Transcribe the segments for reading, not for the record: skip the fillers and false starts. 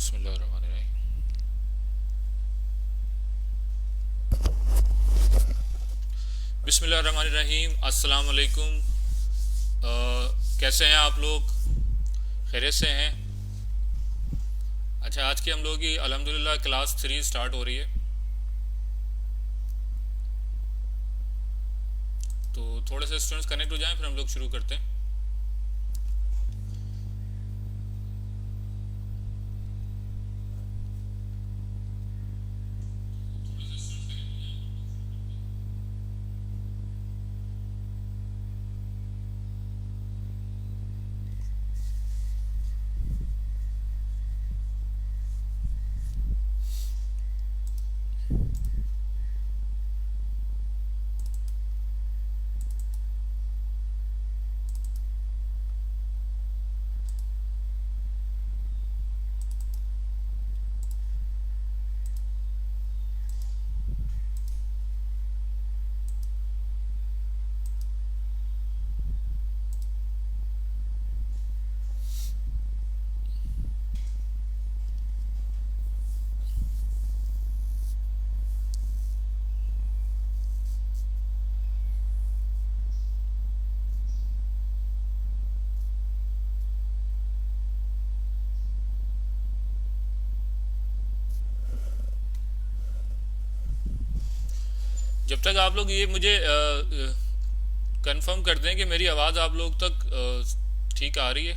बिस्मिल्लाहिर्रहमानिर्रहीम। बिस्मिल्लाहिर्रहमानिर्रहीम। अस्सलाम वालेकुम। कैसे हैं आप लोग? खैरियत से हैं? अच्छा, आज की हम लोग की अल्हम्दुलिल्लाह क्लास 3 स्टार्ट हो रही है। तो थोड़े से स्टूडेंट्स कनेक्ट हो जाएं, फिर हम लोग शुरू करते हैं। जब तक आप लोग ये मुझे कंफर्म कर दें कि मेरी आवाज़ आप लोग तक ठीक आ रही है।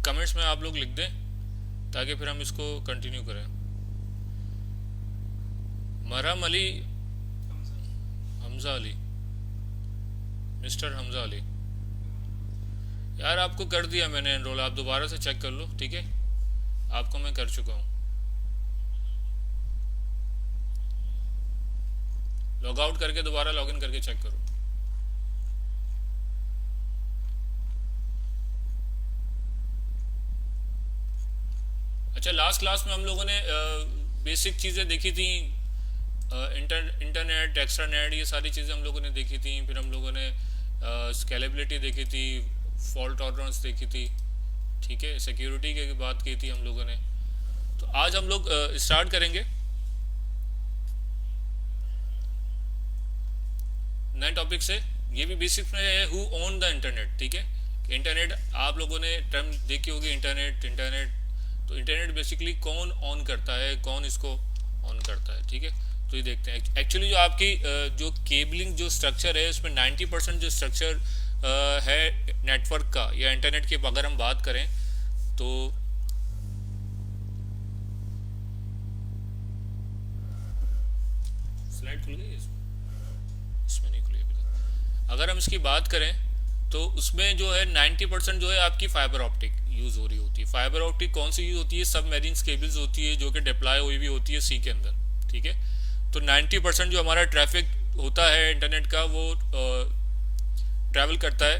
कमेंट्स में आप लोग लिख दें ताकि फिर हम इसको कंटिन्यू करें। मरहम अली, हमजा अली, मिस्टर हमजा अली। यार आपको कर दिया मैंने एनरोल, आप दोबारा से चेक कर लो, ठीक है? आपको मैं कर चुका हूँ। लॉग आउट करके दोबारा लॉग इन करके चेक करो। अच्छा, लास्ट क्लास में हम लोगों ने बेसिक चीज़ें देखी थी। इंटरनेट, एक्स्ट्रा नेट, ये सारी चीज़ें हम लोगों ने देखी थी। फिर हम लोगों ने स्केलेबिलिटी देखी थी, फॉल्ट टॉलरेंस देखी थी, ठीक है? सिक्योरिटी की बात की थी हम लोगों ने। तो आज हम लोग स्टार्ट करेंगे नए टॉपिक से। ये भी बेसिक में है, हु ओन द इंटरनेट, ठीक है? इंटरनेट आप लोगों ने टर्म देखी होगी, इंटरनेट। तो इंटरनेट बेसिकली कौन ऑन करता है, कौन इसको ऑन करता है, ठीक है? तो ये देखते हैं। एक्चुअली जो आपकी जो केबलिंग जो स्ट्रक्चर है, उसमें 90% जो स्ट्रक्चर है नेटवर्क का या इंटरनेट की अगर हम बात करें तो स्लाइड खुल गई है इसमें नहीं खुली अभी तक। अगर हम इसकी बात करें तो उसमें जो है 90% जो है आपकी फाइबर ऑप्टिक यूज़ हो रही होती है। फाइबर ऑप्टिक कौन सी यूज़ होती है? सबमेरीन केबल्स होती है जो कि डिप्लॉय हुई भी होती है सी के अंदर, ठीक है? तो 90% जो हमारा ट्रैफिक होता है इंटरनेट का वो ट्रैवल करता है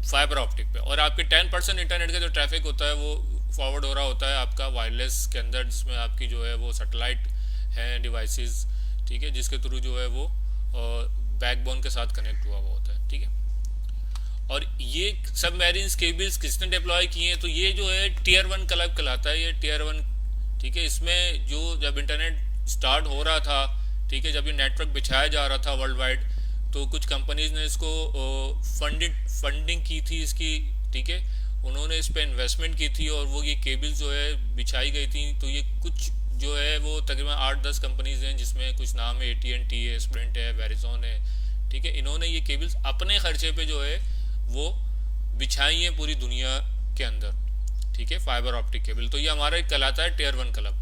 फाइबर ऑप्टिक पे, और आपके 10% इंटरनेट का जो ट्रैफिक होता है वो फॉरवर्ड हो रहा होता है आपका वायरलेस के अंदर, जिसमें आपकी जो है वो सैटेलाइट हैं डिवाइसेस, ठीक है? जिसके थ्रू जो है वो बैकबोन के साथ कनेक्ट हुआ होता है, ठीक है? और ये सबमरीन केबल्स किसने डिप्लॉय किए हैं? तो ये जो है टीयर 1 क्लब कहलाता है, ये टीयर 1, ठीक है? इसमें जो जब इंटरनेट स्टार्ट हो रहा था, ठीक है, जब ये नेटवर्क बिछाया जा रहा था वर्ल्ड वाइड, तो कुछ कंपनीज ने इसको फंडिंग की थी इसकी, ठीक है? उन्होंने इस पर इन्वेस्टमेंट की थी और वो ये केबल्स जो है बिछाई गई थी। तो ये कुछ जो है वो तकरीबन 8-10 कंपनीज हैं, जिसमें कुछ नाम है AT&T है, स्प्रिंट है, वेरिजोन है, ठीक है? इन्होंने ये केबल्स अपने खर्चे पे जो है वो बिछाई है पूरी दुनिया के अंदर, ठीक है? Fibre optic cable. तो ये हमारा एक कहलाता है टीयर 1 क्लब।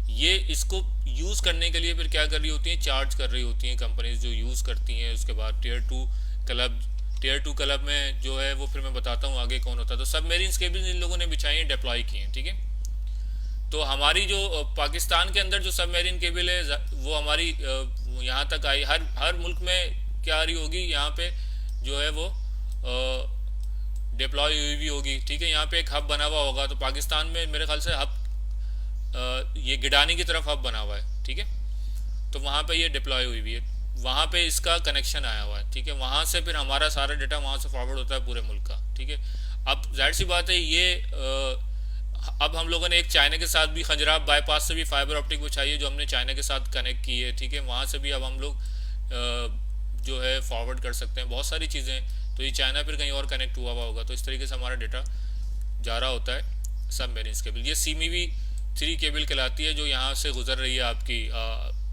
ये इसको यूज़ करने के लिए फिर क्या कर रही होती हैं? चार्ज कर रही होती हैं कंपनीज जो यूज़ करती हैं। उसके बाद टीयर टू क्लब में जो है वो फिर मैं बताता हूँ आगे कौन होता है। तो सबमेरीन केबल इन लोगों ने बिछाई हैं, डिप्लॉय की हैं, ठीक है? तो हमारी जो पाकिस्तान के अंदर जो सबमेरीन केबल है वो हमारी यहाँ तक आई। हर मुल्क में क्या आ रही होगी, यहाँ पे जो है वो डिप्लॉय हुई भी होगी, ठीक है? यहाँ पे एक हब बना हुआ होगा। तो पाकिस्तान में मेरे ख्याल से हब ये गिडानी की तरफ हब बना हुआ है, ठीक है? तो वहाँ पे ये डिप्लॉय हुई भी है। वहाँ पे इसका कनेक्शन आया हुआ है, ठीक है। वहाँ से फिर हमारा सारा डेटा वहाँ से फॉरवर्ड होता है पूरे मुल्क का, ठीक है। अब जाहिर सी बात है ये अब हम लोगों ने एक चाइना के साथ भी खंजराब बाईपास से भी फाइबर ऑप्टिक बिछाई है, जो हमने चाइना के साथ कनेक्ट की है, ठीक है। वहाँ से भी अब हम लोग जो है फॉरवर्ड कर सकते हैं बहुत सारी चीज़ें। तो ये चाइना फिर कहीं और कनेक्ट हुआ हुआ होगा, तो इस तरीके से हमारा डेटा जा रहा होता है सब मेरिन्स केबल। ये सीमीवी 3 केबल कहलाती है, जो यहाँ से गुजर रही है आपकी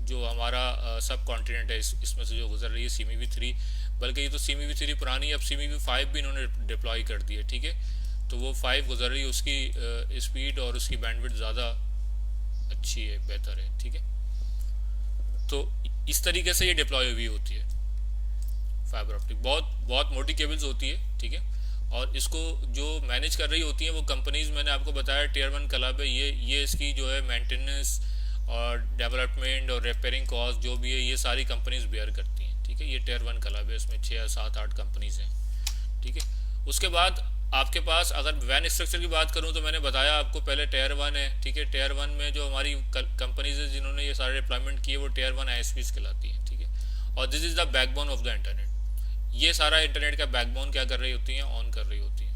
जो हमारा सब कॉन्टिनेंट है इसमें से जो गुजर रही है सीमीवी 3। बल्कि ये तो सीमीवी 3 पुरानी है, अब सीमीवी 5 भी इन्होंने डिप्लॉय कर दी है, ठीक है। तो वो 5 गुजर रही है, उसकी स्पीड और उसकी बैंडविड्थ ज़्यादा अच्छी है, बेहतर है, ठीक है। तो इस तरीके से ये डिप्लॉय हुई होती है फाइबर ऑप्टिक। बहुत बहुत मोटी केबल्स होती है, ठीक है। और इसको जो मैनेज कर रही होती हैं वो कंपनीज, मैंने आपको बताया टियर 1 क्लब है, ये इसकी जो है मेंटेनेंस और डेवलपमेंट और रिपेयरिंग कॉस्ट जो भी है ये सारी कंपनीज बेयर करती हैं, ठीक है। ये टियर 1 क्लब है, इसमें 6 7 8 कंपनीज हैं, ठीक है। उसके बाद आपके पास अगर वैन स्ट्रक्चर की बात करूं तो मैंने बताया आपको पहले टियर 1 है, ठीक है। टियर 1 में जो हमारी कंपनीज है जिन्होंने ये सारे डिप्लॉयमेंट किए वो टियर 1 आईएसपीज कहलाती हैं, ठीक है। और this is the backbone of the internet. ये सारा इंटरनेट का बैकबोन क्या कर रही होती हैं, ऑन कर रही होती हैं।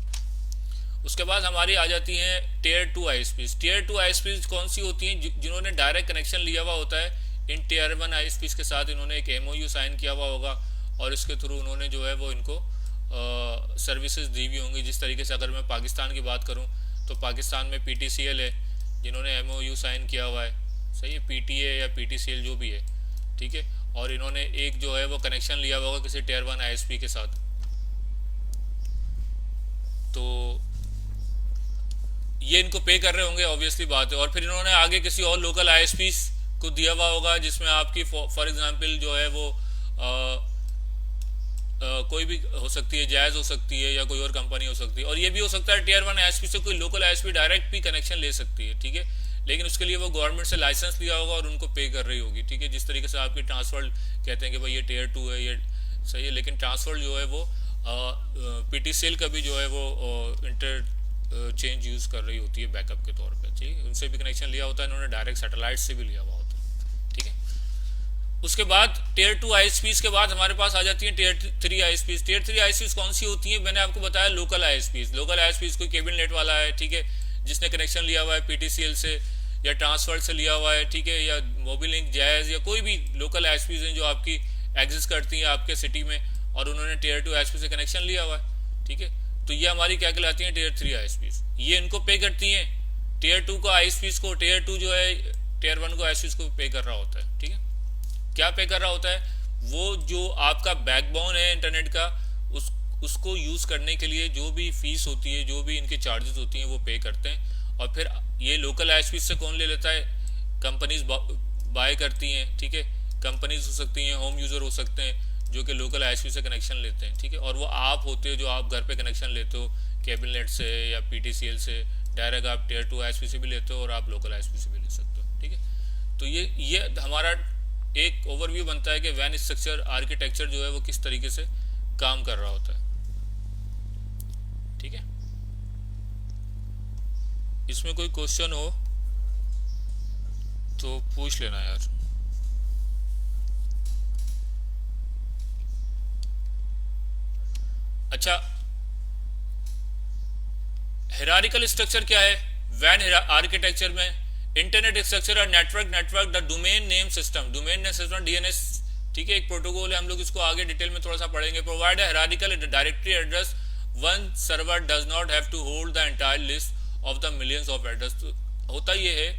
उसके बाद हमारी आ जाती हैं टियर 2 आईएसपीज। टियर 2 आईएसपीज कौन सी होती हैं? जिन्होंने डायरेक्ट कनेक्शन लिया हुआ होता है इन टियर 1 आईएसपीज के साथ, इन्होंने एक एमओयू साइन किया हुआ होगा और इसके थ्रू उन्होंने जो है वो इनको सर्विसेज दी हुई होंगी। जिस तरीके से अगर मैं पाकिस्तान की बात करूं तो पाकिस्तान में पीटीसीएल है जिन्होंने एमओयू साइन किया हुआ है, सही है, पीटीए या पीटीसीएल जो भी है, ठीक है। और इन्होंने एक जो है वो कनेक्शन लिया हुआ होगा किसी टियर 1 आईएसपी के साथ। तो ये इनको पे कर रहे होंगे, ऑब्वियसली बात है। और फिर इन्होंने आगे किसी और लोकल आईएसपी को दिया हुआ होगा जिसमें आपकी फॉर एग्जांपल जो है वो कोई भी हो सकती है, जायज़ हो सकती है या कोई और कंपनी हो सकती है। और ये भी हो सकता है टियर 1 आईएसपी से कोई लोकल आईएसपी डायरेक्ट भी कनेक्शन ले सकती है, ठीक है। लेकिन उसके लिए वो गवर्नमेंट से लाइसेंस लिया होगा और उनको पे कर रही होगी, ठीक है। जिस तरीके से आपकी ट्रांसफर कहते हैं कि भाई ये टियर 2 है, ये सही है, लेकिन ट्रांसफर जो है वो पीटीसीएल का भी जो है वो इंटर चेंज यूज़ कर रही होती है बैकअप के तौर पर, ठीक है। उनसे भी कनेक्शन लिया होता है इन्होंने, डायरेक्ट सैटेलाइट से भी लिया हुआ होता है, ठीक है। उसके बाद टियर 2 आईएसपीज के बाद हमारे पास आ जाती है टियर 3 आईएसपीज। टियर 3 आईएसपीज कौन सी होती है? मैंने आपको बताया लोकल आईएसपीज। लोकल आईएसपीज कोई केबल नेट वाला है, ठीक है, जिसने कनेक्शन लिया हुआ है पीटीसीएल से या ट्रांसफर से लिया हुआ है, ठीक है, या मोबिल लिंक, जायज़ या कोई भी लोकल आईएसपीज हैं जो आपकी एग्जिस्ट करती हैं आपके सिटी में और उन्होंने टियर 2 आईएसपी से कनेक्शन लिया हुआ है, ठीक है। तो ये हमारी क्या कहलाती हैं? टियर 3 आईएसपीज। ये इनको पे करती हैं टियर 2 को आईएसपीज को, टियर 2 जो है टियर 1 को आईएसपीज को पे कर रहा होता है, ठीक है। क्या पे कर रहा होता है? वो जो आपका बैकबोन है इंटरनेट का उसको यूज़ करने के लिए जो भी फीस होती है, जो भी इनकी चार्जेस होती हैं वो पे करते हैं। और फिर ये लोकल आईएसपी से कौन ले लेता है? कंपनीज बाय करती हैं, ठीक है। कंपनीज हो सकती हैं, होम यूज़र हो सकते हैं जो कि लोकल आईएसपी से कनेक्शन लेते हैं, ठीक है। और वो आप होते हो जो आप घर पे कनेक्शन लेते हो केबल नेट से या पीटीसीएल से, डायरेक्ट आप टियर 2 आईएसपी से भी लेते हो और आप लोकल आईएसपी से भी ले सकते हो, ठीक है। तो ये हमारा एक ओवरव्यू बनता है कि वैन स्ट्रक्चर आर्किटेक्चर जो है वो किस तरीके से काम कर रहा होता है, ठीक है। इसमें कोई क्वेश्चन हो तो पूछ लेना यार। अच्छा, हायरार्किकल स्ट्रक्चर क्या है वैन आर्किटेक्चर में? इंटरनेट स्ट्रक्चर और network the domain name system DNS, ठीक है, एक प्रोटोकॉल है। हम लोग इसको आगे डिटेल में थोड़ा सा पढ़ेंगे। Provide a hierarchical directory address, one server does not have to hold the entire list of the millions of address. तो होता ये है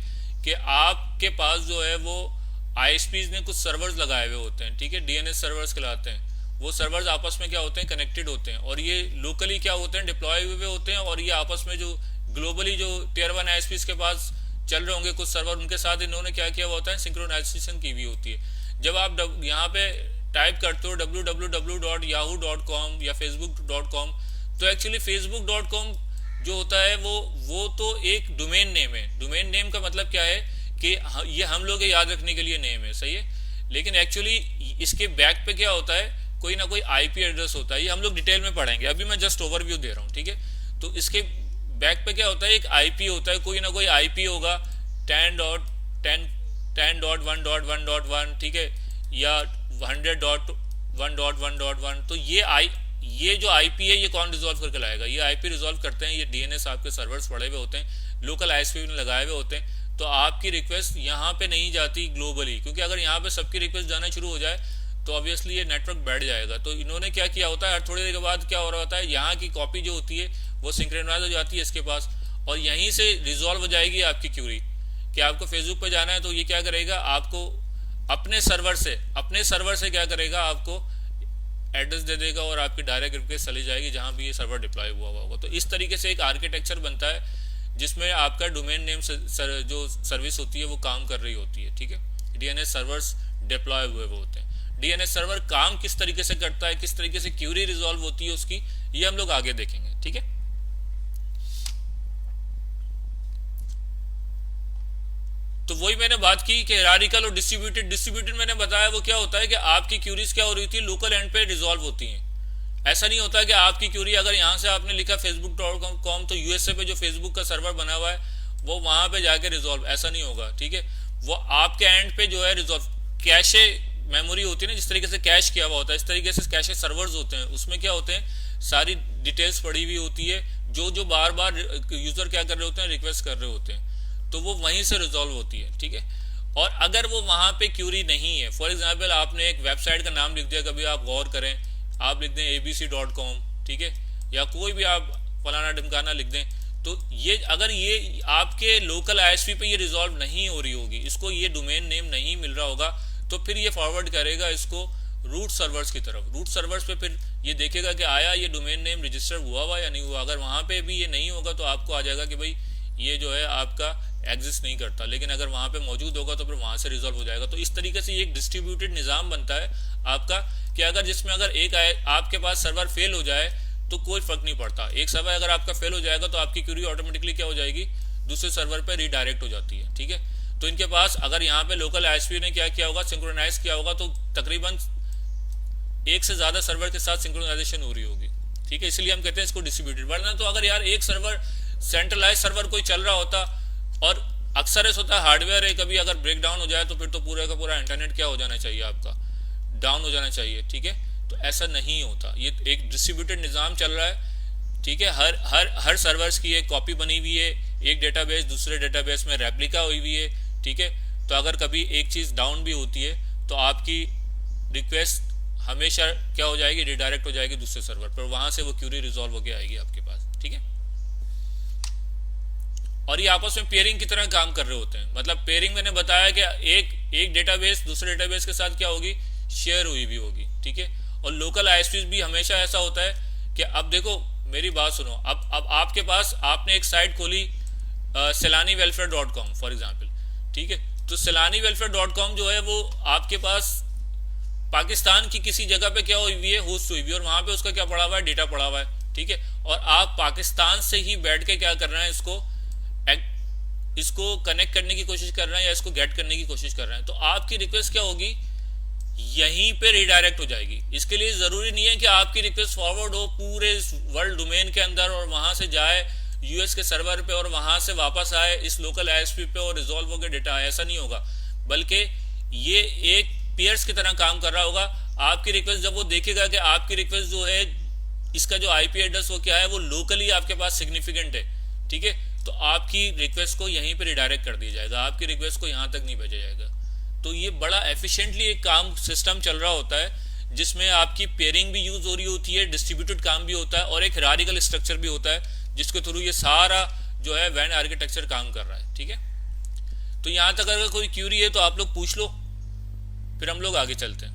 कि आपके पास जो है वो आईएसपीज ने कुछ सर्वर्स लगाए हुए होते हैं, ठीक है, डीएनएस सर्वर्स कहलाते हैं। वो सर्वर्स आपस में क्या होते हैं? कनेक्टेड होते हैं। और ये लोकली क्या होते हैं? डिप्लॉय हुए होते हैं। और ये आपस में जो ग्लोबली जो टियर 1 आईएसपीज के पास चल रहे होंगे कुछ सर्वर, उनके साथ इन्होंने क्या किया हुआ होता है? सिंक्रोनाइजेशन की हुई होती है। जब आप यहाँ पे टाइप करते हो www.yahoo.com या facebook.com, तो एक्चुअली facebook.com जो होता है वो तो एक डोमेन नेम है। डोमेन नेम का मतलब क्या है कि ये हम लोग याद रखने के लिए नेम है, सही है। लेकिन एक्चुअली इसके बैक पे क्या होता है? कोई ना कोई आईपी एड्रेस होता है। ये हम लोग डिटेल में पढ़ेंगे, अभी मैं जस्ट ओवरव्यू दे रहा हूँ, ठीक है। तो इसके बैक पे क्या होता है? एक आईपी होता है, कोई ना कोई आईपी होगा 10.1.1.1, ठीक है, या 100.1.1.1। तो ये जो आईपी है ये कौन रिजॉल्व करके लाएगा? ये आईपी रिजॉल्व करते हैं ये डीएनएस, आपके सर्वर्स पड़े हुए होते हैं, लोकल आईएसपी ने लगाए हुए होते हैं। तो आपकी रिक्वेस्ट यहाँ पे नहीं जाती ग्लोबली, क्योंकि अगर यहाँ पे सबकी रिक्वेस्ट जाना शुरू हो जाए तो ऑब्वियसली ये नेटवर्क बैठ जाएगा। तो इन्होंने क्या किया होता है, हर थोड़ी देर के बाद क्या हो रहा होता है, यहाँ की कॉपी जो होती है वो सिंक्रोनाइज हो जाती है इसके पास, और यहीं से रिजॉल्व हो जाएगी आपकी क्यूरी। कि आपको फेसबुक पे जाना है तो ये क्या करेगा, आपको अपने सर्वर से क्या करेगा, आपको एड्रेस दे देगा और आपकी डायरेक्ट रिक्वेस्ट चली जाएगी जहां भी ये सर्वर डिप्लॉय हुआ होगा। तो इस तरीके से एक आर्किटेक्चर बनता है जिसमें आपका डोमेन नेम जो सर्विस होती है वो काम कर रही होती है। ठीक है, डीएनएस सर्वर्स डिप्लॉय हुए वो होते हैं। डीएनएस सर्वर काम किस तरीके से करता है, किस तरीके से क्यूरी रिजॉल्व होती है उसकी, ये हम लोग आगे देखेंगे। ठीक है, तो वही मैंने बात की कि हायरार्किकल और डिस्ट्रीब्यूटेड मैंने बताया वो क्या होता है कि आपकी क्यूरीज क्या हो रही थी, लोकल एंड पे रिजॉल्व होती हैं। ऐसा नहीं होता कि आपकी क्यूरी अगर यहाँ से आपने लिखा facebook.com तो यूएसए पे जो फेसबुक का सर्वर बना हुआ है वो वहां पे जाके रिजॉल्व, ऐसा नहीं होगा। ठीक है, वो आपके एंड पे जो है रिजॉल्व, कैशे मेमोरी होती है ना, जिस तरीके से कैश किया हुआ होता है इस तरीके से कैशे सर्वर्स होते हैं, उसमें क्या होते हैं, सारी डिटेल्स पड़ी हुई होती है जो जो बार बार यूजर क्या कर रहे होते हैं, रिक्वेस्ट कर रहे होते हैं, तो वो वहीं से रिजॉल्व होती है। ठीक है, और अगर वो वहां पे क्यूरी नहीं है, फॉर एग्जाम्पल आपने एक वेबसाइट का नाम लिख दिया, कभी आप गौर करें, आप लिख दें abc.com, ठीक है, या कोई भी आप फलाना ढिमकाना लिख दें, तो ये अगर ये आपके लोकल आईएसपी पे ये रिजॉल्व नहीं हो रही होगी, इसको ये डोमेन नेम नहीं मिल रहा होगा, तो फिर ये फॉरवर्ड करेगा इसको रूट सर्वर्स की तरफ। रूट सर्वर्स पे फिर ये देखेगा कि आया ये डोमेन नेम रजिस्टर हुआ या नहीं हुआ। अगर वहां पे भी ये नहीं होगा तो आपको आ जाएगा कि भाई ये जो है आपका एग्जिस्ट नहीं करता, लेकिन अगर वहां पे मौजूद होगा तो फिर वहां से रिजॉल्व हो जाएगा। तो इस तरीके से ये एक डिस्ट्रीब्यूटेड निज़ाम बनता है आपका, कि अगर जिसमें अगर एक आपके पास सर्वर फेल हो जाए तो कोई फर्क नहीं पड़ता। एक सर्वर अगर आपका फेल हो जाएगा तो आपकी क्यूरी ऑटोमेटिकली क्या हो जाएगी, दूसरे सर्वर पर रीडायरेक्ट हो जाती है। ठीक है, तो इनके पास अगर यहाँ पे लोकल आईएसपी ने क्या किया होगा, सिंक्रोनाइज किया होगा, तो तकरीबन एक से ज्यादा सर्वर के साथ सिंक्रोनाइजेशन हो रही होगी। ठीक है, इसलिए हम कहते हैं इसको डिस्ट्रीब्यूटेड। वरना तो अगर यार एक सर्वर सेंट्रलाइज सर्वर कोई चल रहा होता, और अक्सर ऐसा होता है हार्डवेयर है, कभी अगर ब्रेक डाउन हो जाए तो फिर तो पूरा का पूरा इंटरनेट क्या हो जाना चाहिए, आपका डाउन हो जाना चाहिए। ठीक है, तो ऐसा नहीं होता, ये एक डिस्ट्रीब्यूटेड निज़ाम चल रहा है। ठीक है, हर हर हर सर्वर्स की एक कॉपी बनी हुई है, एक डेटाबेस दूसरे डेटाबेस में रेप्लिका हुई हुई है। ठीक है, तो अगर कभी एक चीज़ डाउन भी होती है तो आपकी रिक्वेस्ट हमेशा क्या हो जाएगी, रिडायरेक्ट हो जाएगी दूसरे सर्वर पर, वहां से वो क्यूरी रिजॉल्व होकर आएगी आपके पास। ठीक है, और ये आपस में पेयरिंग की तरह काम कर रहे होते हैं। मतलब पेयरिंग मैंने बताया कि एक डेटाबेस दूसरे डेटाबेस के साथ क्या होगी, शेयर हुई भी होगी। ठीक है, और लोकल आईएसपी भी हमेशा ऐसा होता है कि अब देखो मेरी बात सुनो, अब आपके पास आपने एक साइट खोली selaani-welfare.com फॉर एग्जाम्पल। ठीक है, तो selaani-welfare.com जो है वो आपके पास पाकिस्तान की किसी जगह पे क्या हुई हुई है, होस्ट हुई हुई है, और वहां पे उसका क्या पड़ा हुआ है, डेटा पड़ा हुआ है। ठीक है, और आप पाकिस्तान से ही बैठ के क्या कर रहे हैं, इसको कनेक्ट करने की कोशिश कर रहे हैं या इसको गेट करने की कोशिश कर रहे हैं, तो आपकी रिक्वेस्ट क्या होगी, यहीं पे रिडायरेक्ट हो जाएगी। इसके लिए जरूरी नहीं है कि आपकी रिक्वेस्ट फॉरवर्ड हो पूरे वर्ल्ड डोमेन के अंदर और वहां से जाए यूएस के सर्वर पे और वहां से वापस आए इस लोकल आईएसपी पे और रिजॉल्व होकर डेटा आए, ऐसा नहीं होगा। बल्कि ये एक पेयर्स की तरह काम कर रहा होगा। आपकी रिक्वेस्ट जब वो देखेगा कि आपकी रिक्वेस्ट जो है इसका जो आईपी एड्रेस वो क्या है, वो लोकली आपके पास सिग्निफिकेंट है। ठीक है, तो आपकी रिक्वेस्ट को यहीं पे रिडायरेक्ट कर दिया जाएगा, आपकी रिक्वेस्ट को यहां तक नहीं भेजा जाएगा। तो ये बड़ा एफिशिएंटली एक काम सिस्टम चल रहा होता है जिसमें आपकी पेयरिंग भी यूज हो रही होती है, डिस्ट्रीब्यूटेड काम भी होता है और एक हायरार्किकल स्ट्रक्चर भी होता है जिसके थ्रू ये सारा जो है वैन आर्किटेक्चर काम कर रहा है। ठीक है, तो यहां तक अगर कोई क्यूरी है तो आप लोग पूछ लो, फिर हम लोग आगे चलते हैं।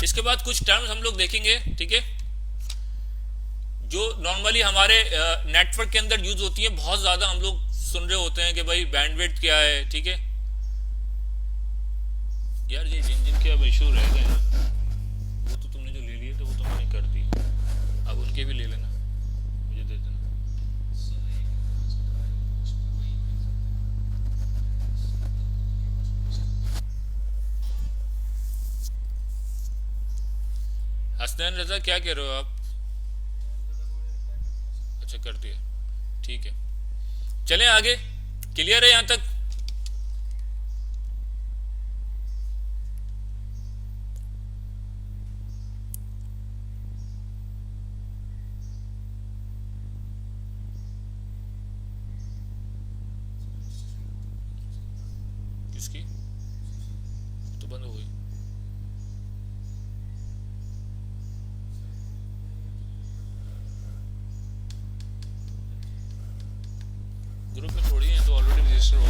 इसके बाद कुछ टर्म्स हम लोग देखेंगे। ठीक है, जो नॉर्मली हमारे नेटवर्क के अंदर यूज होती है, बहुत ज्यादा हम लोग सुन रहे होते हैं कि भाई बैंडविड्थ क्या है। ठीक है यार, ये जिन जिन के अब इशू रह गए ना, वो तो तुमने जो ले लिए थे वो तो मैंने कर दी, अब उनके भी ले लेना, मुझे दे देना। हसनैन रजा क्या कह रहे हो आप? अच्छा कर दिया, ठीक है। चलें आगे, क्लियर है यहाँ तक? किसकी? तो बंद हो गई। ग्रुप में थोड़ी है तो ऑलरेडी रजिस्टर हो।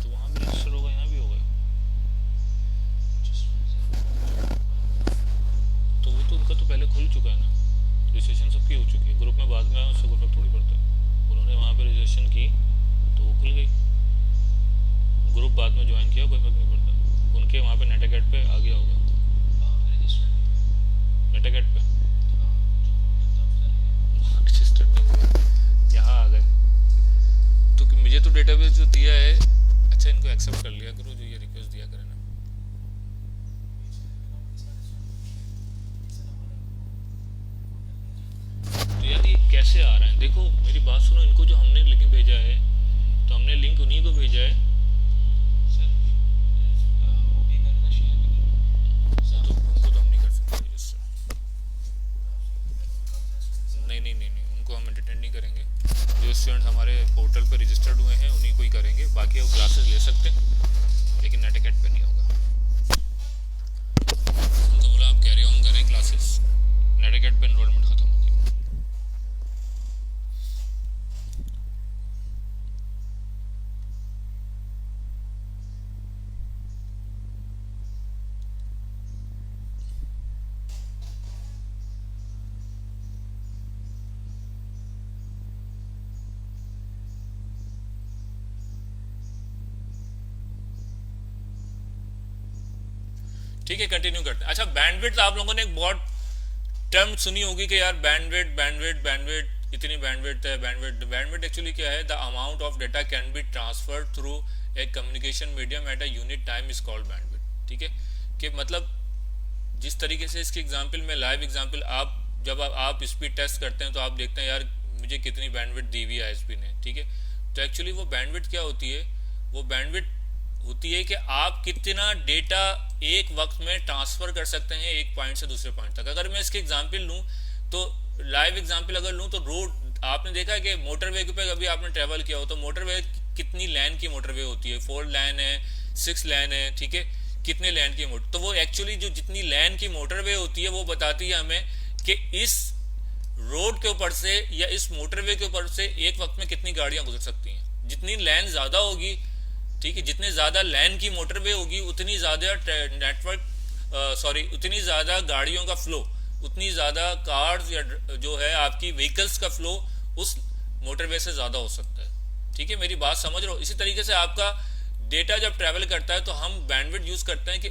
तो वहाँ भी रजिस्टर होगा, यहाँ भी होगा। तो वो तो उनका तो पहले खुल चुका है ना, रजिस्ट्रेशन सबकी हो चुकी है। ग्रुप में बाद में आया उससे कोई फर्क थोड़ी पड़ता है। उन्होंने वहाँ पे रजिस्ट्रेशन की तो वो खुल गई। ग्रुप बाद में ज्वाइन किया, कोई फर्क नहीं पड़ता। उनके वहाँ पे नेटाकेट पे आ गया होगा, नेटाकेट पे रजिस्टर्ड नहीं हुआ, यहाँ आ गए। तो मुझे तो डेटाबेस जो दिया है, अच्छा इनको एक्सेप्ट कर लिया करो जो ये रिक्वेस्ट दिया करें ना। तो यार ये कैसे आ रहा है? देखो मेरी बात सुनो, इनको जो हमने लिंक भेजा है तो हमने लिंक उन्हीं को भेजा है। तो उनको तो हम नहीं कर सकते रजिस्टर। नहीं नहीं नहीं नहीं, उनको हम एंटरटेन नहीं करेंगे। जो स्टूडेंट हमारे पोर्टल पर रजिस्टर्ड हुए हैं उन्हीं को ही करेंगे, बाकी वो क्लासेस ले सकते हैं लेकिन नेटाकेट पे नहीं होगा। उनको बोला आप कैरी ऑन करें क्लासेस, नेटाकेट पे एनरोलमेंट खत्म हो गई। ठीक है कंटिन्यू करते हैं। अच्छा बैंडविड्थ, आप लोगों ने एक बहुत टर्म सुनी होगी कि यार बैंडविड्थ बैंडविड्थ बैंडविड्थ, इतनी बैंडविड्थ है। बैंडविड्थ बैंडविड्थ एक्चुअली क्या है? The amount of data can be transferred through a communication medium at a unit time is called bandwidth. ठीक है, कि मतलब जिस तरीके से इसकी एग्जांपल में लाइव एग्जांपल, आप जब आप स्पीड टेस्ट करते हैं तो आप देखते हैं यार मुझे कितनी बैंडविड्थ दी हुई है आईएसपी ने। ठीक है, तो एक्चुअली वो बैंडविड्थ क्या होती है? वो बैंडविड्थ होती है कि आप कितना डेटा एक वक्त में ट्रांसफर कर सकते हैं एक पॉइंट से दूसरे पॉइंट तक। अगर मैं इसके एग्जांपल लूं तो लाइव एग्जांपल अगर लूं तो रोड, आपने देखा है कि मोटरवे पे कभी आपने ट्रेवल किया हो तो मोटरवे कितनी लेन की मोटरवे होती है? 4 लेन है, 6 लेन है। ठीक है, कितने लेन की मोटर, तो वो एक्चुअली जो जितनी लेन की मोटरवे होती है वो बताती है हमें कि इस रोड के ऊपर से या इस मोटरवे के ऊपर से एक वक्त में कितनी गाड़ियां गुजर सकती हैं। जितनी लेन ज्यादा होगी, ठीक है, जितने ज्यादा लेन की मोटरवे होगी उतनी ज्यादा उतनी ज्यादा गाड़ियों का फ्लो, उतनी ज्यादा कार्स या जो है आपकी व्हीकल्स का फ्लो उस मोटरवे से ज्यादा हो सकता है। ठीक है, मेरी बात समझ रहे हो? इसी तरीके से आपका डेटा जब ट्रैवल करता है तो हम बैंडविड्थ यूज करते हैं कि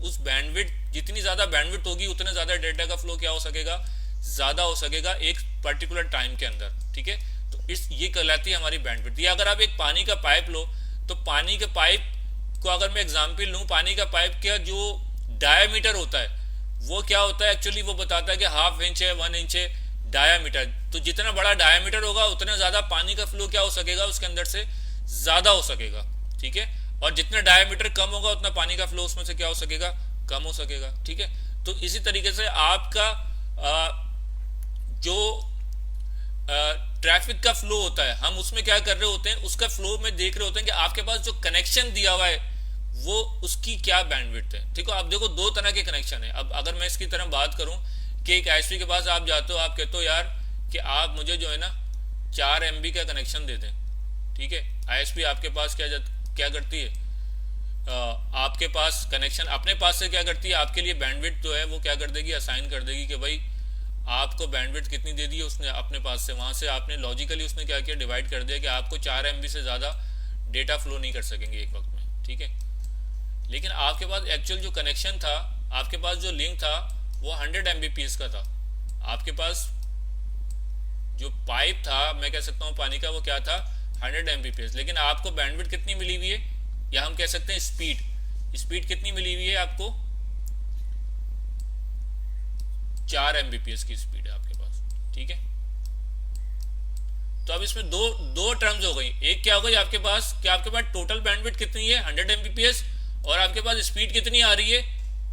उस बैंडविड्थ, जितनी ज्यादा बैंडविड्थ होगी उतना ज्यादा डेटा का फ्लो क्या हो सकेगा? ज्यादा हो सकेगा एक पर्टिकुलर टाइम के अंदर। ठीक है, तो इस ये कहलाती है हमारी बैंडविड्थ। या अगर आप एक पानी का पाइप लो तो पानी के पाइप को अगर मैं एग्जांपल लूं, पानी का पाइप का जो डायामीटर होता है वो क्या होता है? एक्चुअली वो बताता है कि ½ इंच है, 1 इंच है डायामीटर। तो जितना बड़ा डायामीटर होगा उतना ज्यादा पानी का फ्लो क्या हो सकेगा? उसके अंदर से ज्यादा हो सकेगा। ठीक है, और जितना डायामीटर कम होगा उतना पानी का फ्लो उसमें से क्या हो सकेगा? कम हो सकेगा। ठीक है, तो इसी तरीके से आपका जो ट्रैफिक का फ्लो होता है, हम उसमें क्या कर रहे होते हैं? उसका फ्लो में देख रहे होते हैं कि आपके पास जो कनेक्शन दिया हुआ है वो उसकी क्या बैंडविड्थ है। ठीक है, आप देखो दो तरह के कनेक्शन है। अब अगर मैं इसकी तरह बात करूं कि एक आईएसपी के पास आप जाते हो, आप कहते हो यार कि आप मुझे जो है ना 4 MB का कनेक्शन दे दें। ठीक है, आईएसपी आपके पास क्या करती है? आपके पास कनेक्शन अपने पास से क्या करती है? आपके लिए बैंडविड्थ जो है वो क्या कर देगी? असाइन कर देगी कि भाई आपको बैंडविड्थ कितनी दे दी है उसने अपने पास से। वहां से आपने लॉजिकली उसने क्या किया? डिवाइड कर दिया कि आपको 4 MB से ज्यादा डेटा फ्लो नहीं कर सकेंगे एक वक्त में। ठीक है, लेकिन आपके पास एक्चुअल जो कनेक्शन था, आपके पास जो लिंक था वो 100 Mbps का था। आपके पास जो पाइप था मैं कह सकता हूँ पानी का, वो क्या था 100 Mbps, लेकिन आपको बैंडविड्थ कितनी मिली हुई है, या हम कह सकते हैं स्पीड, स्पीड कितनी मिली हुई है आपको, 4 Mbps की स्पीड है आपके पास, ठीक है। तो अब इसमें दो दो टर्म्स हो गई, एक क्या हो गई आपके पास कि आपके पास टोटल बैंडविड्थ कितनी है 100 Mbps, और आपके पास स्पीड कितनी आ रही है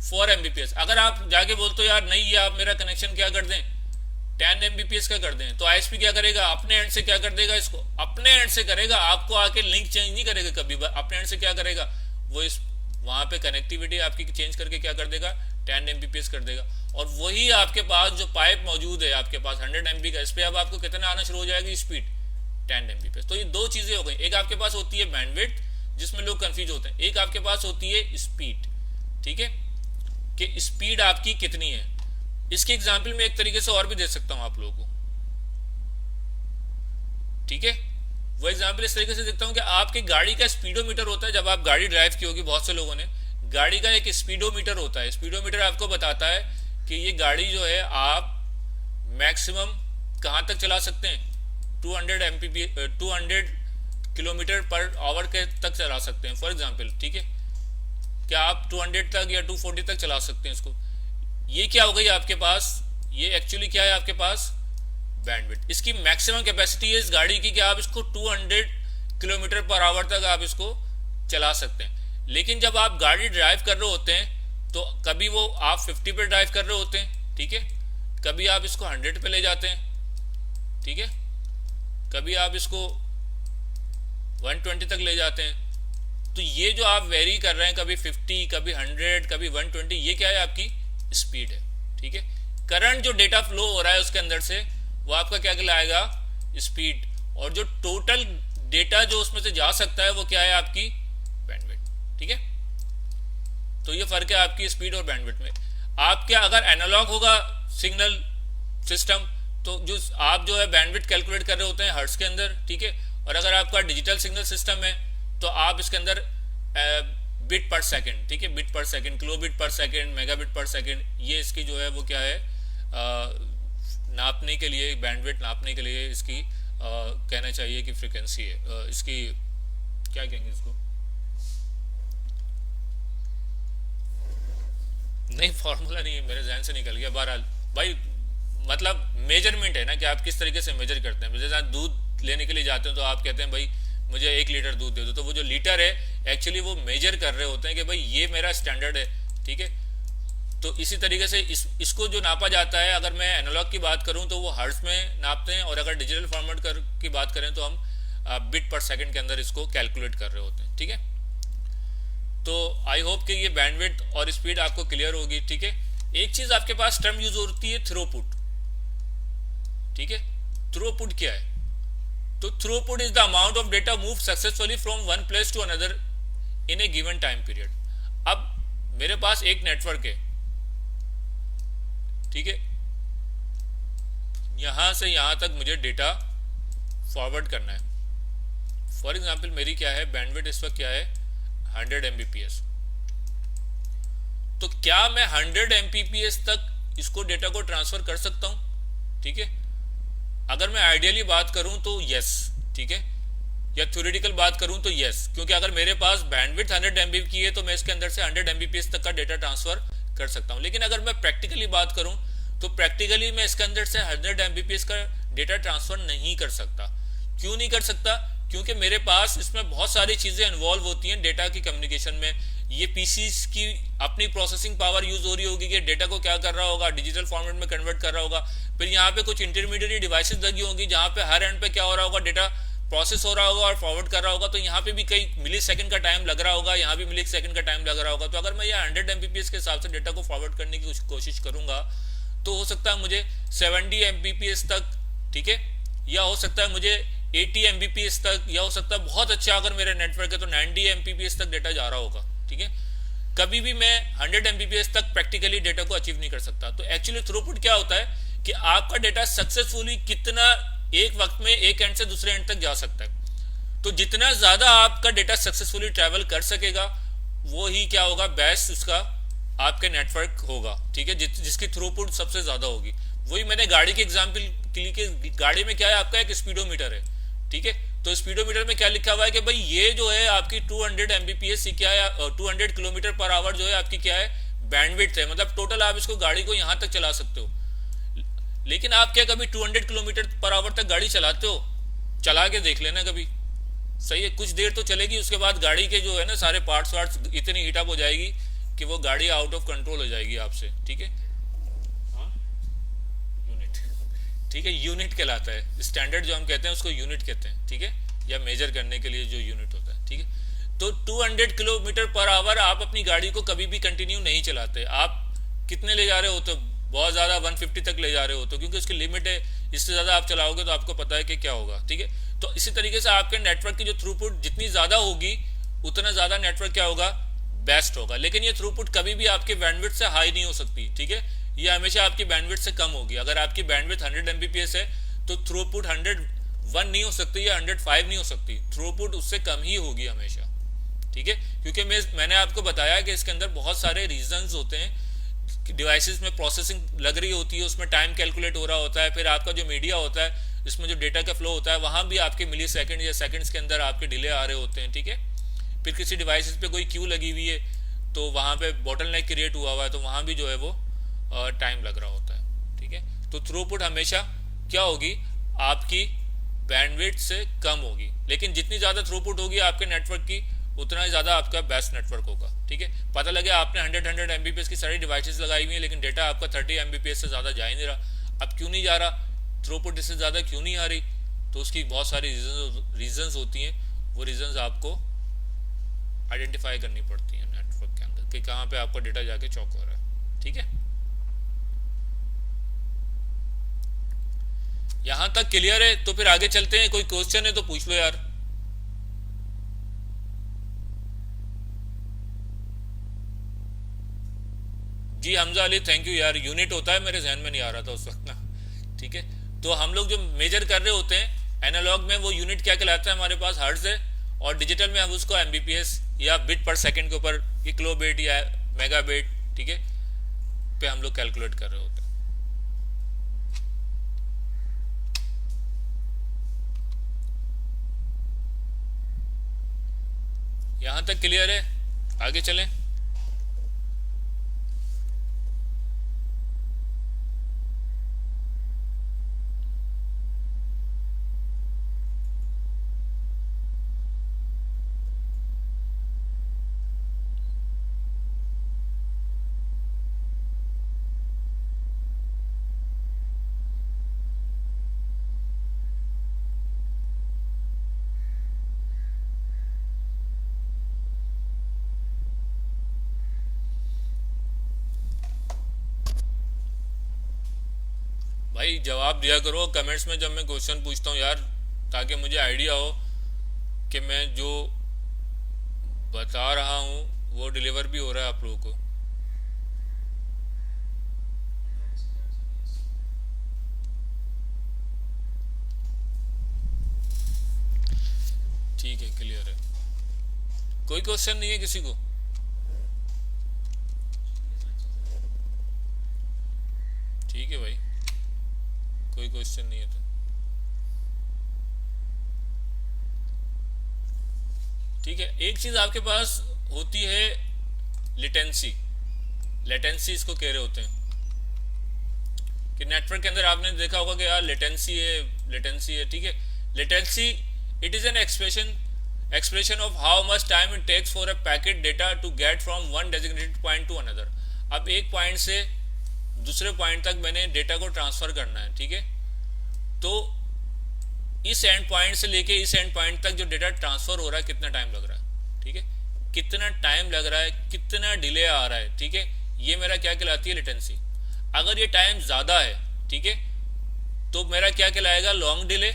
4 Mbps। अगर आप जाके बोलते हो यार नहीं, ये आप मेरा कनेक्शन क्या कर दें 10 Mbps का कर दें, तो आईएसपी क्या करेगा, अपने एंड से क्या कर देगा, इसको अपने एंड से करेगा, आपको आके लिंक चेंज नहीं करेगा कभी, अपने एंड से क्या करेगा वो, इस वहां पे कनेक्टिविटी आपकी चेंज करके क्या कर देगा 10 Mbps कर देगा। और वही आपके पास जो पाइप मौजूद है आपके पास 100 MB का, इस पे अब आपको कितना आना शुरू हो जाएगी स्पीड 10 Mbps। तो ये दो चीजें हो गई, एक आपके पास होती है बैंडविड्थ जिसमें लोग कंफ्यूज होते हैं, एक आपके पास होती है स्पीड, ठीक है, कि स्पीड आपकी कितनी है। इसके एग्जाम्पल में एक तरीके से और भी दे सकता हूं आप लोगों को, ठीक है। वो एग्जाम्पल इस तरीके से देखता हूं कि आपकी गाड़ी का स्पीडोमीटर होता है, जब आप गाड़ी ड्राइव की होगी बहुत से लोगों ने, गाड़ी का एक स्पीडोमीटर होता है, स्पीडोमीटर आपको बताता है कि ये गाड़ी जो है आप मैक्सिमम कहां तक चला सकते हैं, 200 किलोमीटर पर आवर के तक चला सकते हैं फॉर एग्जाम्पल, ठीक है। क्या आप 200 तक या 240 तक चला सकते हैं इसको। ये क्या हो गई आपके पास, ये एक्चुअली क्या है आपके पास बैंडविड्थ, इसकी मैक्सिमम कैपेसिटी है इस गाड़ी की कि आप इसको 200 किलोमीटर पर आवर तक आप इसको चला सकते हैं। लेकिन जब आप गाड़ी ड्राइव कर रहे होते हैं तो कभी वो आप 50 पे ड्राइव कर रहे होते हैं, ठीक है, कभी आप इसको 100 पे ले जाते हैं, ठीक है, कभी आप इसको 120 तक ले जाते हैं। तो ये जो आप वेरी कर रहे हैं, कभी 50 कभी 100 कभी 120, ये क्या है आपकी स्पीड है, ठीक है। करंट जो डेटा फ्लो हो रहा है उसके अंदर से वो आपका क्या कहलाएगा स्पीड, और जो टोटल डेटा जो उसमें से जा सकता है वो क्या है आपकी बैंडविड्थ, ठीक है। तो ये फर्क है आपकी स्पीड और बैंडविड्थ में। आपके अगर एनालॉग होगा सिग्नल सिस्टम तो जो आप जो है बैंडविड्थ कैलकुलेट कर रहे होते हैं हर्ट्ज के अंदर, ठीक है, और अगर आपका डिजिटल सिग्नल सिस्टम है तो आप इसके अंदर बिट पर सेकंड, ठीक है, बिट पर सेकंड, किलो बिट पर सेकंड, मेगाबिट पर सेकंड, ये इसकी जो है वो क्या है नापने के लिए, बैंडविड्थ नापने के लिए इसकी कहना चाहिए कि फ्रीक्वेंसी है, इसकी क्या कहेंगे इसको, नहीं फॉर्मूला नहीं है मेरे जहन से निकल गया। बहरहाल भाई मतलब मेजरमेंट है ना कि आप किस तरीके से मेजर करते हैं। जैसे दूध लेने के लिए जाते हैं तो आप कहते हैं भाई मुझे 1 लीटर दूध दे दो, तो वो जो लीटर है एक्चुअली वो मेजर कर रहे होते हैं कि भाई ये मेरा स्टैंडर्ड है, ठीक है। तो इसी तरीके से इसको जो नापा जाता है, अगर मैं एनालॉग की बात करूं तो वो हर्ट्ज में नापते हैं, और अगर डिजिटल फॉर्मेट की बात करें तो हम बिट पर सेकंड के अंदर इसको कैलकुलेट कर रहे होते हैं, ठीक है। तो आई होप कि ये बैंडविड्थ और स्पीड आपको क्लियर होगी, ठीक है। एक चीज आपके पास टर्म यूज होती है थ्रूपुट, ठीक है। थ्रूपुट क्या है, तो throughput is the amount of data move successfully from one place to another in a given time period. अब मेरे पास एक नेटवर्क है, ठीक है, यहां से यहां तक मुझे डेटा फॉरवर्ड करना है। फॉर एग्जाम्पल मेरी क्या है बैंडविड्थ इस वक्त क्या है 100 Mbps। तो क्या मैं 100 Mbps तक इसको डेटा को ट्रांसफर कर सकता हूं, ठीक है। अगर मैं आइडियली बात करूं तो यस, ठीक है, या थ्योरेटिकल बात करूं तो यस, क्योंकि अगर मेरे पास बैंडविड्थ 100 MB की है तो मैं इसके अंदर से 100 Mbps तक का डेटा ट्रांसफर कर सकता हूं। लेकिन अगर मैं प्रैक्टिकली बात करूं तो प्रैक्टिकली मैं इसके अंदर से 100 Mbps का डेटा ट्रांसफर नहीं कर सकता। क्यों नहीं कर सकता, क्योंकि मेरे पास इसमें बहुत सारी चीजें इन्वॉल्व होती हैं डेटा की कम्युनिकेशन में। ये पीसीस की अपनी प्रोसेसिंग पावर यूज हो रही होगी कि डेटा को क्या कर रहा होगा डिजिटल फॉर्मेट में कन्वर्ट कर रहा होगा। फिर यहाँ पे कुछ इंटरमीडिएट डिवाइसेस लगी होंगी जहाँ पे हर एंड पे क्या हो रहा होगा डेटा प्रोसेस हो रहा होगा और फॉरवर्ड कर रहा होगा। तो यहाँ पे भी कई मिली सेकंड का टाइम लग रहा होगा, यहाँ भी मिली सेकंड का टाइम लग रहा होगा। तो अगर मैं यहाँ 100 Mbps के हिसाब से डेटा को फॉरवर्ड करने की कोशिश करूंगा तो हो सकता है मुझे 70 Mbps तक, ठीक है, या हो सकता है मुझे 80 Mbps तक, या हो सकता है बहुत अच्छा अगर मेरा नेटवर्क है तो 90 Mbps तक डेटा जा रहा होगा, ठीक है। कभी भी मैं 100 Mbps तक प्रैक्टिकली डेटा को अचीव नहीं कर सकता। तो एक्चुअली थ्रूपुट क्या होता है कि आपका डेटा सक्सेसफुली कितना एक वक्त में एक एंड से दूसरे एंड तक जा सकता है। तो जितना ज्यादा आपका डेटा सक्सेसफुली ट्रैवल कर सकेगा वो ही क्या होगा बेस्ट उसका आपके नेटवर्क होगा, ठीक है, जिसकी थ्रूपुट सबसे ज्यादा होगी। वही मैंने गाड़ी के एग्जाम्पल कि गाड़ी में क्या है, आपका एक स्पीडोमीटर है, ठीक है। तो स्पीडोमीटर में क्या लिखा हुआ है कि भाई ये जो है आपकी 200 एमबीपीएस क्या है, 200 किलोमीटर पर आवर जो है आपकी क्या है, बैंडविड्थ है, मतलब टोटल आप इसको गाड़ी को यहां तक चला सकते हो। लेकिन आप क्या कभी 200 किलोमीटर पर आवर तक गाड़ी चलाते हो? चला के देख लेना कभी, सही है, कुछ देर तो चलेगी, उसके बाद गाड़ी के जो है ना सारे पार्ट्स वार्ट्स इतनी हीटअप हो जाएगी कि वो गाड़ी आउट ऑफ कंट्रोल हो जाएगी आपसे, ठीक है। हाँ, यूनिट, ठीक है, यूनिट कहलाता है, स्टैंडर्ड जो हम कहते हैं उसको यूनिट कहते हैं, ठीक है, या मेजर करने के लिए जो यूनिट होता है, ठीक है। तो 200 किलोमीटर पर आवर आप अपनी गाड़ी को कभी भी कंटिन्यू नहीं चलाते। आप कितने ले जा रहे हो, तो बहुत ज़्यादा 150 तक ले जा रहे हो, तो क्योंकि उसकी लिमिट है, इससे ज़्यादा आप चलाओगे तो आपको पता है कि क्या होगा, ठीक है। तो इसी तरीके से आपके नेटवर्क की जो थ्रूपुट जितनी ज़्यादा होगी उतना ज़्यादा नेटवर्क क्या होगा, बेस्ट होगा। लेकिन ये थ्रूपुट कभी भी आपके बैंडविड्थ से हाई नहीं हो सकती, ठीक है, ये हमेशा आपकी बैंडविड्थ से कम होगी। अगर आपकी बैंडविड्थ 100 एमबीपीएस है तो थ्रूपुट 101 नहीं हो सकती या 105 नहीं हो सकती, थ्रूपुट उससे कम ही होगी हमेशा, ठीक है। क्योंकि मैंने आपको बताया कि इसके अंदर बहुत सारे रीजंस होते हैं, डिवाइसेस में प्रोसेसिंग लग रही होती है, उसमें टाइम कैलकुलेट हो रहा होता है, फिर आपका जो मीडिया होता है इसमें जो डेटा का फ्लो होता है वहाँ भी आपके मिली सेकेंड या सेकेंड्स के अंदर आपके डिले आ रहे होते हैं, ठीक है। फिर किसी डिवाइसेस पे कोई क्यू लगी हुई है तो वहाँ पे बॉटलनेक क्रिएट हुआ हुआ है, तो वहाँ भी जो है वो टाइम लग रहा होता है, ठीक है। तो थ्रूपुट हमेशा क्या होगी, आपकी बैंडविड्थ से कम होगी, लेकिन जितनी ज़्यादा थ्रूपुट होगी आपके नेटवर्क की उतना ही ज़्यादा आपका बेस्ट नेटवर्क होगा, ठीक है। पता लगे आपने 100 एमबीपीएस की सारी डिवाइसेस लगाई हुई है लेकिन डेटा आपका 30 एमबीपीएस से ज़्यादा जा ही नहीं रहा। अब क्यों नहीं जा रहा, थ्रूपुट इससे ज़्यादा क्यों नहीं आ रही, तो उसकी बहुत सारी रीजंस होती हैं, वो रीजंस आपको आइडेंटिफाई करनी पड़ती हैं नेटवर्क के अंदर कि कहाँ पे आपका डेटा जाके चौक हो रहा है, ठीक है। यहां तक क्लियर है? तो फिर आगे चलते हैं, कोई क्वेश्चन है तो पूछ लो यार। जी हमजा अली थैंक यू यार, यूनिट होता है, मेरे जहन में नहीं आ रहा था उस वक्त ना, ठीक है। तो हम लोग जो मेजर कर रहे होते हैं एनालॉग में, वो यूनिट क्या कहलाता है, हमारे पास हर्ट्ज है, और डिजिटल में हम उसको एमबीपीएस या बिट पर सेकंड के ऊपर किलो बिट या मेगा बिट, ठीक है, पे हम लोग कैलकुलेट कर रहे होते हैं। यहां तक क्लियर है? आगे चलें। भाई जवाब दिया करो कमेंट्स में जब मैं क्वेश्चन पूछता हूँ यार, ताकि मुझे आइडिया हो कि मैं जो बता रहा हूँ वो डिलीवर भी हो रहा है आप लोगों को। ठीक है, क्लियर है, कोई क्वेश्चन नहीं है किसी को? ठीक है भाई, कोई क्वेश्चन नहीं है तो ठीक है। एक चीज आपके पास होती है लेटेंसी, लेटेंसी इसको कह रहे होते हैं कि नेटवर्क के अंदर आपने देखा होगा कि यार लेटेंसी है, लेटेंसी है, ठीक है। Latency it is an expression of how much time it takes for a packet data to get from one designated point to another. अब एक पॉइंट से दूसरे पॉइंट तक मैंने डेटा को ट्रांसफर करना है, ठीक है। तो इस एंड पॉइंट से लेके इस एंड पॉइंट तक जो डेटा ट्रांसफर हो रहा है कितना टाइम लग रहा है, ठीक है, कितना टाइम लग रहा है, कितना डिले आ रहा है, ठीक है, ये मेरा क्या कहलाती है लेटेंसी। अगर ये टाइम ज्यादा है, ठीक है, तो मेरा क्या कहलाएगा लॉन्ग डिले,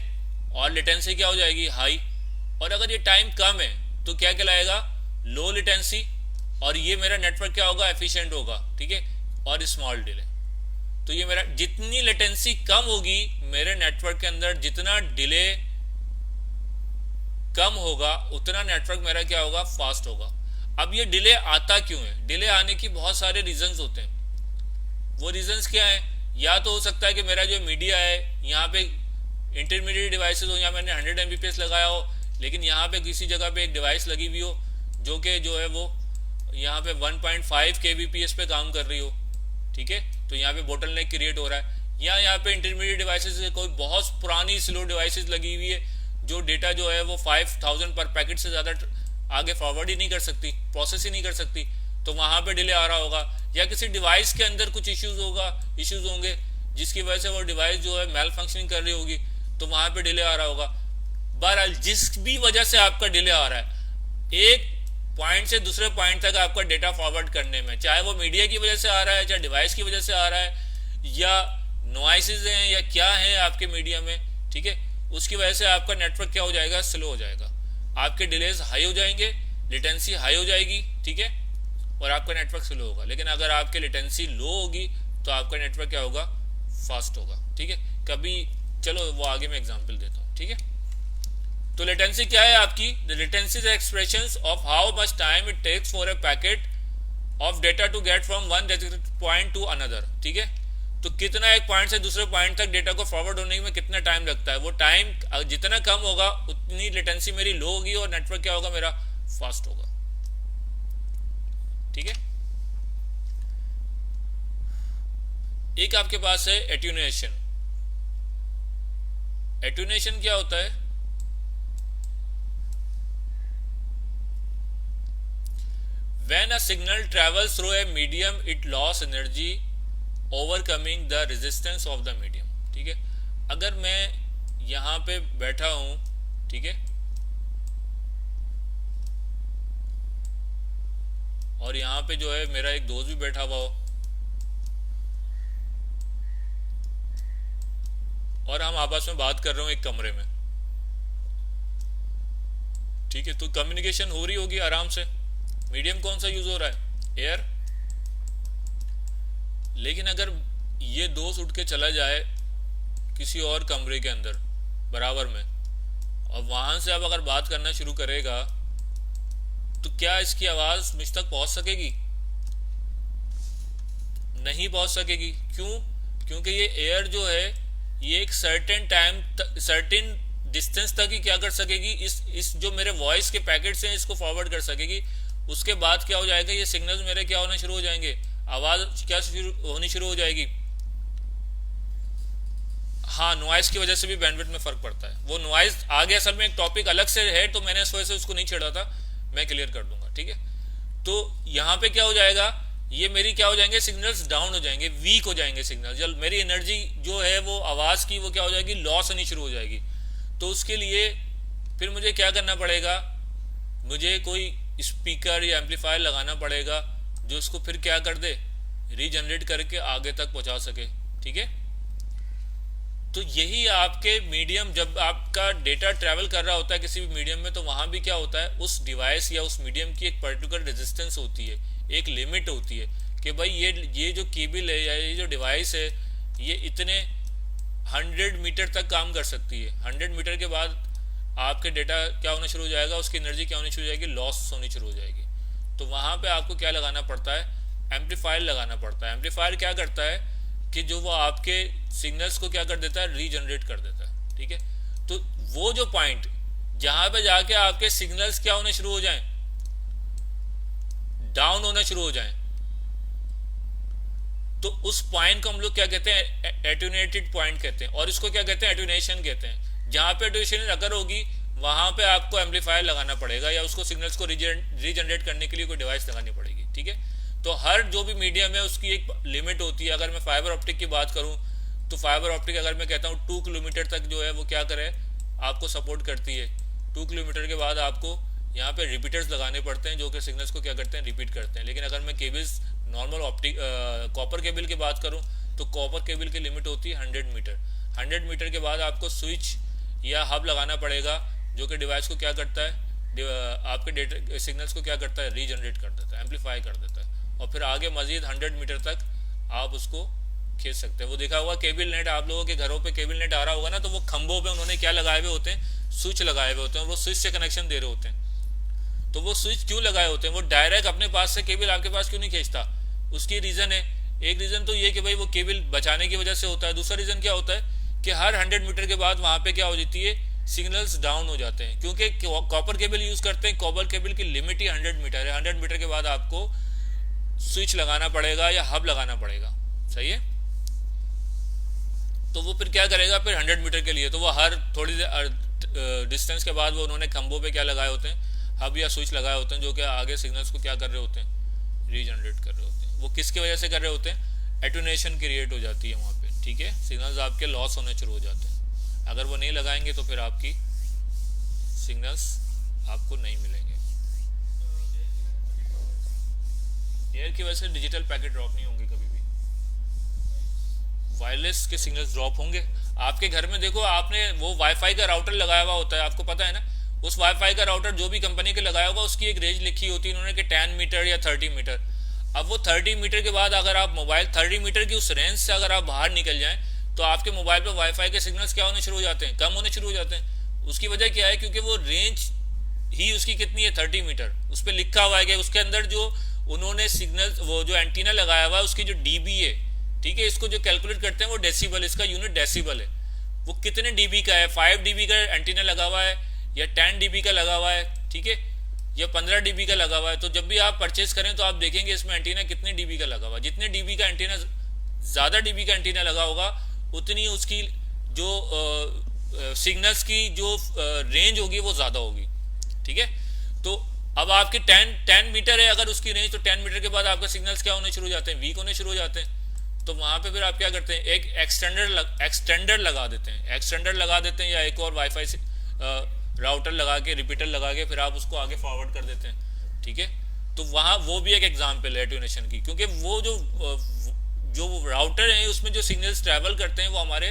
और लेटेंसी क्या हो जाएगी हाई। और अगर ये टाइम कम है तो क्या कहलाएगा लो लेटेंसी, और ये मेरा नेटवर्क क्या होगा एफिशिएंट होगा, ठीक है, और स्मॉल डिले। तो ये मेरा जितनी लेटेंसी कम होगी मेरे नेटवर्क के अंदर, जितना डिले कम होगा उतना नेटवर्क मेरा क्या होगा फास्ट होगा। अब ये डिले आता क्यों है, डिले आने की बहुत सारे रीजंस होते हैं। वो रीजंस क्या है, या तो हो सकता है कि मेरा जो मीडिया है यहाँ पे इंटरमीडिएट डिवाइसेस हो, या मैंने 100 Mbps लगाया हो, लेकिन यहाँ पे किसी जगह पे एक डिवाइस लगी हुई हो जो कि जो है वो यहाँ पे 1.5 kbps पे काम कर रही हो, ठीक है, तो यहाँ पे बोटल नेक क्रिएट हो रहा है। या यहाँ पे इंटरमीडिएट डिवाइसेस कोई बहुत पुरानी स्लो डिवाइसेस लगी हुई है जो डेटा जो है वो 5000 पर पैकेट से ज़्यादा आगे फॉरवर्ड ही नहीं कर सकती, प्रोसेस ही नहीं कर सकती, तो वहाँ पे डिले आ रहा होगा। या किसी डिवाइस के अंदर कुछ इश्यूज होंगे जिसकी वजह से वो डिवाइस जो है मेल फंक्शनिंग कर रही होगी, तो वहाँ पे डिले आ रहा होगा। बहरहाल जिस भी वजह से आपका डिले आ रहा है एक पॉइंट से दूसरे पॉइंट तक आपका डेटा फॉरवर्ड करने में, चाहे वो मीडिया की वजह से आ रहा है, चाहे डिवाइस की वजह से आ रहा है, या नॉइसेज हैं या क्या है आपके मीडिया में, ठीक है, उसकी वजह से आपका नेटवर्क क्या हो जाएगा, स्लो हो जाएगा, आपके डिलेज हाई हो जाएंगे, लेटेंसी हाई हो जाएगी, ठीक है, और आपका नेटवर्क स्लो होगा। लेकिन अगर आपके लेटेंसी लो होगी तो आपका नेटवर्क क्या होगा, फास्ट होगा, ठीक है। कभी चलो वो आगे मैं एग्जांपल देता हूँ, ठीक है। तो लेटेंसी क्या है आपकी, the latency is expression of how much time it takes for a packet of data to get from one point to another, ठीक है। तो कितना एक पॉइंट से दूसरे पॉइंट तक डेटा को फॉरवर्ड होने में कितना टाइम लगता है, वो टाइम जितना कम होगा उतनी लेटेंसी मेरी लो होगी और नेटवर्क क्या होगा, मेरा फास्ट होगा, ठीक है। एक आपके पास है एट्यूनेशन। एट्यूनेशन क्या होता है, when a signal travels through a medium it loss energy overcoming the resistance of the medium, ठीक है। अगर मैं यहाँ पे बैठा हूँ, ठीक है, और यहाँ पे जो है मेरा एक दोस्त भी बैठा हुआ हो और हम आपस में बात कर रहे हो एक कमरे में, ठीक है, तो कम्युनिकेशन हो रही होगी आराम से। मीडियम कौन सा यूज हो रहा है, एयर। लेकिन अगर ये दोस्त उठ के चला जाए किसी और कमरे के अंदर बराबर में, और वहां से अब अगर बात करना शुरू करेगा तो क्या इसकी आवाज मुझ तक पहुंच सकेगी, नहीं पहुंच सकेगी। क्यों, क्योंकि ये एयर जो है ये एक सर्टेन टाइम सर्टेन डिस्टेंस तक ही क्या कर सकेगी, इस जो मेरे वॉइस के पैकेट्स हैं इसको फॉरवर्ड कर सकेगी। उसके बाद क्या हो जाएगा, ये सिग्नल्स मेरे क्या होने शुरू हो जाएंगे, आवाज क्या होनी शुरू हो जाएगी। हाँ, नॉइज की वजह से भी बैंडविड्थ में फर्क पड़ता है। वो नॉइज आगे असल में एक टॉपिक अलग से है, तो मैंने इस वजह से उसको नहीं छेड़ा था, मैं क्लियर कर दूंगा, ठीक है। तो यहाँ पे क्या हो जाएगा, ये मेरी क्या हो जाएंगे, सिग्नल्स डाउन हो जाएंगे, वीक हो जाएंगे सिग्नल। जब मेरी एनर्जी जो है वो आवाज की वो क्या हो जाएगी, लॉस होनी शुरू हो जाएगी। तो उसके लिए फिर मुझे क्या करना पड़ेगा, मुझे कोई स्पीकर या एम्पलीफायर लगाना पड़ेगा जो इसको फिर क्या कर दे, रीजनरेट करके आगे तक पहुंचा सके, ठीक है। तो यही आपके मीडियम, जब आपका डेटा ट्रैवल कर रहा होता है किसी भी मीडियम में, तो वहां भी क्या होता है, उस डिवाइस या उस मीडियम की एक पर्टिकुलर रेजिस्टेंस होती है, एक लिमिट होती है कि भाई ये जो केबल है या ये जो डिवाइस है ये इतने 100 मीटर तक काम कर सकती है। 100 मीटर के बाद आपके डेटा क्या होना शुरू हो जाएगा, उसकी एनर्जी क्या होनी शुरू हो जाएगी, लॉस होनी शुरू हो जाएगी। तो वहाँ पे आपको क्या लगाना पड़ता है, एम्पलीफायर लगाना पड़ता है। एम्पलीफायर क्या करता है कि जो वो आपके सिग्नल्स को क्या कर देता है, रीजनरेट कर देता है, ठीक है। तो वो जो पॉइंट जहाँ पे जाके आपके सिग्नल्स क्या होने शुरू हो जाएं, डाउन होना शुरू हो जाएं, तो उस पॉइंट को हम लोग क्या कहते हैं, एट्यूनेटेड पॉइंट कहते हैं, और इसको क्या कहते हैं, एट्यूनेशन कहते हैं। जहां पे एट्यूनेशन अगर होगी वहां पे आपको एम्पलीफायर लगाना पड़ेगा या उसको सिग्नल्स को रीजनरेट करने के लिए कोई डिवाइस लगानी पड़ेगी, ठीक है। तो हर जो भी मीडियम है उसकी एक लिमिट होती है। अगर मैं फाइबर ऑप्टिक की बात करूं तो फाइबर ऑप्टिक अगर मैं कहता हूं 2 किलोमीटर तक जो है वो क्या करे, आपको सपोर्ट करती है। 2 किलोमीटर के बाद आपको यहाँ पे रिपीटर्स लगाने पड़ते हैं जो कि सिग्नल्स को क्या करते हैं, रिपीट करते हैं। लेकिन अगर मैं cables normal optic copper cable की बात करूं तो कॉपर केबल की लिमिट होती है 100 मीटर। 100 मीटर के बाद आपको स्विच या हब लगाना पड़ेगा जो कि डिवाइस को क्या करता है, आपके डेटा सिग्नल्स को क्या करता है, रीजनरेट कर देता है, एम्पलीफाई कर देता है, और फिर आगे मजीद 100 मीटर तक आप उसको खींच सकते हैं। वो देखा होगा केबल नेट, आप लोगों के घरों पे केबल नेट आ रहा होगा ना, तो वो खंभों पे उन्होंने क्या लगाए हुए होते हैं, स्विच लगाए हुए होते हैं, वो स्विच से कनेक्शन दे रहे होते हैं। तो वो स्विच क्यों लगाए होते हैं, वो डायरेक्ट अपने पास से केबल आपके पास क्यों नहीं खींचता, उसकी रीज़न है एक रीज़न तो ये कि भाई वो केबल बचाने की वजह से होता है। दूसरा रीज़न क्या होता है कि हर 100 मीटर के बाद वहाँ पे क्या हो जाती है, सिग्नल्स डाउन हो जाते हैं, क्योंकि कॉपर केबल यूज़ करते हैं। कॉपर केबल की लिमिट ही 100 मीटर है। 100 मीटर के बाद आपको स्विच लगाना पड़ेगा या हब लगाना पड़ेगा, सही है। तो वो फिर क्या करेगा, फिर 100 मीटर के लिए तो वो हर थोड़ी डिस्टेंस के बाद वो उन्होंने खंभों पे क्या लगाए होते हैं, हब या स्विच लगाए होते हैं, जो कि आगे सिग्नल्स को क्या कर रहे होते हैं, रीजनरेट कर रहे होते हैं। वो किसकी वजह से कर रहे होते हैं, एटोनेशन क्रिएट हो जाती है वहाँ पे, ठीक है। सिग्नल्स आपके लॉस होने शुरू हो जाते हैं। अगर वो नहीं लगाएंगे तो फिर आपकी सिग्नल्स आपको नहीं मिलेंगे। एयर की वजह से डिजिटल पैकेट ड्रॉप नहीं होंगे कभी भी, वायरलेस के सिग्नल्स ड्रॉप होंगे। आपके घर में देखो, आपने वो वाईफाई का राउटर लगाया हुआ होता है, आपको पता है ना। उस वाईफाई का राउटर जो भी कंपनी के लगाया होगा, उसकी एक रेंज लिखी होती है उन्होंने कि 10 मीटर या 30 मीटर। अब वो 30 मीटर के बाद अगर आप मोबाइल 30 मीटर की उस रेंज से अगर आप बाहर निकल जाएं, तो आपके मोबाइल पर वाईफाई के सिग्नल्स क्या होने शुरू हो जाते हैं, कम होने शुरू हो जाते हैं। उसकी वजह क्या है, क्योंकि वो रेंज ही उसकी कितनी है, 30 मीटर। उस पर लिखा हुआ है कि उसके अंदर जो उन्होंने सिग्नल, वो जो एंटीना लगाया हुआ है, उसकी जो डीबी है, ठीक है, इसको जो कैलकुलेट करते हैं वो डेसिबल, इसका यूनिट डेसिबल है। वो कितने डीबी का है, 5 डीबी का एंटीना लगा हुआ है या 10 डीबी का लगा हुआ है, ठीक है, या 15 डीबी का लगा हुआ है। तो जब भी आप परचेज करें तो आप देखेंगे इसमें एंटीना कितने डीबी का लगा हुआ है। जितने डीबी का एंटीना, ज़्यादा डीबी का एंटीना लगा होगा, उतनी उसकी जो सिग्नल्स की जो रेंज होगी वो ज़्यादा होगी, ठीक है। तो अब आपकी 10 मीटर है अगर उसकी रेंज, तो 10 मीटर के बाद आपका सिग्नल्स क्या होने शुरू हो जाते हैं, वीक होने शुरू हो जाते हैं। तो वहाँ पे फिर आप क्या करते हैं, एक एक्सटेंडर लगा देते हैं, या एक और वाईफाई से राउटर लगा के, रिपीटर लगा के, फिर आप उसको आगे फॉरवर्ड कर देते हैं, ठीक है। तो वहाँ वो भी एक एग्जाम्पल है एटोनेशन की, क्योंकि वो जो राउटर है उसमें जो सिग्नल्स ट्रैवल करते हैं वो हमारे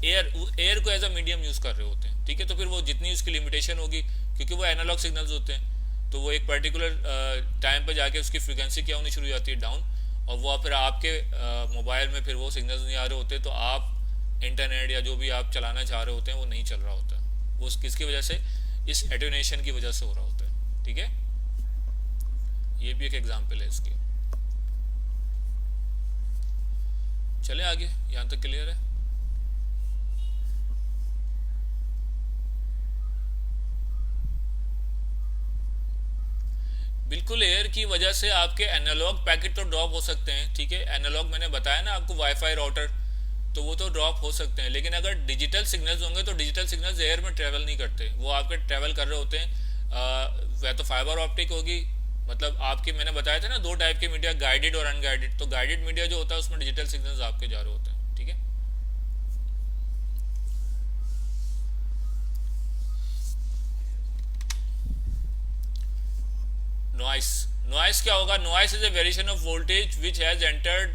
एयर को एज अ मीडियम यूज़ कर रहे होते हैं, ठीक है। तो फिर वो जितनी उसकी लिमिटेशन होगी, क्योंकि वो एनालॉग सिग्नल्स होते हैं, तो वो एक पर्टिकुलर टाइम पे जाके उसकी फ्रीक्वेंसी क्या होनी शुरू हो जाती है, डाउन। और वो फिर आपके मोबाइल में फिर वो सिग्नल्स नहीं आ रहे होते, तो आप इंटरनेट या जो भी आप चलाना चाह रहे होते हैं वो नहीं चल रहा होता। वो किसकी वजह से, इस एटोनेशन की वजह से हो रहा होता है, ठीक है। ये भी एक एग्जांपल है इसकी। चले आगे, यहाँ तक क्लियर है। बिल्कुल, एयर की वजह से आपके एनालॉग पैकेट तो ड्रॉप हो सकते हैं, ठीक है। एनालॉग मैंने बताया ना आपको, वाईफाई राउटर, तो वो तो ड्रॉप हो सकते हैं। लेकिन अगर डिजिटल सिग्नल्स होंगे तो डिजिटल सिग्नल्स एयर में ट्रेवल नहीं करते, वो आपके ट्रेवल कर रहे होते हैं। वह तो फाइबर ऑप्टिक होगी, मतलब आपकी, मैंने बताया था ना 2 टाइप के मीडिया, गाइडेड और अनगाइडेड। तो गाइडेड मीडिया जो होता है उसमें डिजिटल सिग्नल्स आपके जा रहे होते हैं, ठीक है। नॉइस क्या होगा, noise is a variation of voltage which has entered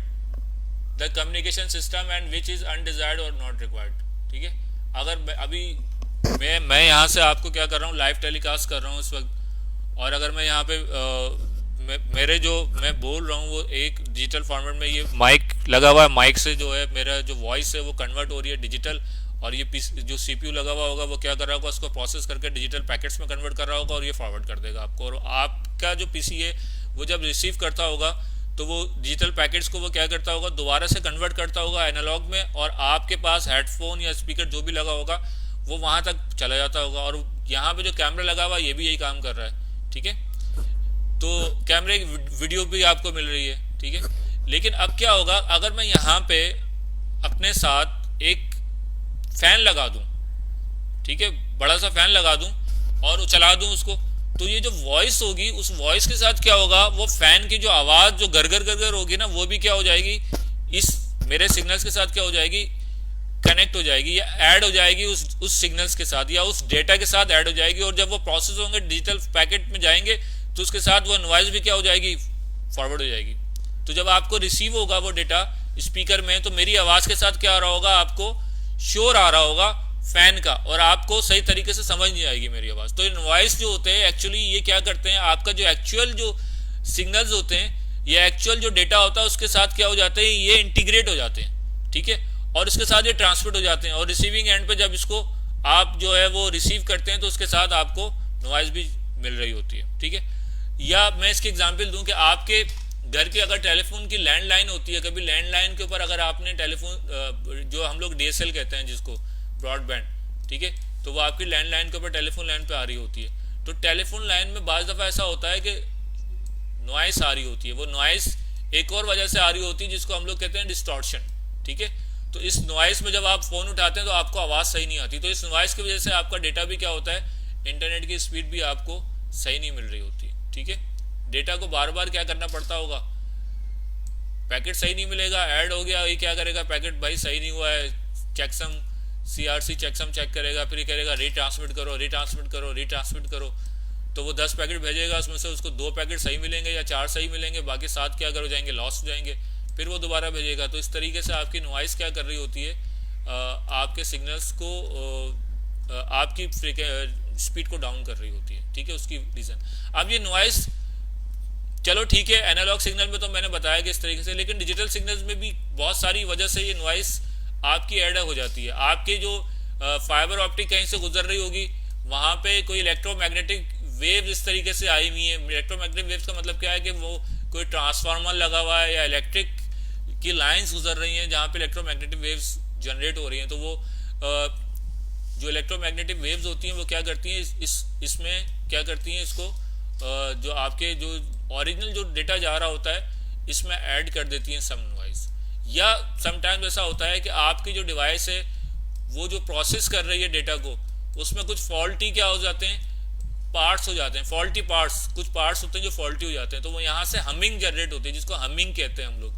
the communication system and which is undesired और नॉट रिक्वायर्ड, ठीक है। अगर अभी मैं यहाँ से आपको क्या कर रहा हूँ, लाइव टेलीकास्ट कर रहा हूँ इस वक्त, और अगर मैं यहाँ पे मेरे जो मैं बोल रहा हूँ वो एक डिजिटल फॉर्मेट में, ये माइक लगा हुआ है, माइक से जो है मेरा जो वॉइस है वो कन्वर्ट हो रही है डिजिटल, और ये जो सीपीयू लगा हुआ होगा वो क्या कर रहा होगा, उसको प्रोसेस करके डिजिटल पैकेट्स में कन्वर्ट कर रहा होगा और ये फॉरवर्ड कर देगा आपको। और आपका जो पीसी है वो जब रिसीव करता होगा तो वो डिजिटल पैकेट्स को वो क्या करता होगा, दोबारा से कन्वर्ट करता होगा एनालॉग में, और आपके पास हेडफोन या स्पीकर जो भी लगा होगा वो वहाँ तक चला जाता होगा। और यहाँ पे जो कैमरा लगा हुआ ये भी यही काम कर रहा है, ठीक है। तो कैमरे की वीडियो भी आपको मिल रही है, ठीक है। लेकिन अब क्या होगा, अगर मैं यहाँ पे अपने साथ एक फैन लगा दूं, ठीक है, बड़ा सा फैन लगा दूं और चला दूं उसको, तो ये जो वॉइस होगी उस वॉइस के साथ क्या होगा, वो फैन की जो आवाज़ जो गरगर गरगर होगी ना, वो भी क्या हो जाएगी, इस मेरे सिग्नल्स के साथ क्या हो जाएगी, कनेक्ट हो जाएगी या ऐड हो जाएगी उस सिग्नल्स के साथ या उस डेटा के साथ ऐड हो जाएगी। और जब वो प्रोसेस होंगे डिजिटल पैकेट में जाएंगे तो उसके साथ वो नॉइज भी क्या हो जाएगी, फॉरवर्ड हो जाएगी। तो जब आपको रिसीव होगा वो डेटा स्पीकर में, तो मेरी आवाज़ के साथ क्या आ रहा होगा, आपको शोर आ रहा होगा फैन का, और आपको सही तरीके से समझ नहीं आएगी मेरी आवाज़। तो नॉइस जो होते हैं एक्चुअली ये क्या करते हैं, आपका जो एक्चुअल जो सिग्नल्स होते हैं या एक्चुअल जो डेटा होता है उसके साथ क्या हो जाते हैं, ये इंटीग्रेट हो जाते हैं, ठीक है, और इसके साथ ये ट्रांसमिट हो जाते हैं। और रिसीविंग एंड पे जब इसको आप जो है वो रिसीव करते हैं तो उसके साथ आपको नॉइज भी मिल रही होती है, ठीक है। या मैं इसकी एग्जांपल दूं कि आपके घर की अगर टेलीफोन की लैंडलाइन होती है, कभी लैंडलाइन के ऊपर अगर आपने टेलीफोन जो हम लोग डीएसएल कहते हैं जिसको, ब्रॉडबैंड, ठीक है, तो वो आपकी लैंडलाइन के ऊपर टेलीफोन लाइन पे आ रही होती है, तो टेलीफोन लाइन में बाज़ दफ़ा ऐसा होता है कि नॉइस आ रही होती है। वो नॉइस एक और वजह से आ रही होती है जिसको हम लोग कहते हैं डिस्टॉर्शन, ठीक है। तो इस नॉइस में जब आप फ़ोन उठाते हैं तो आपको आवाज़ सही नहीं आती, तो इस नॉइस की वजह से आपका डेटा भी क्या होता है, इंटरनेट की स्पीड भी आपको सही नहीं मिल रही होती, ठीक है। डेटा को बार बार क्या करना पड़ता होगा, पैकेट सही नहीं मिलेगा, ऐड हो गया, ये क्या करेगा, पैकेट भाई सही नहीं हुआ है, चेकसम सीआरसी चेकसम चेक करेगा, फिर ये करेगा रीट्रांसमिट करो रीट्रांसमिट करो रीट्रांसमिट करो, तो वो 10 पैकेट भेजेगा, उसमें से उसको 2 पैकेट सही मिलेंगे या 4 सही मिलेंगे, बाकी 7 क्या कर हो जाएंगे, लॉस हो जाएंगे, फिर वो दोबारा भेजेगा। तो इस तरीके से आपकी नॉइस क्या कर रही होती है, आपके सिग्नल्स को आपकी स्पीड को डाउन कर रही होती है, ठीक है, उसकी रीज़न। अब ये नॉइस, चलो ठीक है, एनालॉग सिग्नल में तो मैंने बताया कि इस तरीके से, लेकिन डिजिटल सिग्नल्स में भी बहुत सारी वजह से ये नॉइस आपकी ऐड हो जाती है। आपके जो फाइबर ऑप्टिक कहीं से गुजर रही होगी, वहाँ पे कोई इलेक्ट्रोमैग्नेटिक वेव इस तरीके से आई हुई है। इलेक्ट्रोमैग्नेटिक वेव्स का मतलब क्या है कि वो कोई ट्रांसफार्मर लगा हुआ है या इलेक्ट्रिक की लाइंस गुजर रही हैं जहाँ पे इलेक्ट्रोमैग्नेटिक वेव्स जनरेट हो रही हैं, तो वो जो इलेक्ट्रोमैग्नेटिक वेव्स होती हैं वो क्या करती हैं, इसमें क्या करती हैं, इसको जो आपके जो ओरिजिनल जो डेटा जा रहा होता है इसमें ऐड कर देती हैं सम नॉइस। या समटाइम्स ऐसा होता है कि आपकी जो डिवाइस है वो जो प्रोसेस कर रही है डेटा को, उसमें कुछ फॉल्टी क्या हो जाते हैं, पार्ट्स हो जाते हैं, फॉल्टी पार्ट्स, कुछ पार्ट्स होते हैं जो फॉल्टी हो जाते हैं, तो वो यहाँ से हमिंग जनरेट होती है, जिसको हमिंग कहते हैं हम लोग।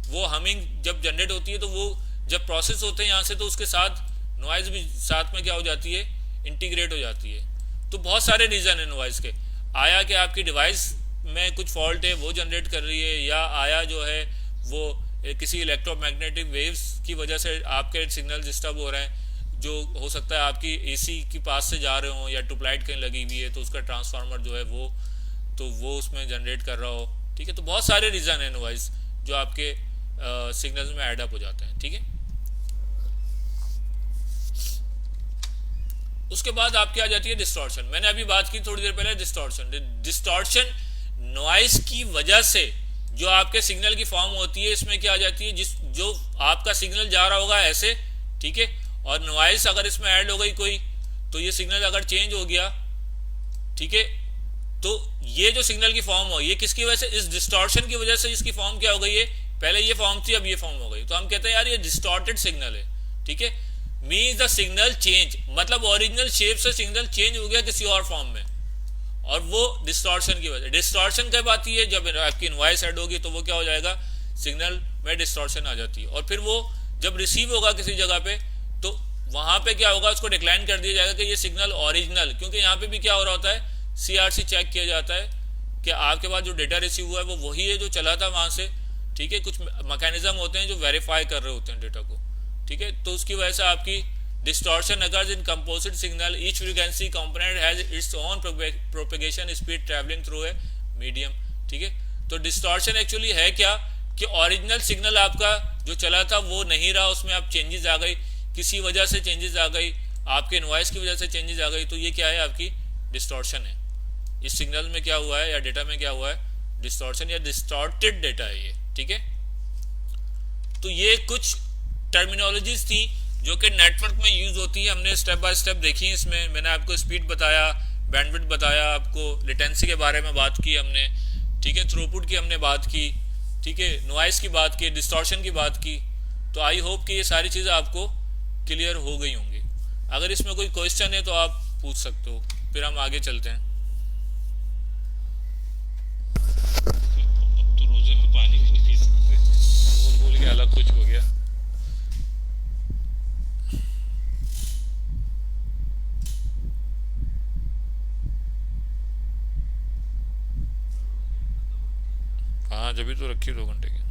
वो हमिंग जब जनरेट होती है तो वो जब प्रोसेस होते हैं यहाँ से, तो उसके साथ नॉइज भी साथ में क्या हो जाती है, इंटीग्रेट हो जाती है। तो बहुत सारे रीज़न है नॉइज के। आया कि आपकी डिवाइस में कुछ फॉल्ट है वो जनरेट कर रही है, या आया जो है वो किसी इलेक्ट्रोमैग्नेटिक वेव्स की वजह से आपके सिग्नल डिस्टर्ब हो रहे हैं, जो हो सकता है आपकी एसी के पास से जा रहे हो या ट्यूबलाइट कहीं लगी हुई है तो उसका ट्रांसफार्मर जो है वो उसमें जनरेट कर रहा हो, ठीक है। तो बहुत सारे रीज़न है नॉइज जो आपके सिग्नल्स में एड अप हो जाते हैं, ठीक है। उसके बाद आपकी आ जाती है डिस्टॉर्शन। मैंने अभी बात की थोड़ी देर पहले डिस्टॉर्शन नॉइस की वजह से जो आपके सिग्नल की फॉर्म होती है, इसमें क्या आ जाती है, जो आपका सिग्नल जा रहा होगा ऐसे, ठीक है, और नॉइस अगर इसमें ऐड हो गई कोई, तो ये सिग्नल अगर चेंज हो गया, ठीक है, तो ये जो सिग्नल की फॉर्म हो, ये किसकी वजह से, इस डिस्टॉर्शन की वजह से इसकी फॉर्म क्या हो गई है, पहले ये फॉर्म थी अब ये फॉर्म हो गई, तो हम कहते हैं यार ये डिस्टॉर्टेड सिग्नल है, ठीक है। मीन्स द सिग्नल चेंज, मतलब ओरिजिनल शेप से सिग्नल चेंज हो गया किसी और फॉर्म में, और वो डिस्टॉर्शन की वजह। डिस्टॉर्शन कब आती है, जब आपकी नॉइस ऐड होगी तो वो क्या हो जाएगा, सिग्नल में डिस्टॉर्शन आ जाती है, और फिर वो जब रिसीव होगा किसी जगह पे तो वहां पे क्या होगा, उसको डिक्लाइन कर दिया जाएगा कि ये सिग्नल ओरिजिनल, क्योंकि यहाँ पे भी क्या हो रहा होता है, सीआरसी चेक किया जाता है कि आपके पास जो डेटा रिसीव हुआ है वो वही है जो चला था वहां से, ठीक है। कुछ मैकेनिज्म होते हैं जो वेरीफाई कर रहे होते हैं डेटा को, ठीक है। तो उसकी वजह से आपकी distortion occurs in composite signal, each frequency component has its own propagation speed travelling through a medium, ठीक है। तो डिस्टॉर्शन एक्चुअली है क्या, कि ओरिजिनल सिग्नल आपका जो चला था वो नहीं रहा, उसमें आप चेंजेस आ गई, किसी वजह से चेंजेस आ गई, आपके नॉइस की वजह से चेंजेस आ गई, तो ये क्या है, आपकी डिस्टॉर्शन है। इस सिग्नल में क्या हुआ है या डेटा में क्या हुआ है, डिस्टॉर्शन या डिस्टॉर्टेड डेटा है ये, ठीक है। तो ये कुछ टर्मिनोलॉजीज थी जो कि नेटवर्क में यूज होती है, हमने स्टेप बाय स्टेप देखी। इसमें मैंने आपको स्पीड बताया, बैंडविड्थ बताया, आपको लेटेंसी के बारे में बात की हमने, ठीक है, थ्रूपुट की हमने बात की, ठीक है, नॉइस की बात की, डिस्टॉर्शन की बात की। तो आई होप कि ये सारी चीज़ें आपको क्लियर हो गई होंगी। अगर इसमें कोई क्वेश्चन है तो आप पूछ सकते हो, फिर हम आगे चलते हैं। अब तो रोजे में पानी भी नहीं पी सकते, बोल बोल के अलग कुछ हो गया। हाँ जब भी तो रखी 2 घंटे की।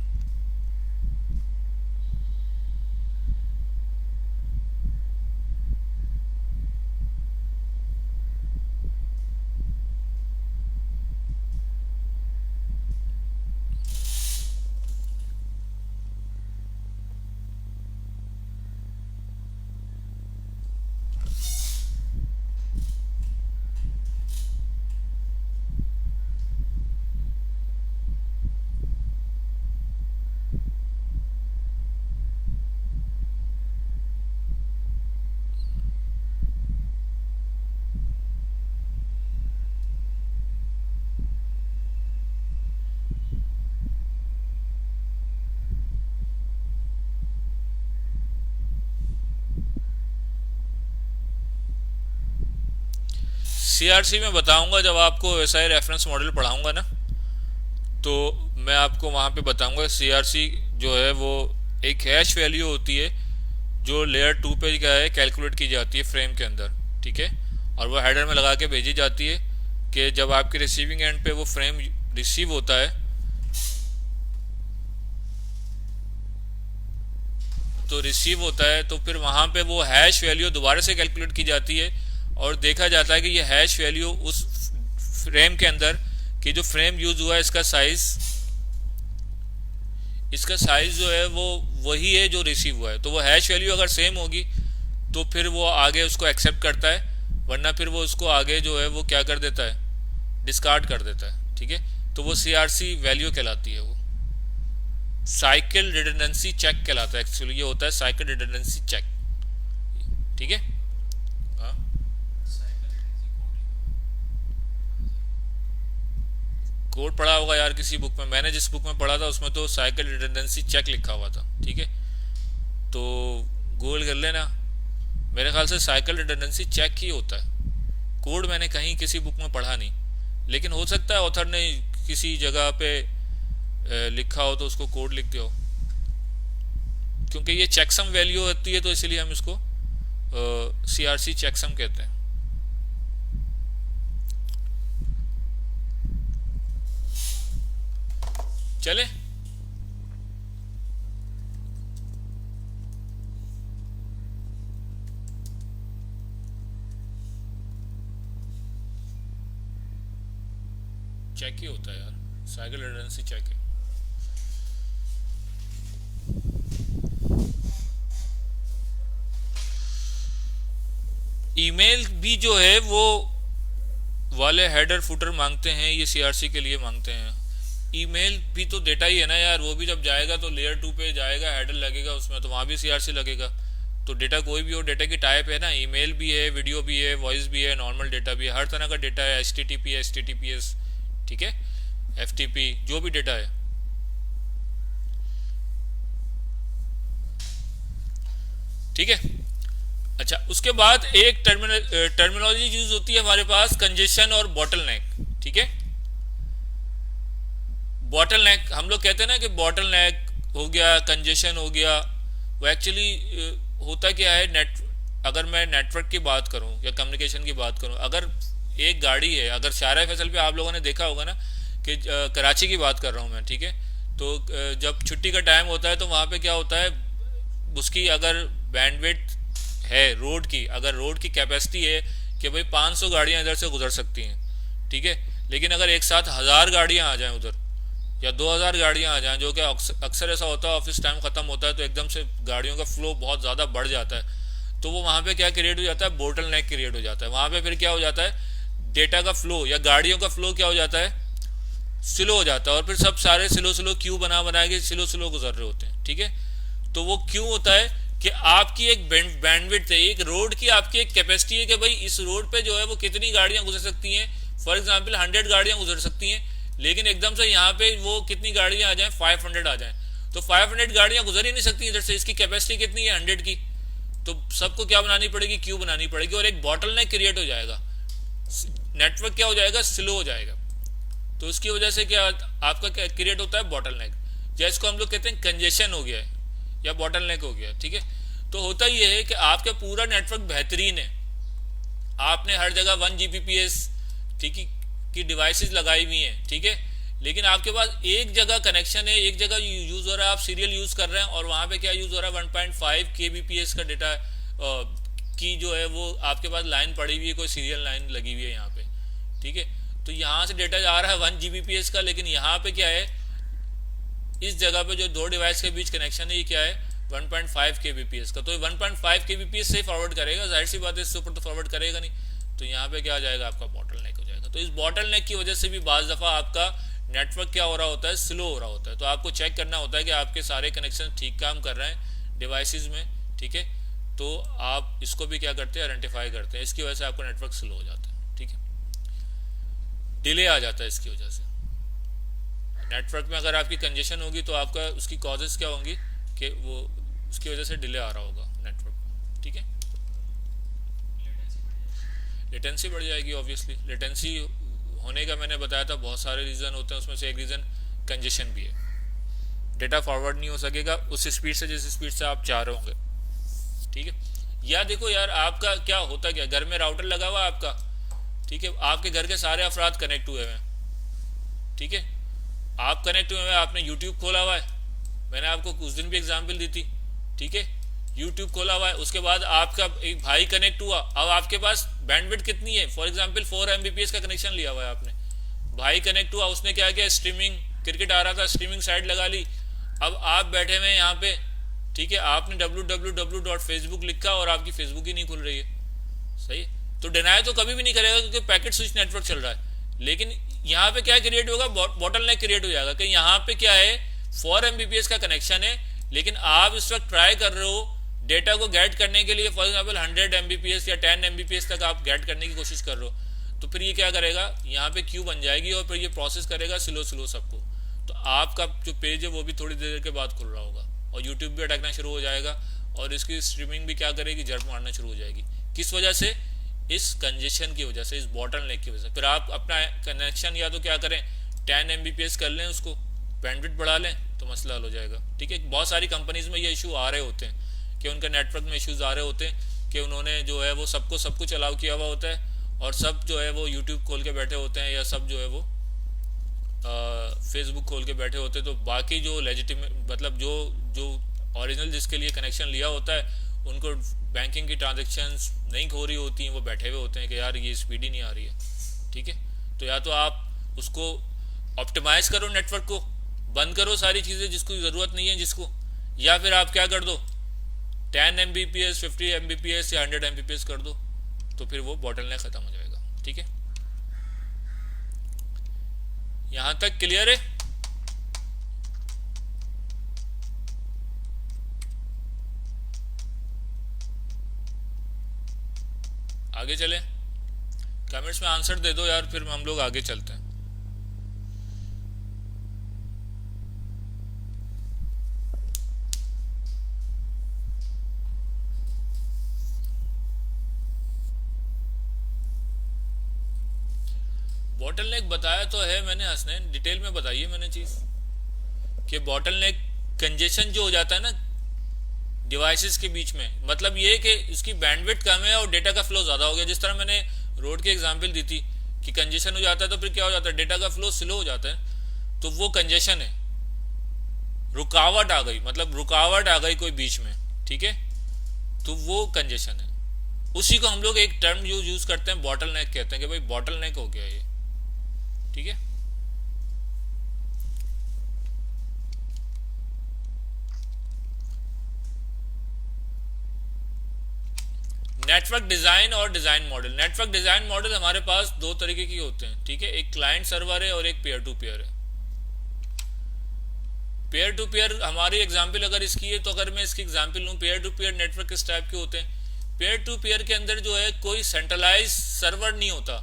सीआरसी में बताऊंगा जब आपको एसआई रेफरेंस मॉडल पढ़ाऊंगा ना, तो मैं आपको वहाँ पे बताऊंगा सीआरसी जो है वो एक हैश वैल्यू होती है जो लेयर 2 पे क्या है कैलकुलेट की जाती है फ्रेम के अंदर, ठीक है। और वो हेडर में लगा के भेजी जाती है कि जब आपके रिसीविंग एंड पे वो फ्रेम रिसीव होता है तो रिसीव होता है तो फिर वहाँ पे वो हैश वैल्यू दोबारा से कैलकुलेट की जाती है और देखा जाता है कि ये हैश वैल्यू उस फ्रेम के अंदर कि जो फ्रेम यूज हुआ है इसका साइज जो है वो वही है जो रिसीव हुआ है। तो वो हैश वैल्यू अगर सेम होगी तो फिर वो आगे उसको एक्सेप्ट करता है, वरना फिर वो उसको आगे जो है वो क्या कर देता है, डिस्कार्ड कर देता है, ठीक है। तो वो सीआरसी वैल्यू कहलाती है, वो साइकिल रिडंडेंसी चेक कहलाता है। एक्चुअली ये होता है साइकिल रिडंडेंसी चेक, ठीक है। हाँ, कोड पढ़ा होगा यार किसी बुक में, मैंने जिस बुक में पढ़ा था उसमें तो साइकिल रिडंडेंसी चेक लिखा हुआ था, ठीक है। तो गूगल कर लेना, मेरे ख्याल से साइकिल रिडंडेंसी चेक ही होता है। कोड मैंने कहीं किसी बुक में पढ़ा नहीं, लेकिन हो सकता है ऑथर ने किसी जगह पे लिखा हो तो उसको कोड लिख दिया हो, क्योंकि ये चेकसम वैल्यू होती है तो इसलिए हम इसको सीआरसी चेकसम कहते हैं। चले, चेक ही होता है यार, साइकिल रिडंडेंसी चेक है। ईमेल भी जो है वो वाले हेडर फुटर मांगते हैं, ये सीआरसी के लिए मांगते हैं। ईमेल भी तो डेटा ही है ना यार, वो भी जब जाएगा तो लेयर 2 पे जाएगा, हेडर लगेगा उसमें, तो वहाँ भी सीआरसी लगेगा। तो डेटा कोई भी हो, डेटा की टाइप है ना, ईमेल भी है, वीडियो भी है, वॉइस भी है, नॉर्मल डेटा भी है, हर तरह का डेटा है, एचटीटीपी है, एचटीटीपीएस, ठीक है, एफटीपी, जो भी डेटा है, ठीक है। अच्छा, उसके बाद एक टर्मिनोलॉजी यूज होती है हमारे पास, कंजेशन और बॉटलनेक, ठीक है। बॉटलनेक हम लोग कहते हैं ना कि बॉटलनेक हो गया, कंजेशन हो गया, वो एक्चुअली होता क्या है, अगर मैं नेटवर्क की बात करूं या कम्युनिकेशन की बात करूं, अगर एक गाड़ी है, अगर शारा फैसल पे आप लोगों ने देखा होगा ना कि कराची की बात कर रहा हूं मैं, ठीक है। तो जब छुट्टी का टाइम होता है तो वहां पे क्या होता है, उसकी अगर बैंडविड्थ है रोड की, अगर रोड की कैपेसिटी है कि भाई 500 गाड़ियां इधर से गुजर सकती हैं, ठीक है, लेकिन अगर एक साथ 1000 गाड़ियां आ जाएं उधर या 2000 गाड़ियां आ जाएं, जो कि अक्सर ऐसा होता है, ऑफिस टाइम खत्म होता है तो एकदम से गाड़ियों का फ्लो बहुत ज़्यादा बढ़ जाता है, तो वो वहाँ पे क्या क्रिएट हो जाता है, बोटल नेक क्रिएट हो जाता है। वहाँ पे फिर क्या हो जाता है, डेटा का फ्लो या गाड़ियों का फ्लो क्या हो जाता है, स्लो हो जाता है, और फिर सब सारे स्लो स्लो क्यू बना के स्लो स्लो गुजर रहे होते हैं, ठीक है। तो वो क्यों होता है कि आपकी एक बैंडविड्थ है, एक रोड की आपकी एक कैपेसिटी है कि भाई इस रोड पे जो है वो कितनी गाड़ियां गुजर सकती हैं। फॉर एग्जांपल 100 गाड़ियां गुजर सकती हैं, लेकिन एकदम से यहाँ पे वो कितनी गाड़ियां आ जाएं, 500 आ जाएं, तो 500 गाड़ियां गुजर ही नहीं सकती इधर से, इसकी कैपेसिटी कितनी है 100 की, तो सबको क्या बनानी पड़ेगी, क्यू बनानी पड़ेगी, और एक बॉटल नेक क्रिएट हो जाएगा, नेटवर्क क्या हो जाएगा, स्लो हो जाएगा। तो उसकी वजह से क्या आपका क्या क्रिएट होता है, बॉटल नेक, जिसको हम लोग कहते हैं कंजेशन हो गया है या बॉटल नेक हो गया, ठीक है। तो होता यह है कि आपका पूरा नेटवर्क बेहतरीन है, आपने हर जगह 1 Gbps ठीक है की डिवाइसेस लगाई हुई हैं, ठीक है, लेकिन आपके पास एक जगह कनेक्शन है, एक जगह यूज हो रहा है, आप सीरियल यूज कर रहे हैं, और वहां पे क्या यूज हो रहा है, 1.5 Kbps का डेटा की जो है वो आपके पास लाइन पड़ी हुई है, कोई सीरियल लाइन लगी हुई है यहाँ पे, ठीक है। तो यहाँ से डेटा आ रहा है 1 Gbps का, लेकिन यहाँ पे क्या है, इस जगह पे जो दो डिवाइस के बीच कनेक्शन है ये क्या है, 1.5 Kbps का, तो 1.5 Kbps से फॉरवर्ड करेगा, जाहिर सी बात है, इससे ऊपर तो फॉरवर्ड करेगा नहीं, तो यहाँ पे क्या आ जाएगा, आपका बॉटल नेक हो जाएगा। तो इस बॉटल नेक की वजह से भी बाज दफ़ा आपका नेटवर्क क्या हो रहा होता है, स्लो हो रहा होता है, तो आपको चेक करना होता है कि आपके सारे कनेक्शन ठीक काम कर रहे हैं डिवाइसेस में, ठीक है। तो आप इसको भी क्या करते हैं, आइडेंटिफाई करते हैं, इसकी वजह से आपका नेटवर्क स्लो हो जाता है, ठीक है, डिले आ जाता है इसकी वजह से। नेटवर्क में अगर आपकी कंजेशन होगी तो आपका उसकी कॉजेज क्या होंगी कि वो उसकी वजह से डिले आ रहा होगा नेटवर्क, ठीक है। लेटेंसी बढ़ जाएगी ऑब्वियसली। लेटेंसी होने का मैंने बताया था बहुत सारे रीज़न होते हैं, उसमें से एक रीज़न कंजेशन भी है। डेटा फॉरवर्ड नहीं हो सकेगा उस स्पीड से जिस स्पीड से आप चाह रहे होंगे, ठीक है। या देखो यार, आपका क्या होता, क्या घर में राउटर लगा हुआ है आपका, ठीक है, आपके घर के सारे अफराद कनेक्ट हुए हुए हैं, ठीक है, आप कनेक्ट हुए हैं, आपने यूट्यूब खोला हुआ है, मैंने आपको उस दिन भी एग्जाम्पल दी थी, ठीक है, यूट्यूब खोला हुआ है, उसके बाद आपका एक भाई कनेक्ट हुआ, अब आपके पास बैंडविड्थ कितनी है, फॉर एग्जांपल 4 एमबीपीएस का कनेक्शन लिया हुआ है आपने, भाई कनेक्ट हुआ, उसने क्या किया, स्ट्रीमिंग, क्रिकेट आ रहा था, स्ट्रीमिंग साइट लगा ली, अब आप बैठे हुए हैं यहाँ पे, ठीक है, आपने www.facebook लिखा और आपकी फेसबुक ही नहीं खुल रही है, सही, तो डिनाई तो कभी भी नहीं करेगा क्योंकि पैकेट स्विच नेटवर्क चल रहा है। लेकिन यहाँ पे क्या क्रिएट होगा, बॉटलनेक क्रिएट हो जाएगा कि यहाँ पे क्या है, 4 एमबीपीएस का कनेक्शन है, लेकिन आप इस वक्त ट्राई कर रहे हो डेटा को गेट करने के लिए, फॉर एग्जाम्पल 100 एमबीपीएस या 10 एमबीपीएस तक आप गेट करने की कोशिश कर रहे हो, तो फिर ये क्या करेगा, यहाँ पे क्यू बन जाएगी और फिर ये प्रोसेस करेगा स्लो स्लो सबको, तो आपका जो पेज है वो भी थोड़ी देर के बाद खुल रहा होगा और यूट्यूब भी अटकना शुरू हो जाएगा और इसकी स्ट्रीमिंग भी क्या करेगी, जर्क मारना शुरू हो जाएगी। किस वजह से, इस कंजेशन की वजह से, इस बॉटलनेक की वजह से। फिर आप अपना कनेक्शन या तो क्या करें, 10 एमबीपीएस कर लें, उसको बैंडविड्थ बढ़ा लें तो मसला हल हो जाएगा, ठीक है। बहुत सारी कंपनीज में ये इशू आ रहे होते हैं कि उनका नेटवर्क में इश्यूज आ रहे होते हैं कि उन्होंने जो है वो सबको सब कुछ अलाउ किया हुआ होता है और सब जो है वो यूट्यूब खोल के बैठे होते हैं या सब जो है वो फेसबुक खोल के बैठे होते हैं, तो बाकी जो लेजिटिमेट, मतलब जो जो ओरिजिनल जिसके लिए कनेक्शन लिया होता है उनको बैंकिंग की ट्रांजेक्शन्स नहीं हो रही होती हैं, वो बैठे हुए होते हैं कि यार ये स्पीड ही नहीं आ रही है, ठीक है। तो या तो आप उसको ऑप्टिमाइज करो, नेटवर्क को बंद करो सारी चीज़ें जिसको ज़रूरत नहीं है जिसको, या फिर आप क्या कर दो, 10 एमबीपीएस 50 एमबीपीएस या 100 एमबीपीएस कर दो, तो फिर वो बॉटलनेक ख़त्म हो जाएगा, ठीक है। यहाँ तक क्लियर है? आगे चलें, कमेंट्स में आंसर दे दो यार, फिर हम लोग आगे चलते हैं। बॉटलनेक बताया तो है मैंने, हसनैन डिटेल में बताई है मैंने चीज़ कि बॉटलनेक कंजेशन जो हो जाता है ना डिवाइसेस के बीच में, मतलब ये कि इसकी बैंडविड्थ कम है और डेटा का फ्लो ज़्यादा हो गया। जिस तरह मैंने रोड की एग्जांपल दी थी कि कंजेशन हो जाता है तो फिर क्या हो जाता है, डेटा का फ्लो स्लो हो जाता है, तो वो कंजेशन है, रुकावट आ गई, मतलब रुकावट आ गई कोई बीच में, ठीक है, तो वो कंजेशन है। उसी को हम लोग एक टर्म यूज करते हैं, बॉटलनेक कहते हैं कि भाई बॉटलनेक हो गया ये, ठीक है। नेटवर्क डिजाइन और design model. Network design model हमारे पास दो तरीके की होते हैं, ठीक है, एक क्लाइंट सर्वर है और एक पेयर टू पेयर है। पेयर टू पेयर हमारी एग्जांपल अगर इसकी है तो अगर मैं इसकी एग्जांपल लूं, पेयर टू पेयर नेटवर्क किस टाइप के होते हैं, पेयर टू पेयर के अंदर जो है कोई सेंट्रलाइज सर्वर नहीं होता,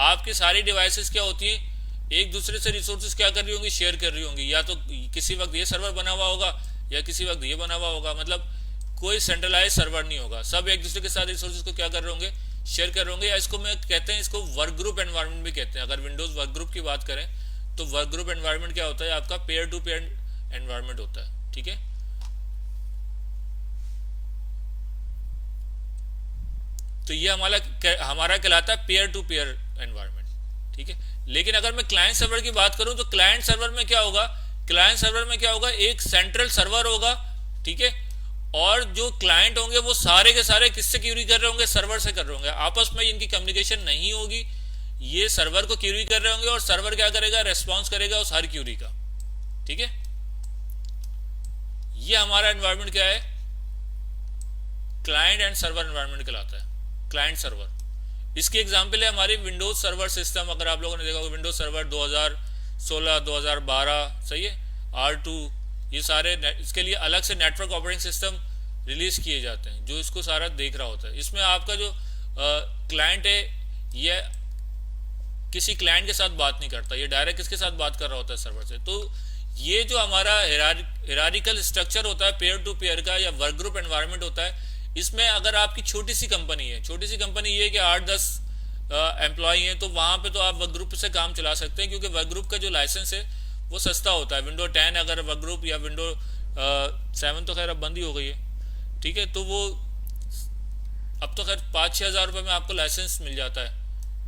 आपकी सारी डिवाइसेस क्या होती हैं, एक दूसरे से रिसोर्सेज क्या कर रही होंगी, शेयर कर रही होंगी, या तो किसी वक्त ये सर्वर बना हुआ होगा या किसी वक्त ये बना हुआ होगा, मतलब कोई सेंट्रलाइज सर्वर नहीं होगा, सब एक दूसरे के साथ रिसोर्सेज को क्या कर रहे होंगे, शेयर कर रहे होंगे। या इसको मैं कहते हैं, इसको वर्क ग्रुप एनवायरनमेंट भी कहते हैं। अगर विंडोज वर्क ग्रुप की बात करें तो वर्क ग्रुप एनवायरनमेंट क्या होता है, आपका पेयर टू पेयर एनवायरनमेंट होता है, ठीक है। तो ये हमारा कहलाता है पेयर टू पेयर एनवायरनमेंट, ठीक है। लेकिन अगर मैं क्लाइंट सर्वर की बात करूं तो क्लाइंट सर्वर में क्या होगा, क्लाइंट सर्वर में क्या होगा, एक सेंट्रल सर्वर होगा, ठीक है, और जो क्लाइंट होंगे वो सारे के सारे किससे क्यूरी कर रहे होंगे, सर्वर से कर रहे होंगे, आपस में इनकी कम्युनिकेशन नहीं होगी, ये सर्वर को क्यूरी कर रहे होंगे और सर्वर क्या करेगा, रेस्पॉन्स करेगा उस हर क्यूरी का, ठीक है। ये हमारा एनवायरनमेंट क्या है, क्लाइंट एंड सर्वर एनवायरनमेंट कहलाता है, क्लाइंट सर्वर। इसकी एग्जांपल है हमारी विंडोज सर्वर सिस्टम। अगर आप लोगों ने देखा होगा विंडोज सर्वर 2016 2012, सही है, R2, ये सारे इसके लिए अलग से नेटवर्क ऑपरेटिंग सिस्टम रिलीज किए जाते हैं जो इसको सारा देख रहा होता है। इसमें आपका जो क्लाइंट है ये किसी क्लाइंट के साथ बात नहीं करता, ये डायरेक्ट किसके साथ बात कर रहा होता है, सर्वर से। तो ये जो हमारा हिरारिकल स्ट्रक्चर होता है पेयर टू पेयर का या वर्क ग्रुप एनवायरनमेंट होता है, इसमें अगर आपकी छोटी सी कंपनी है, छोटी सी कंपनी ये है कि 8-10 एम्प्लॉई हैं, तो वहाँ पे तो आप वर्क ग्रुप से काम चला सकते हैं, क्योंकि वर्क ग्रुप का जो लाइसेंस है वो सस्ता होता है। विंडो 10 अगर वर्क ग्रुप, या विंडो 7 तो खैर अब बंद ही हो गई है, ठीक है, तो वो अब तो खैर 5-6 हज़ार रुपये में आपको लाइसेंस मिल जाता है,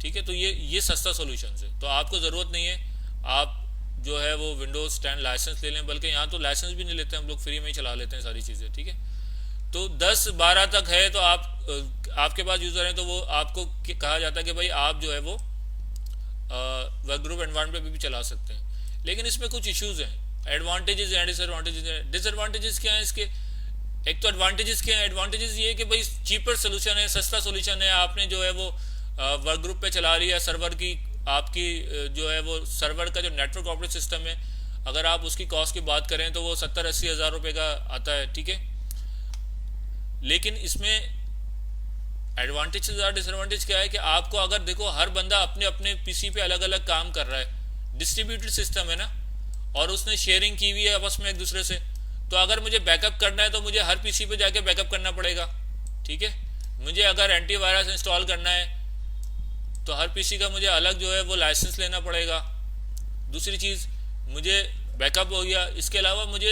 ठीक है। तो ये सस्ता सोल्यूशन है, तो आपको ज़रूरत नहीं है आप जो है वो विंडोज़ 10 लाइसेंस ले लें, बल्कि यहाँ तो लाइसेंस भी नहीं लेते, हम लोग फ्री में ही चला लेते हैं सारी चीज़ें, ठीक है। तो 10-12 तक है, तो आप आपके पास यूज़र हैं, तो वो आपको कहा जाता है कि भाई आप जो है वो वर्क ग्रुप एनवायरनमेंट पे भी चला सकते हैं। लेकिन इसमें कुछ इश्यूज हैं, एडवांटेजेस हैं, डिसएडवांटेजेस हैं। डिसएडवांटेजेस क्या है इसके? एक तो एडवांटेजेस क्या है, एडवांटेजेस ये है कि भाई चीपर सोल्यूशन है, सस्ता सोल्यूशन है। आपने जो है वो वर्क ग्रुप पे चला रही है, सर्वर की आपकी जो है वो सर्वर का जो नेटवर्क ऑपरेटिंग सिस्टम है, अगर आप उसकी कॉस्ट की बात करें तो वो 70-80 हज़ार रुपये का आता है, ठीक है। लेकिन इसमें एडवांटेज से ज़्यादा डिसएडवांटेज क्या है कि आपको अगर देखो हर बंदा अपने अपने पीसी पे अलग अलग काम कर रहा है, डिस्ट्रीब्यूटेड सिस्टम है ना, और उसने शेयरिंग की हुई है आपस में एक दूसरे से, तो अगर मुझे बैकअप करना है तो मुझे हर पीसी पे जाके बैकअप करना पड़ेगा, ठीक है। मुझे अगर एंटीवायरस इंस्टॉल करना है तो हर पीसी का मुझे अलग जो है वो लाइसेंस लेना पड़ेगा। दूसरी चीज़, मुझे बैकअप हो गया, इसके अलावा मुझे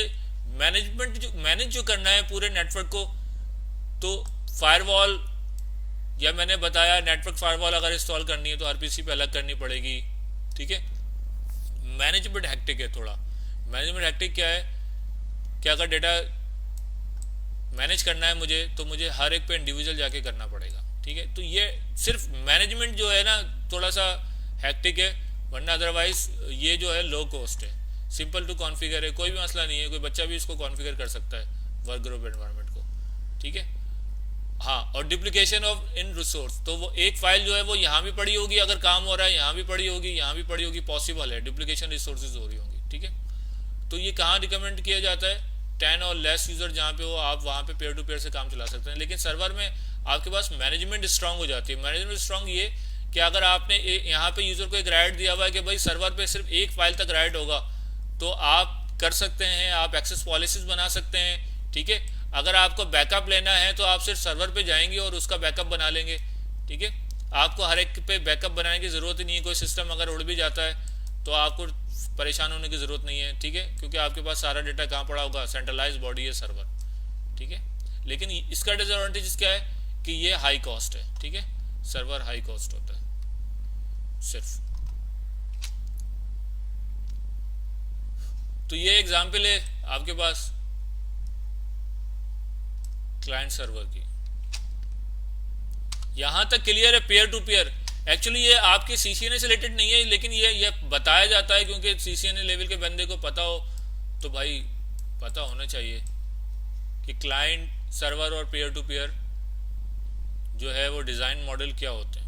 मैनेज जो करना है पूरे नेटवर्क को, तो फायरवॉल, या मैंने बताया नेटवर्क फायरवॉल अगर इंस्टॉल करनी है तो हर पीसी पे अलग करनी पड़ेगी, ठीक है। मैनेजमेंट हेक्टिक है थोड़ा। मैनेजमेंट हेक्टिक क्या है कि अगर डेटा मैनेज करना है मुझे, तो मुझे हर एक पे इंडिविजुअल जाके करना पड़ेगा, ठीक है। तो ये सिर्फ मैनेजमेंट जो है ना थोड़ा सा हेक्टिक है, वरना अदरवाइज ये जो है लो कॉस्ट है, सिंपल टू कॉन्फ़िगर है, कोई भी मसला नहीं है, कोई बच्चा भी इसको कॉन्फ़िगर कर सकता है वर्क ग्रुप एनवायरनमेंट को, ठीक है। हाँ, और डुप्लीकेशन ऑफ इन रिसोर्स, तो वो एक फाइल जो है वो यहाँ भी पड़ी होगी, अगर काम हो रहा है यहाँ भी पड़ी होगी, यहाँ भी पड़ी होगी, पॉसिबल है डुप्लीकेशन रिसोर्सेज हो रही होंगी, ठीक है। तो ये कहाँ रिकमेंड किया जाता है? 10 और लेस यूज़र जहाँ पे हो, आप वहाँ पे पेयर टू पेयर से काम चला सकते हैं। लेकिन सर्वर में आपके पास मैनेजमेंट स्ट्रांग हो जाती है। मैनेजमेंट स्ट्रांग ये कि अगर आपने यहाँ पे यूज़र को एक राइट दिया हुआ है कि भाई सर्वर पे सिर्फ एक फाइल तक राइट होगा, तो आप कर सकते हैं, आप एक्सेस पॉलिसीज बना सकते हैं, ठीक है। अगर आपको बैकअप लेना है तो आप सिर्फ सर्वर पे जाएंगे और उसका बैकअप बना लेंगे, ठीक है। आपको हर एक पे बैकअप बनाने की ज़रूरत ही नहीं है। कोई सिस्टम अगर उड़ भी जाता है तो आपको परेशान होने की ज़रूरत नहीं है, ठीक है, क्योंकि आपके पास सारा डेटा कहाँ पड़ा होगा, सेंट्रलाइज बॉडी है सर्वर, ठीक है। लेकिन इसका डिसएडवांटेज क्या है कि ये हाई कॉस्ट है, ठीक है, सर्वर हाई कॉस्ट होता है सिर्फ। तो ये एग्जाम्पल है आपके पास क्लाइंट सर्वर की। यहां तक क्लियर है पेयर टू पेयर। एक्चुअली ये आपके सीसीएनए से रिलेटेड नहीं है, लेकिन ये बताया जाता है क्योंकि सीसीएनए लेवल के बंदे को पता हो, तो भाई पता होना चाहिए कि क्लाइंट सर्वर और पेयर टू पेयर जो है वो डिज़ाइन मॉडल क्या होते हैं।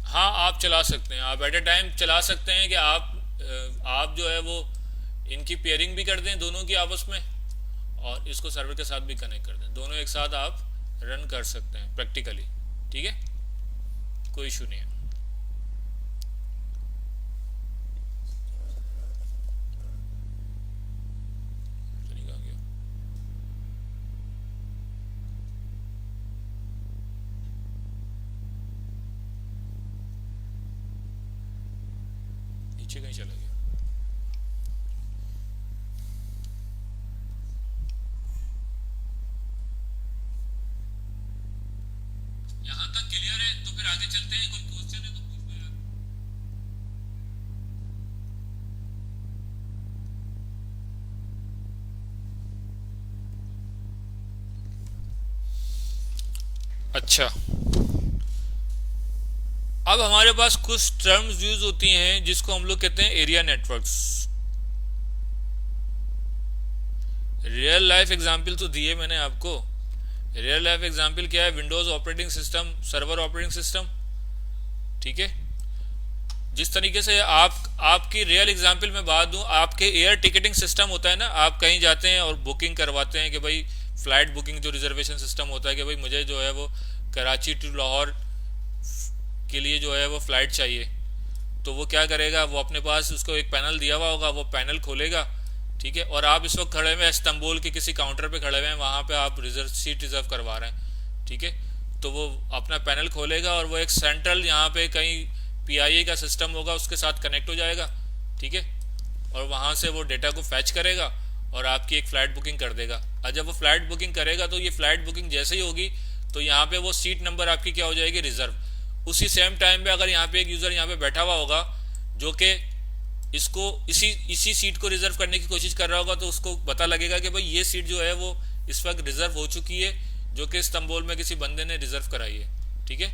हाँ, आप चला सकते हैं, आप एट ए टाइम चला सकते हैं कि आप जो है वो इनकी पेयरिंग भी कर दें दोनों की आपस में, और इसको सर्वर के साथ भी कनेक्ट कर दें, दोनों एक साथ आप रन कर सकते हैं प्रैक्टिकली, ठीक है, कोई इशू नहीं है। नीचे कहीं चला गया। यहाँ तक क्लियर है, तो फिर आगे चलते हैं, कोई क्वेश्चन है तो पूछ लो यार। अच्छा, अब हमारे पास कुछ टर्म्स यूज होती हैं जिसको हम लोग कहते हैं area networks. Real life example तो दिए मैंने आपको। रियल लाइफ एग्जांपल क्या है? Windows operating system, server operating system, ठीक है। जिस तरीके से आपकी रियल एग्जांपल में बात दूं, आपके एयर टिकटिंग सिस्टम होता है ना, आप कहीं जाते हैं और बुकिंग करवाते हैं कि भाई फ्लाइट बुकिंग जो रिजर्वेशन सिस्टम होता है कि भाई मुझे जो है वो कराची टू लाहौर के लिए जो है वो फ़्लाइट चाहिए, तो वो क्या करेगा, वो अपने पास उसको एक पैनल दिया हुआ होगा, वो पैनल खोलेगा, ठीक है। और आप इस वक्त खड़े हुए हैं इस्तांबुल के किसी काउंटर पे खड़े हुए हैं, वहाँ पे आप रिजर्व सीट रिजर्व करवा रहे हैं, ठीक है। तो वो अपना पैनल खोलेगा और वो एक सेंट्रल यहाँ पे कहीं पीआईए का सिस्टम होगा, उसके साथ कनेक्ट हो जाएगा, ठीक है। और वहाँ से वो डेटा को फैच करेगा और आपकी एक फ़्लाइट बुकिंग कर देगा। और जब वो फ़्लाइट बुकिंग करेगा तो ये फ़्लाइट बुकिंग जैसे ही होगी तो यहाँ पे वो सीट नंबर आपकी क्या हो जाएगी, रिजर्व। उसी सेम टाइम पे अगर यहाँ पे एक यूज़र यहाँ पे बैठा हुआ होगा जो कि इसको इसी इसी सीट को रिजर्व करने की कोशिश कर रहा होगा, तो उसको पता लगेगा कि भाई ये सीट जो है वो इस वक्त रिजर्व हो चुकी है, जो कि इस्तांबुल में किसी बंदे ने रिजर्व कराई है, ठीक है।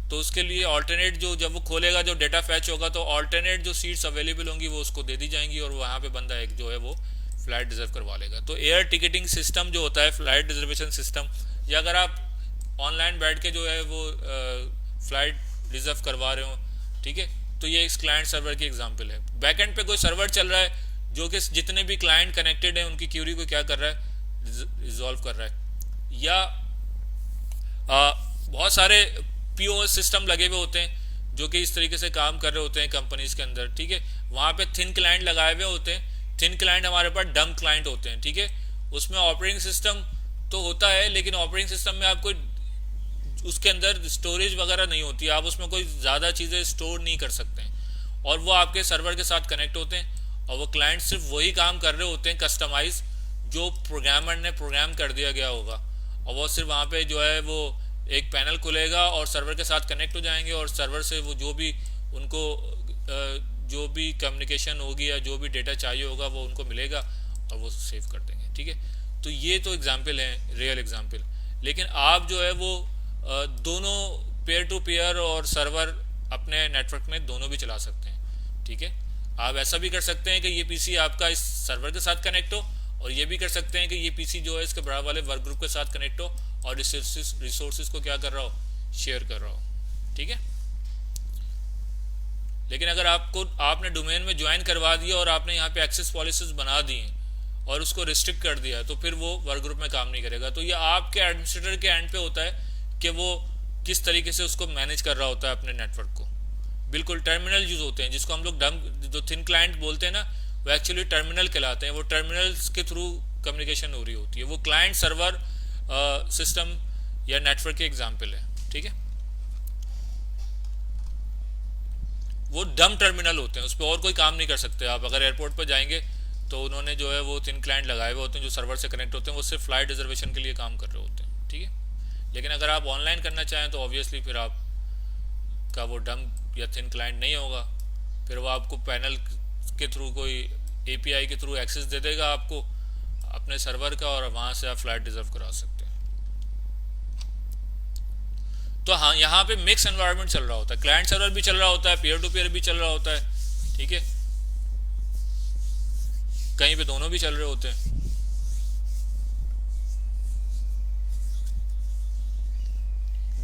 तो उसके लिए ऑल्टरनेट जो जब वो खोलेगा, जो डेटा फैच होगा, तो ऑल्टरनेट जो सीट्स अवेलेबल होंगी वो उसको दे दी जाएंगी और वहाँ पे बंदा एक जो है वो फ्लाइट रिजर्व करवा लेगा। तो एयर टिकटिंग सिस्टम जो होता है, फ्लाइट रिजर्वेशन सिस्टम, या अगर आप ऑनलाइन बैठ के जो है वो फ्लाइट रिजर्व करवा रहे हो, ठीक है, तो ये एक क्लाइंट सर्वर की एग्जांपल है। बैकएंड पे कोई सर्वर चल रहा है जो कि जितने भी क्लाइंट कनेक्टेड हैं उनकी क्यूरी को क्या कर रहा है, रिजॉल्व कर रहा है। या बहुत सारे पीओएस सिस्टम लगे हुए होते हैं जो कि इस तरीके से काम कर रहे होते हैं कंपनीज के अंदर, ठीक है। वहाँ पे थिन क्लाइंट लगाए हुए होते हैं, थिन क्लाइंट हमारे पास डम क्लाइंट होते हैं, ठीक है। उसमें ऑपरेटिंग सिस्टम तो होता है, लेकिन ऑपरेटिंग सिस्टम में आपको उसके अंदर स्टोरेज वगैरह नहीं होती, आप उसमें कोई ज़्यादा चीज़ें स्टोर नहीं कर सकते हैं, और वो आपके सर्वर के साथ कनेक्ट होते हैं और वो क्लाइंट सिर्फ वही काम कर रहे होते हैं कस्टमाइज जो प्रोग्रामर ने प्रोग्राम कर दिया गया होगा, और वो सिर्फ वहाँ पे जो है वो एक पैनल खुलेगा और सर्वर के साथ कनेक्ट हो जाएंगे और सर्वर से वो जो भी उनको जो भी कम्युनिकेशन होगी या जो भी डेटा चाहिए होगा वो उनको मिलेगा और वो सेव कर देंगे, ठीक है। तो ये तो एग्जाम्पल हैं, रियल एग्जाम्पल। लेकिन आप जो है वो दोनों पेयर टू पेयर और सर्वर अपने नेटवर्क में दोनों भी चला सकते हैं, ठीक है। आप ऐसा भी कर सकते हैं कि ये पीसी आपका इस सर्वर के साथ कनेक्ट हो, और ये भी कर सकते हैं कि ये पीसी जो है इसके बराबर वाले वर्क ग्रुप के साथ कनेक्ट हो और रिसोर्सेज को क्या कर रहा हो, शेयर कर रहा हो, ठीक है। लेकिन अगर आपने डोमेन में ज्वाइन करवा दिया और आपने यहाँ पे एक्सेस पॉलिसीज बना दी हैं और उसको रिस्ट्रिक्ट कर दिया, तो फिर वो वर्क ग्रुप में काम नहीं करेगा। तो ये आपके एडमिनिस्ट्रेटर के एंड पे होता है कि वो किस तरीके से उसको मैनेज कर रहा होता है अपने नेटवर्क को। बिल्कुल टर्मिनल यूज होते हैं जिसको हम लोग जो थिन क्लाइंट बोलते हैं ना, वो एक्चुअली टर्मिनल कहलाते हैं। वो टर्मिनल्स के थ्रू कम्युनिकेशन हो रही होती है, वो क्लाइंट सर्वर सिस्टम या नेटवर्क के एग्जाम्पल है, ठीक है। वो डम टर्मिनल होते हैं, उस पर और कोई काम नहीं कर सकते आप। अगर एयरपोर्ट पर जाएंगे तो उन्होंने जो है वो थिन क्लाइंट लगाए हुए होते हैं जो सर्वर से कनेक्ट होते हैं, वो सिर्फ फ्लाइट रिजर्वेशन के लिए काम कर रहे होते हैं, ठीक है। लेकिन अगर आप ऑनलाइन करना चाहें तो ऑब्वियसली फिर आप का वो डम या थिन क्लाइंट नहीं होगा, फिर वो आपको पैनल के थ्रू कोई एपीआई के थ्रू एक्सेस दे देगा आपको अपने सर्वर का, और वहाँ से आप फ्लाइट रिजर्व करा सकते हैं। तो हाँ, यहाँ पे मिक्स एनवायरनमेंट चल रहा होता है, क्लाइंट सर्वर भी चल रहा होता है, पीयर टू पीयर भी चल रहा होता है, ठीक है। कहीं पे दोनों भी चल रहे होते हैं।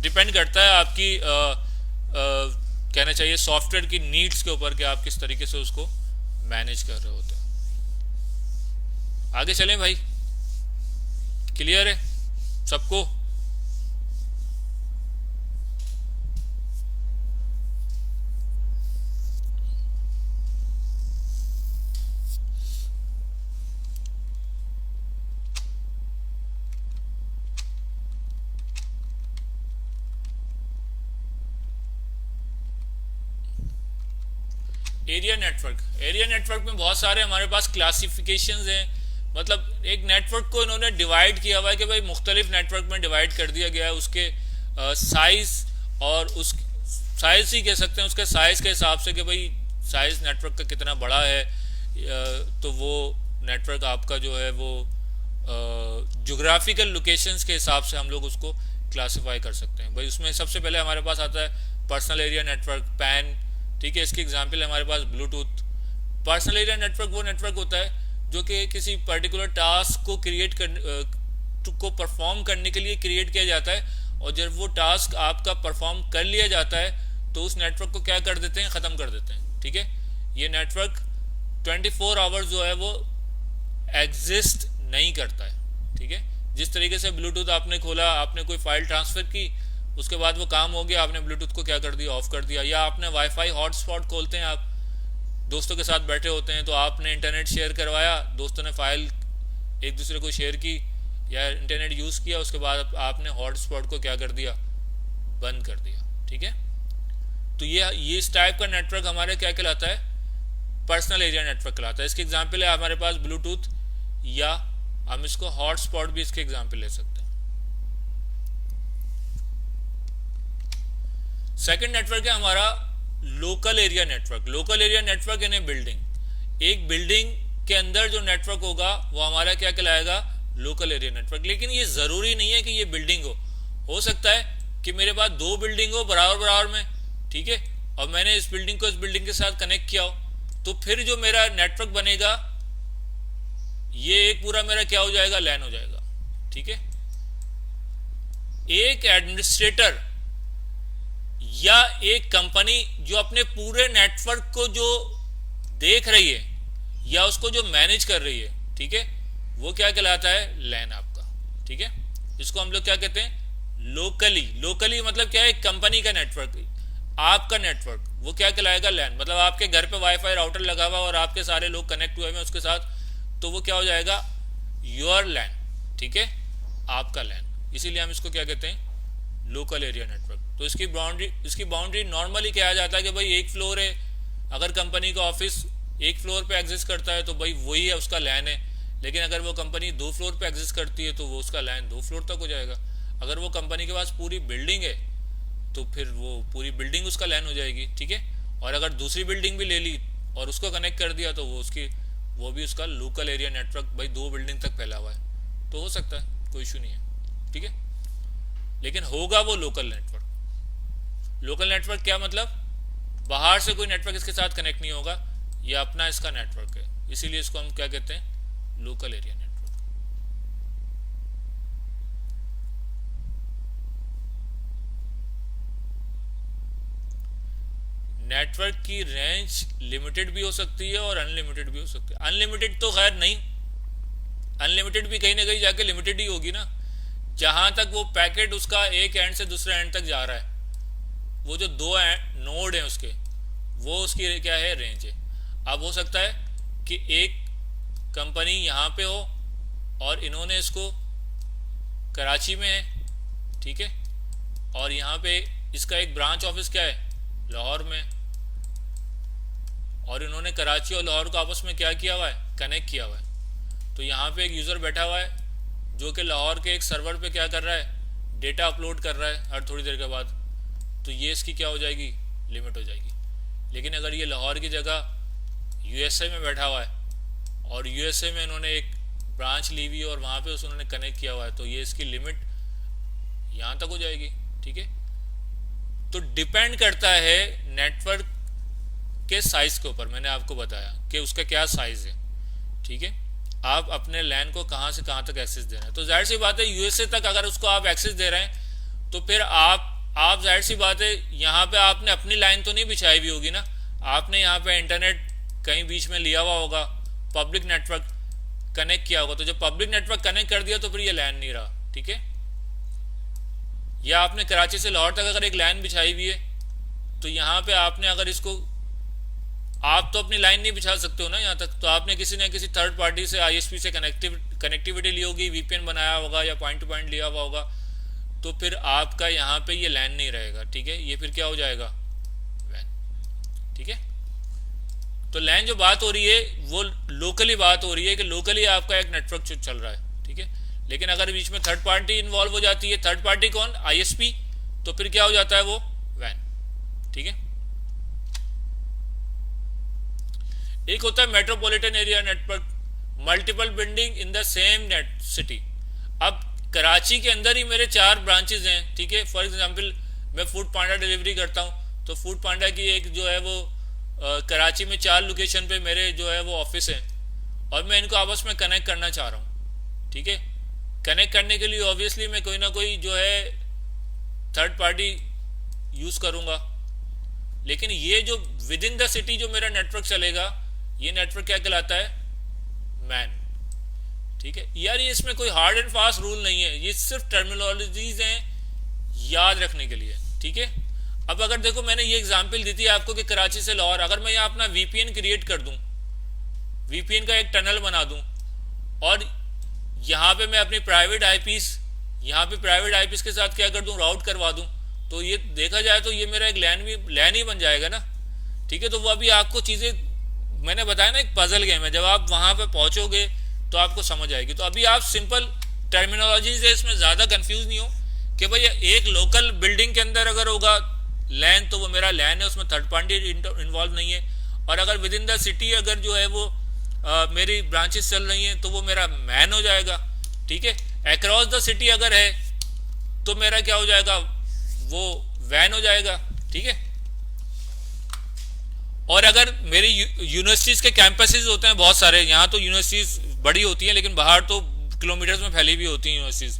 डिपेंड करता है आपकी कहना चाहिए सॉफ्टवेयर की नीड्स के ऊपर कि आप किस तरीके से उसको मैनेज कर रहे होते हैं। आगे चलें भाई, क्लियर है सबको? एरिया नेटवर्क में बहुत सारे हमारे पास क्लासिफिकेशंस हैं। मतलब एक नेटवर्क को इन्होंने डिवाइड किया हुआ है कि भाई मुख्तलिफ नेटवर्क में डिवाइड कर दिया गया है, उसके साइज और उस साइज ही कह सकते हैं, उसके साइज के हिसाब से कि भाई साइज नेटवर्क का कितना बड़ा है, तो वो नेटवर्क आपका जो है वो जोग्राफिकल लोकेशंस के हिसाब से हम लोग उसको क्लासिफाई कर सकते हैं। भाई उसमें सबसे पहले हमारे पास आता है पर्सनल एरिया नेटवर्क, पैन, ठीक है। इसकी एग्जांपल है हमारे पास ब्लूटूथ। पर्सनल एरिया नेटवर्क वो नेटवर्क होता है जो कि किसी पर्टिकुलर टास्क को को परफॉर्म करने के लिए क्रिएट किया जाता है, और जब वो टास्क आपका परफॉर्म कर लिया जाता है तो उस नेटवर्क को क्या कर देते हैं, ख़त्म कर देते हैं, ठीक है। ये नेटवर्क 24 आवर्स जो है वो एग्जिस्ट नहीं करता है, ठीक है। जिस तरीके से ब्लूटूथ आपने खोला, आपने कोई फाइल ट्रांसफ़र की, उसके बाद वो काम हो गया, आपने ब्लूटूथ को क्या कर दिया, ऑफ कर दिया। या आपने वाईफाई हॉटस्पॉट खोलते हैं, आप दोस्तों के साथ बैठे होते हैं, तो आपने इंटरनेट शेयर करवाया, दोस्तों ने फाइल एक दूसरे को शेयर की या इंटरनेट यूज़ किया, उसके बाद आपने हॉटस्पॉट को क्या कर दिया, बंद कर दिया। ठीक है, तो ये इस टाइप का नेटवर्क हमारे क्या कहलाता है, पर्सनल एरिया नेटवर्क कहलाता है। इसके एग्जांपल है हमारे पास ब्लूटूथ, या हम इसको हॉटस्पॉट भी इसके एग्जांपल ले सकते हैं। सेकंड नेटवर्क है हमारा local area network. Local area network इन ए बिल्डिंग, एक बिल्डिंग के अंदर जो नेटवर्क होगा वो हमारा क्या कहलाएगा, लोकल एरिया नेटवर्क। लेकिन ये जरूरी नहीं है कि ये बिल्डिंग हो सकता है कि मेरे पास दो बिल्डिंग हो बराबर बराबर में, ठीक है, और मैंने इस बिल्डिंग को इस बिल्डिंग के साथ कनेक्ट किया हो, तो फिर जो मेरा नेटवर्क बनेगा ये एक पूरा मेरा क्या हो जाएगा, लैन हो जाएगा। ठीक है, एक एडमिनिस्ट्रेटर या एक कंपनी जो अपने पूरे नेटवर्क को जो देख रही है या उसको जो मैनेज कर रही है, ठीक है, वो क्या कहलाता है, लैन आपका। ठीक है, इसको हम लोग क्या कहते हैं, लोकली। लोकली मतलब क्या है, कंपनी का नेटवर्क, आपका नेटवर्क, वो क्या कहलाएगा, लैन। मतलब आपके घर पे वाईफाई राउटर लगा हुआ और आपके सारे लोग कनेक्ट हुए हैं उसके साथ, तो वो क्या हो जाएगा, योर लैन। ठीक है, आपका लैन, इसीलिए हम इसको क्या कहते हैं, लोकल एरिया नेटवर्क। तो इसकी बाउंड्री नॉर्मली क्या जाता है कि भाई एक फ्लोर है, अगर कंपनी का ऑफिस एक फ्लोर पे एग्जिस्ट करता है तो भाई वही है, उसका लैन है। लेकिन अगर वो कंपनी दो फ्लोर पे एग्जिस्ट करती है तो वो उसका लैन दो फ्लोर तक हो जाएगा। अगर वो कंपनी के पास पूरी बिल्डिंग है तो फिर वो पूरी बिल्डिंग उसका लैन हो जाएगी। ठीक है, और अगर दूसरी बिल्डिंग भी ले ली और उसको कनेक्ट कर दिया तो वो भी उसका लोकल एरिया नेटवर्क, भाई दो बिल्डिंग तक फैला हुआ है तो हो सकता है, कोई इशू नहीं है। ठीक है, लेकिन होगा वो लोकल नेटवर्क। लोकल नेटवर्क क्या मतलब, बाहर से कोई नेटवर्क इसके साथ कनेक्ट नहीं होगा, ये अपना इसका नेटवर्क है, इसीलिए इसको हम क्या कहते हैं, लोकल एरिया नेटवर्क। नेटवर्क की रेंज लिमिटेड भी हो सकती है और अनलिमिटेड भी हो सकती है। अनलिमिटेड तो खैर नहीं, अनलिमिटेड भी कहीं ना कहीं जाके लिमिटेड ही होगी ना। जहां तक वो पैकेट उसका एक एंड से दूसरे एंड तक जा रहा है, वो जो दो नोड है उसके, वो उसकी क्या है, रेंज है। अब हो सकता है कि एक कंपनी यहाँ पे हो और इन्होंने इसको कराची में है, ठीक है, और यहाँ पे इसका एक ब्रांच ऑफिस क्या है, लाहौर में, और इन्होंने कराची और लाहौर को आपस में क्या किया हुआ है, कनेक्ट किया हुआ है। तो यहाँ पे एक यूज़र बैठा हुआ है जो कि लाहौर के एक सर्वर पे क्या कर रहा है, डेटा अपलोड कर रहा है हर थोड़ी देर के बाद, तो ये इसकी क्या हो जाएगी, लिमिट हो जाएगी। लेकिन अगर ये लाहौर की जगह यूएसए में बैठा हुआ है और यूएसए में इन्होंने एक ब्रांच ली हुई है और वहाँ पे उन्होंने कनेक्ट किया हुआ है, तो ये इसकी लिमिट यहाँ तक हो जाएगी। ठीक है, तो डिपेंड करता है नेटवर्क के साइज के ऊपर। मैंने आपको बताया कि उसका क्या साइज है। ठीक है, आप अपने लैन को कहाँ से कहाँ तक एक्सेस दे रहे हैं, तो जाहिर सी बात है यूएसए तक अगर उसको आप एक्सेस दे रहे हैं तो फिर आप जाहिर सी बात है यहाँ पे आपने अपनी लाइन तो नहीं बिछाई हुई होगी ना, आपने यहाँ पे इंटरनेट कहीं बीच में लिया हुआ होगा, पब्लिक नेटवर्क कनेक्ट किया होगा। तो जब पब्लिक नेटवर्क कनेक्ट कर दिया तो फिर ये लैन नहीं रहा। ठीक है, या आपने कराची से लाहौर तक अगर एक लाइन बिछाई हुई है तो यहाँ पे आपने अगर इसको, आप तो अपनी लाइन नहीं बिछा सकते हो ना यहाँ तक, तो आपने किसी न किसी थर्ड पार्टी से आईएसपी से कनेक्टिविटी ली होगी, वीपीएन बनाया होगा या पॉइंट टू पॉइंट लिया हुआ होगा, तो फिर आपका यहाँ पे ये लैन नहीं रहेगा। ठीक है, ये फिर क्या हो जाएगा, वैन। ठीक है, तो लैन जो बात हो रही है वो लोकली बात हो रही है कि लोकली आपका एक नेटवर्क चल रहा है। ठीक है, लेकिन अगर बीच में थर्ड पार्टी इन्वॉल्व हो जाती है, थर्ड पार्टी कौन, आईएसपी, तो फिर क्या हो जाता है, वो वैन। ठीक है, एक होता है metropolitan area network, multiple building in the same net city. अब कराची के अंदर ही मेरे 4 ब्रांचेज हैं। ठीक है, फॉर एग्जांपल मैं फूड पांडा डिलीवरी करता हूँ, तो फूड पांडा की एक जो है वो कराची में 4 लोकेशन पे मेरे जो है वो ऑफिस हैं और मैं इनको आपस में कनेक्ट करना चाह रहा हूँ। ठीक है, कनेक्ट करने के लिए ऑब्वियसली मैं कोई ना कोई जो है थर्ड पार्टी यूज़ करूँगा, लेकिन ये जो विद इन द सिटी जो मेरा नेटवर्क चलेगा, ये नेटवर्क क्या कहलाता है, मैन। ठीक है यार, ये इसमें कोई हार्ड एंड फास्ट रूल नहीं है, ये सिर्फ टर्मिनोलॉजीज हैं, याद रखने के लिए, ठीक है। अब अगर देखो मैंने ये एग्जांपल दी थी आपको कि कराची से लाहौर, अगर मैं यहाँ अपना वीपीएन क्रिएट कर दूं, वीपीएन का एक टनल बना दूं और यहाँ पे मैं अपनी प्राइवेट आईपीस, यहाँ पे प्राइवेट आईपीस के साथ क्या कर दूं, राउट करवा दूं, तो ये देखा जाए तो ये मेरा एक लैन ही बन जाएगा ना, ठीक है। तो वो अभी आपको चीज़ें मैंने बताया ना, एक पजल गेम है, जब आप वहाँ पे पहुँचोगे तो आपको समझ आएगी। तो अभी आप सिंपल टर्मिनोलॉजी से इसमें ज़्यादा कंफ्यूज नहीं हो कि भाई एक लोकल बिल्डिंग के अंदर अगर होगा लैन तो वो मेरा लैन है, उसमें थर्ड पार्टी इन्वॉल्व नहीं है। और अगर विद इन द सिटी अगर जो है वो मेरी ब्रांचेस चल रही हैं तो वो मेरा मैन हो जाएगा, ठीक है। अक्रॉस द सिटी अगर है तो मेरा क्या हो जाएगा, वो वैन हो जाएगा, ठीक है। और अगर मेरी यूनिवर्सिटीज़ के कैंपसेस होते हैं बहुत सारे, यहाँ तो यूनिवर्सिटीज़ बड़ी होती हैं लेकिन बाहर तो किलोमीटर्स में फैली हुई होती हैं यूनिवर्सिटीज़,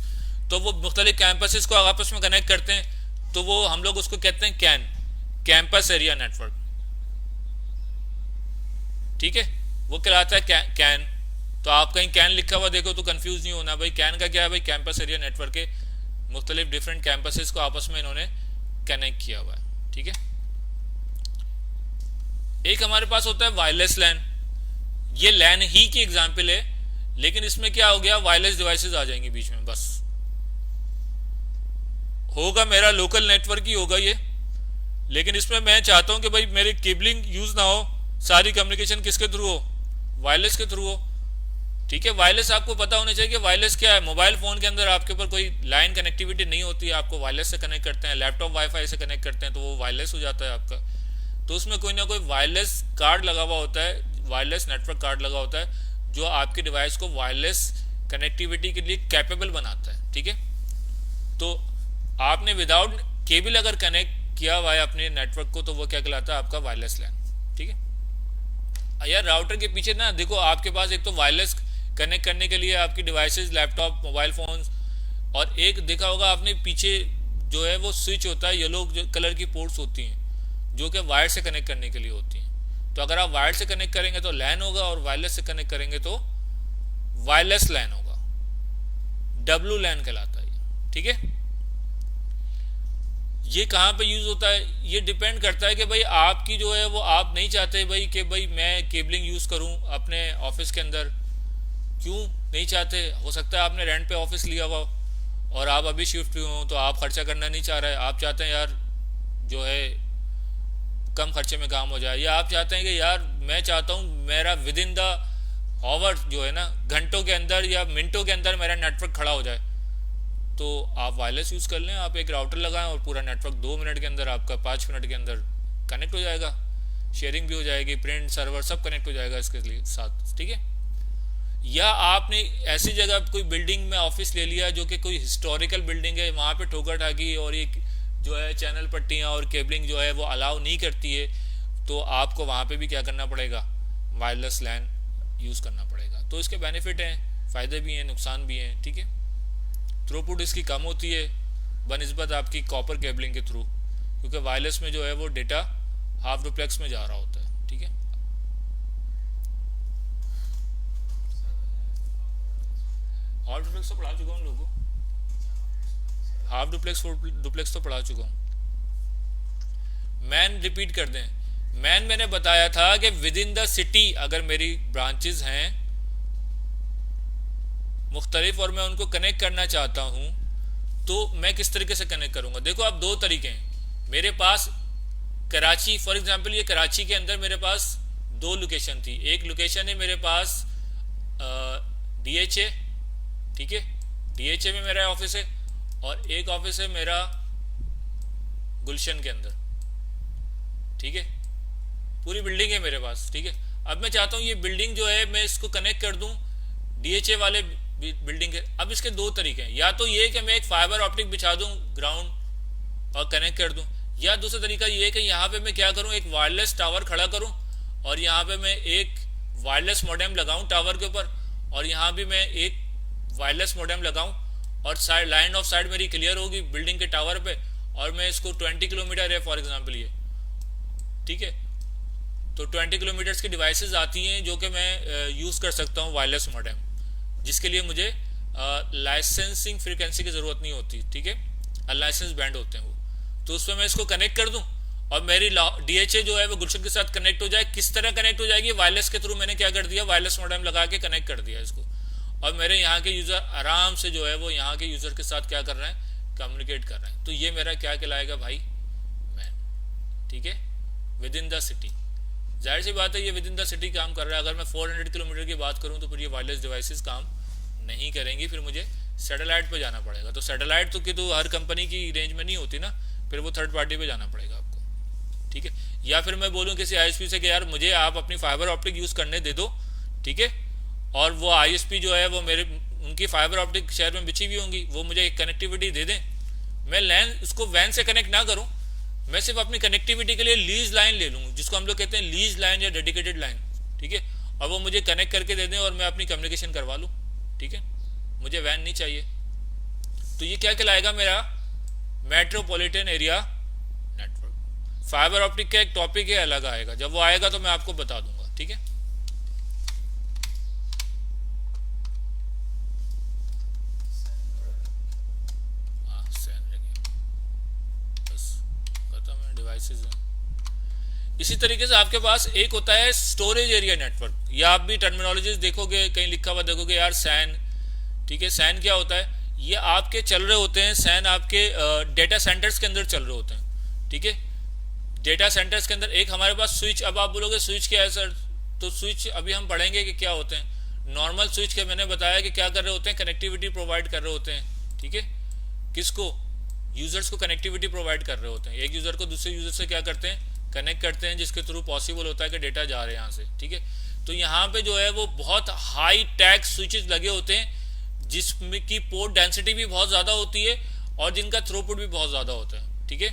तो वो मुख्तलिफ कैंपसेस को आपस में कनेक्ट करते हैं, तो वो हम लोग उसको कहते हैं कैन, कैंपस एरिया नेटवर्क, ठीक है। वो कहलाता है कैन। तो आप कहीं कैन लिखा हुआ देखो तो कंफ्यूज नहीं होना, भाई कैन का क्या है, भाई कैंपस एरिया नेटवर्क के मुख्तलिफ डिफरेंट कैंपसेस को आपस में इन्होंने कनेक्ट किया हुआ है, ठीक है। एक हमारे पास होता है वायरलेस लैन, ये लैन ही की एग्जाम्पल है, लेकिन इसमें क्या हो गया, वायरलेस डिवाइसेस आ जाएंगे बीच में, बस होगा मेरा लोकल नेटवर्क ही होगा ये, लेकिन इसमें मैं चाहता हूं कि भाई मेरी केबलिंग यूज ना हो, सारी कम्युनिकेशन किसके थ्रू हो, वायरलेस के थ्रू हो, ठीक है। वायरलेस आपको पता होना चाहिए कि वायरलेस क्या है। मोबाइल फोन के अंदर आपके ऊपर कोई लाइन कनेक्टिविटी नहीं होती है, आपको वायरलेस से कनेक्ट करते हैं, लैपटॉप वाईफाई से कनेक्ट करते हैं तो वो वायरलेस हो जाता है आपका। तो उसमें कोई ना कोई वायरलेस कार्ड लगा हुआ होता है, वायरलेस नेटवर्क कार्ड लगा होता है जो आपके डिवाइस को वायरलेस कनेक्टिविटी के लिए कैपेबल बनाता है, ठीक है। तो आपने विदाउट केबल अगर कनेक्ट किया हुआ है अपने नेटवर्क को तो वो क्या कहलाता है, आपका वायरलेस लैन, ठीक है। यार राउटर के पीछे ना देखो, आपके पास एक तो वायरलेस कनेक्ट करने के लिए आपकी डिवाइसेस, लैपटॉप, मोबाइल फोन्स, और एक देखा होगा आपने पीछे जो है वो स्विच होता है, येलो कलर की पोर्ट्स होती हैं जो कि वायर से कनेक्ट करने के लिए होती हैं। तो अगर आप वायर से कनेक्ट करेंगे तो लैन होगा, और वायरलेस से कनेक्ट करेंगे तो वायरलेस लैन होगा, डब्लू लैन कहलाता है, ठीक है। ये कहाँ पे यूज होता है, ये डिपेंड करता है कि भाई आपकी जो है वो आप नहीं चाहते भाई कि भाई मैं केबलिंग यूज करूं अपने ऑफिस के अंदर, क्यों नहीं चाहते, हो सकता है आपने रेंट पे ऑफिस लिया हुआ और आप अभी शिफ्ट हुए हो तो आप खर्चा करना नहीं चाह रहे, आप चाहते हैं यार जो है कम खर्चे में काम हो जाए, या आप चाहते हैं कि यार मैं चाहता हूँ मेरा विद इन द आवर जो है ना, घंटों के अंदर या मिनटों के अंदर मेरा नेटवर्क खड़ा हो जाए, तो आप वायरलेस यूज़ कर लें, आप एक राउटर लगाएं और पूरा नेटवर्क 2 मिनट के अंदर, आपका 5 मिनट के अंदर कनेक्ट हो जाएगा, शेयरिंग भी हो जाएगी, प्रिंट सर्वर सब कनेक्ट हो जाएगा इसके लिए साथ, ठीक है। या आपने ऐसी जगह कोई बिल्डिंग में ऑफिस ले लिया जो कि कोई हिस्टोरिकल बिल्डिंग है, वहाँ पे ठोकर ठाकी और एक जो है चैनल पट्टियाँ और केबलिंग जो है वो अलाउ नहीं करती है, तो आपको वहाँ पे भी क्या करना पड़ेगा, वायरलेस लैन यूज़ करना पड़ेगा। तो इसके बेनिफिट हैं, फ़ायदे भी हैं, नुकसान भी हैं, ठीक है। थ्रूपुट इसकी कम होती है बनिस्बत आपकी कॉपर केबलिंग के थ्रू, क्योंकि वायरलेस में जो है वो डेटा हाफ डुप्लेक्स में जा रहा होता है, ठीक है। हाफ डुप्लेक्स तो पढ़ा चुका हूँ लोगों, हाफ डुप्लेक्स डुप्लेक्स तो पढ़ा चुका हूँ। मैन रिपीट कर दें, मैन मैंने बताया था कि विद इन द सिटी अगर मेरी ब्रांचेस हैं मुख्तलिफ और मैं उनको कनेक्ट करना चाहता हूँ तो मैं किस तरीके से कनेक्ट करूँगा। देखो आप 2 तरीके हैं मेरे पास। कराची फॉर एग्जांपल, ये कराची के अंदर मेरे पास 2 लोकेशन थी। एक लोकेशन है मेरे पास DHA, ठीक है, DHA में मेरा ऑफिस है, और एक ऑफिस है मेरा गुलशन के अंदर, ठीक है। पूरी बिल्डिंग है मेरे पास, ठीक है। अब मैं चाहता हूँ ये बिल्डिंग जो है मैं इसको कनेक्ट कर दूँ DHA वाले बिल्डिंग है। अब इसके 2 तरीके हैं, या तो ये कि मैं एक फाइबर ऑप्टिक बिछा दूं ग्राउंड और कनेक्ट कर दूं, या दूसरा तरीका ये है कि यहाँ पे मैं क्या करूं, एक वायरलेस टावर खड़ा करूं और यहाँ पे मैं एक वायरलेस मॉडेम लगाऊं टावर के ऊपर, और यहाँ भी मैं एक वायरलेस मॉडेम लगाऊं, और साइड लाइन ऑफ साइड मेरी क्लियर होगी बिल्डिंग के टावर पे, और मैं इसको 20 किलोमीटर है फॉर एग्जाम्पल ये, ठीक है। तो 20 किलोमीटर्स की डिवाइसेस आती हैं जो कि मैं यूज़ कर सकता हूँ वायरलेस मॉडेम, जिसके लिए मुझे लाइसेंसिंग फ्रीक्वेंसी की ज़रूरत नहीं होती, ठीक है। अनलाइसेंस बैंड होते हैं वो, तो उसमें मैं इसको कनेक्ट कर दूं और मेरी डीएचए जो है वो गुलशन के साथ कनेक्ट हो जाए। किस तरह कनेक्ट हो जाएगी, वायरलेस के थ्रू मैंने क्या कर दिया, वायरलेस मॉडेम लगा के कनेक्ट कर दिया इसको, और मेरे यहाँ के यूजर आराम से जो है वो यहाँ के यूजर के साथ क्या कर रहे हैं, कम्युनिकेट कर रहे हैं। तो ये मेरा क्या कहलाएगा भाई, मैन। ठीक है, विद इन द सिटी। जाहिर सी बात है ये विद इन द सिटी काम कर रहा है। अगर मैं 400 किलोमीटर की बात करूँ तो फिर ये वायरलेस डिवाइसेस काम नहीं करेंगी, फिर मुझे सैटेलाइट पे जाना पड़ेगा। तो सैटेलाइट तो हर कंपनी की रेंज में नहीं होती ना, फिर वो थर्ड पार्टी पे जाना पड़ेगा आपको। ठीक है, या फिर मैं बोलूँ किसी आईएसपी से कि यार मुझे आप अपनी फाइबर ऑप्टिक यूज़ करने दे दो, ठीक है, और वो आईएसपी जो है वो मेरे उनकी फाइबर ऑप्टिक शहर में बिछी हुई होंगी, वो मुझे एक कनेक्टिविटी दे दें। मैं लैन उसको वैन से कनेक्ट ना करूँ, मैं सिर्फ अपनी कनेक्टिविटी के लिए लीज लाइन ले लूँ, जिसको हम लोग कहते हैं लीज लाइन या डेडिकेटेड लाइन। ठीक है, और वो मुझे कनेक्ट करके दे दें और मैं अपनी कम्युनिकेशन करवा लूँ। ठीक है, मुझे वैन नहीं चाहिए। तो ये क्या कहलाएगा, मेरा metropolitan area network. Fibre optic का एक टॉपिक है, अलग आएगा, जब वो आएगा तो मैं आपको बता दूंगा। ठीक है, हाँ सैन लगे, बस खत्म है, डिवाइसेस हैं। इसी तरीके से आपके पास एक होता है स्टोरेज एरिया नेटवर्क, या आप भी टर्मिनोलॉजीज देखोगे, कहीं लिखा हुआ देखोगे यार सैन। ठीक है, सैन क्या होता है, ये आपके चल रहे होते हैं, सैन आपके डेटा सेंटर्स के अंदर चल रहे होते हैं। ठीक है, डेटा सेंटर्स के अंदर एक हमारे पास स्विच, अब आप बोलोगे स्विच क्या है सर, तो स्विच अभी हम पढ़ेंगे कि क्या होते हैं। नॉर्मल स्विच के मैंने बताया कि क्या कर रहे होते हैं, कनेक्टिविटी प्रोवाइड कर रहे होते हैं। ठीक है, किसको, यूजर्स को कनेक्टिविटी प्रोवाइड कर रहे होते हैं। एक यूजर को दूसरे यूजर से क्या करते हैं, कनेक्ट करते हैं, जिसके थ्रू पॉसिबल होता है कि डेटा जा रहे हैं यहाँ से। ठीक है, तो यहाँ पे जो है वो बहुत हाई टैग स्विचेस लगे होते हैं, जिसमें की पोर्ट डेंसिटी भी बहुत ज़्यादा होती है और जिनका थ्रूपुट भी बहुत ज़्यादा होता है। ठीक है,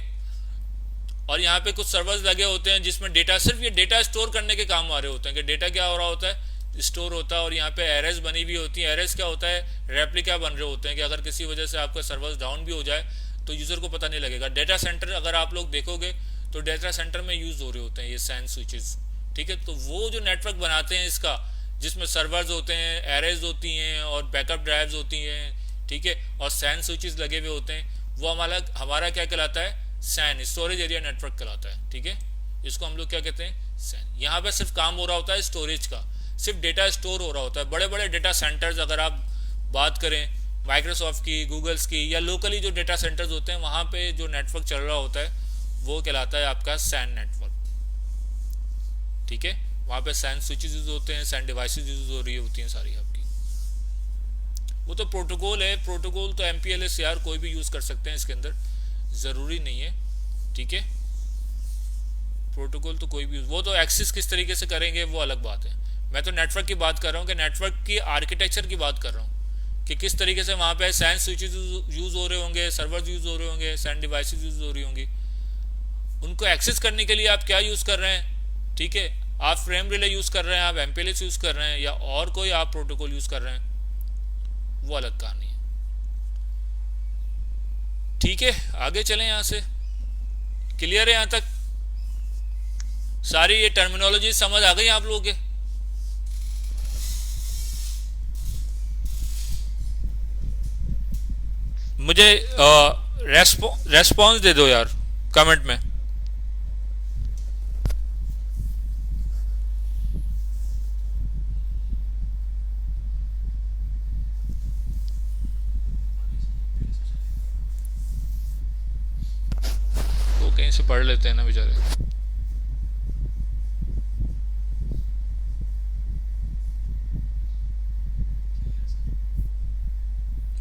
और यहाँ पे कुछ सर्वर्स लगे होते हैं जिसमें डेटा, सिर्फ ये डेटा स्टोर करने के काम आ रहे होते हैं, कि डेटा क्या हो रहा होता है, स्टोर होता है। और यहाँ पे एरेस बनी हुई होती है। एरेस क्या होता है, रेप्लिका बन रहे होते हैं, कि अगर किसी वजह से आपका सर्वर्स डाउन भी हो जाए तो यूज़र को पता नहीं लगेगा। डेटा सेंटर अगर आप लोग देखोगे तो डेटा सेंटर में यूज़ हो रहे होते हैं ये सैन स्विचेस। ठीक है, तो वो जो नेटवर्क बनाते हैं इसका, जिसमें सर्वर्स होते हैं, एरेज होती हैं और बैकअप ड्राइव्स होती हैं। ठीक है, और सैन स्विचेस लगे हुए होते हैं, वो हमारा क्या कहलाता है, सैन, स्टोरेज एरिया नेटवर्क कहलाता है। ठीक है, इसको हम लोग क्या कहते हैं, सैन। यहाँ पे सिर्फ काम हो रहा होता है स्टोरेज का, सिर्फ डेटा स्टोर हो रहा होता है। बड़े बड़े डेटा सेंटर्स अगर आप बात करें माइक्रोसॉफ्ट की, गूगल्स की, या लोकली जो डेटा सेंटर्स होते हैं, वहाँ पे जो नेटवर्क चल रहा होता है वो कहलाता है आपका सैन नेटवर्क। ठीक है, वहाँ पे सैन स्विचेस यूज होते हैं, सैन डिवाइसेस यूज हो रही होती हैं सारी आपकी। वो तो प्रोटोकॉल है, प्रोटोकॉल तो MPLS यार कोई भी यूज़ कर सकते हैं, इसके अंदर ज़रूरी नहीं है। ठीक है, प्रोटोकॉल तो कोई भी, वो तो एक्सेस किस तरीके से करेंगे वो अलग बात है। मैं तो नेटवर्क की बात कर रहा हूँ, कि नेटवर्क की आर्किटेक्चर की बात कर रहा हूँ, कि किस तरीके से वहाँ पे सैन स्विचेस यूज़ हो रहे होंगे, सर्वर्स यूज़ हो रहे होंगे, सैन डिवाइसेस यूज़ हो रही होंगी। उनको एक्सेस करने के लिए आप क्या यूज़ कर रहे हैं। ठीक है, आप फ्रेम रिले यूज़ कर रहे हैं, आप MPLS यूज़ कर रहे हैं, या और कोई आप प्रोटोकॉल यूज़ कर रहे हैं, वो अलग कहानी है। ठीक है, आगे चलें यहाँ से। क्लियर है यहाँ तक, सारी ये टर्मिनोलॉजी समझ आ गई आप लोगों के। मुझे रेस्पॉन्स दे दो यार कमेंट में। वो कहीं से पढ़ लेते हैं ना बेचारे।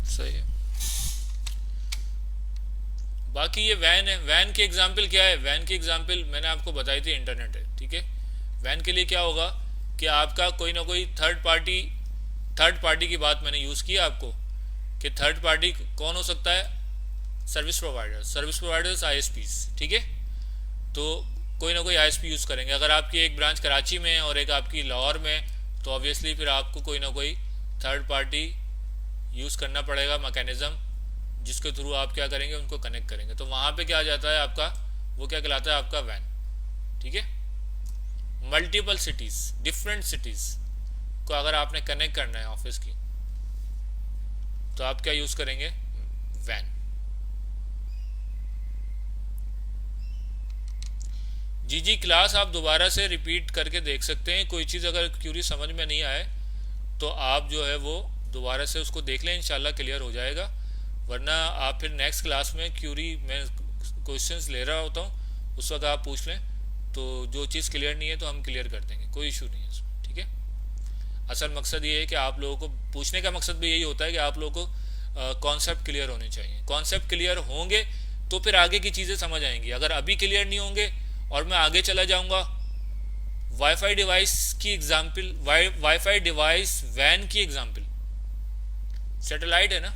सही है। बाकी ये वैन है, वैन की एग्जाम्पल क्या है, वैन की एग्जाम्पल मैंने आपको बताई थी, इंटरनेट है। ठीक है, वैन के लिए क्या होगा कि आपका कोई ना कोई थर्ड पार्टी की बात मैंने यूज़ की आपको, कि थर्ड पार्टी कौन हो सकता है, सर्विस प्रोवाइडर्स ISPs। ठीक है, तो कोई ना कोई ISP यूज़ करेंगे। अगर आपकी एक ब्रांच कराची में है और एक आपकी लाहौर में, तो ऑब्वियसली फिर आपको कोई ना कोई थर्ड पार्टी यूज़ करना पड़ेगा मैकेनिज़्म, जिसके थ्रू आप क्या करेंगे, उनको कनेक्ट करेंगे। तो वहाँ पे क्या आ जाता है आपका, वो क्या कहलाता है आपका वैन। ठीक है, मल्टीपल सिटीज़, डिफरेंट सिटीज़ को अगर आपने कनेक्ट करना है ऑफिस की, तो आप क्या यूज़ करेंगे, वैन। जी जी, क्लास आप दोबारा से रिपीट करके देख सकते हैं। कोई चीज़ अगर क्यूरी समझ में नहीं आए तो आप जो है वो दोबारा से उसको देख लें, इंशाल्लाह क्लियर हो जाएगा। वरना आप फिर नेक्स्ट क्लास में क्यूरी मैं क्वेश्चंस ले रहा होता हूँ, उस वक्त आप पूछ लें, तो जो चीज़ क्लियर नहीं है तो हम क्लियर कर देंगे, कोई इशू नहीं है इसमें, ठीक है। असल मकसद ये है कि आप लोगों को पूछने का मकसद भी यही होता है कि आप लोगों को कॉन्सेप्ट क्लियर होने चाहिए। कॉन्सेप्ट क्लियर होंगे तो फिर आगे की चीज़ें समझ आएंगी। अगर अभी क्लियर नहीं होंगे और मैं आगे चला जाऊंगा, वाईफाई डिवाइस की एग्जाम्पल, वाईफाई डिवाइस वैन की एग्जाम्पल, सैटेलाइट है ना,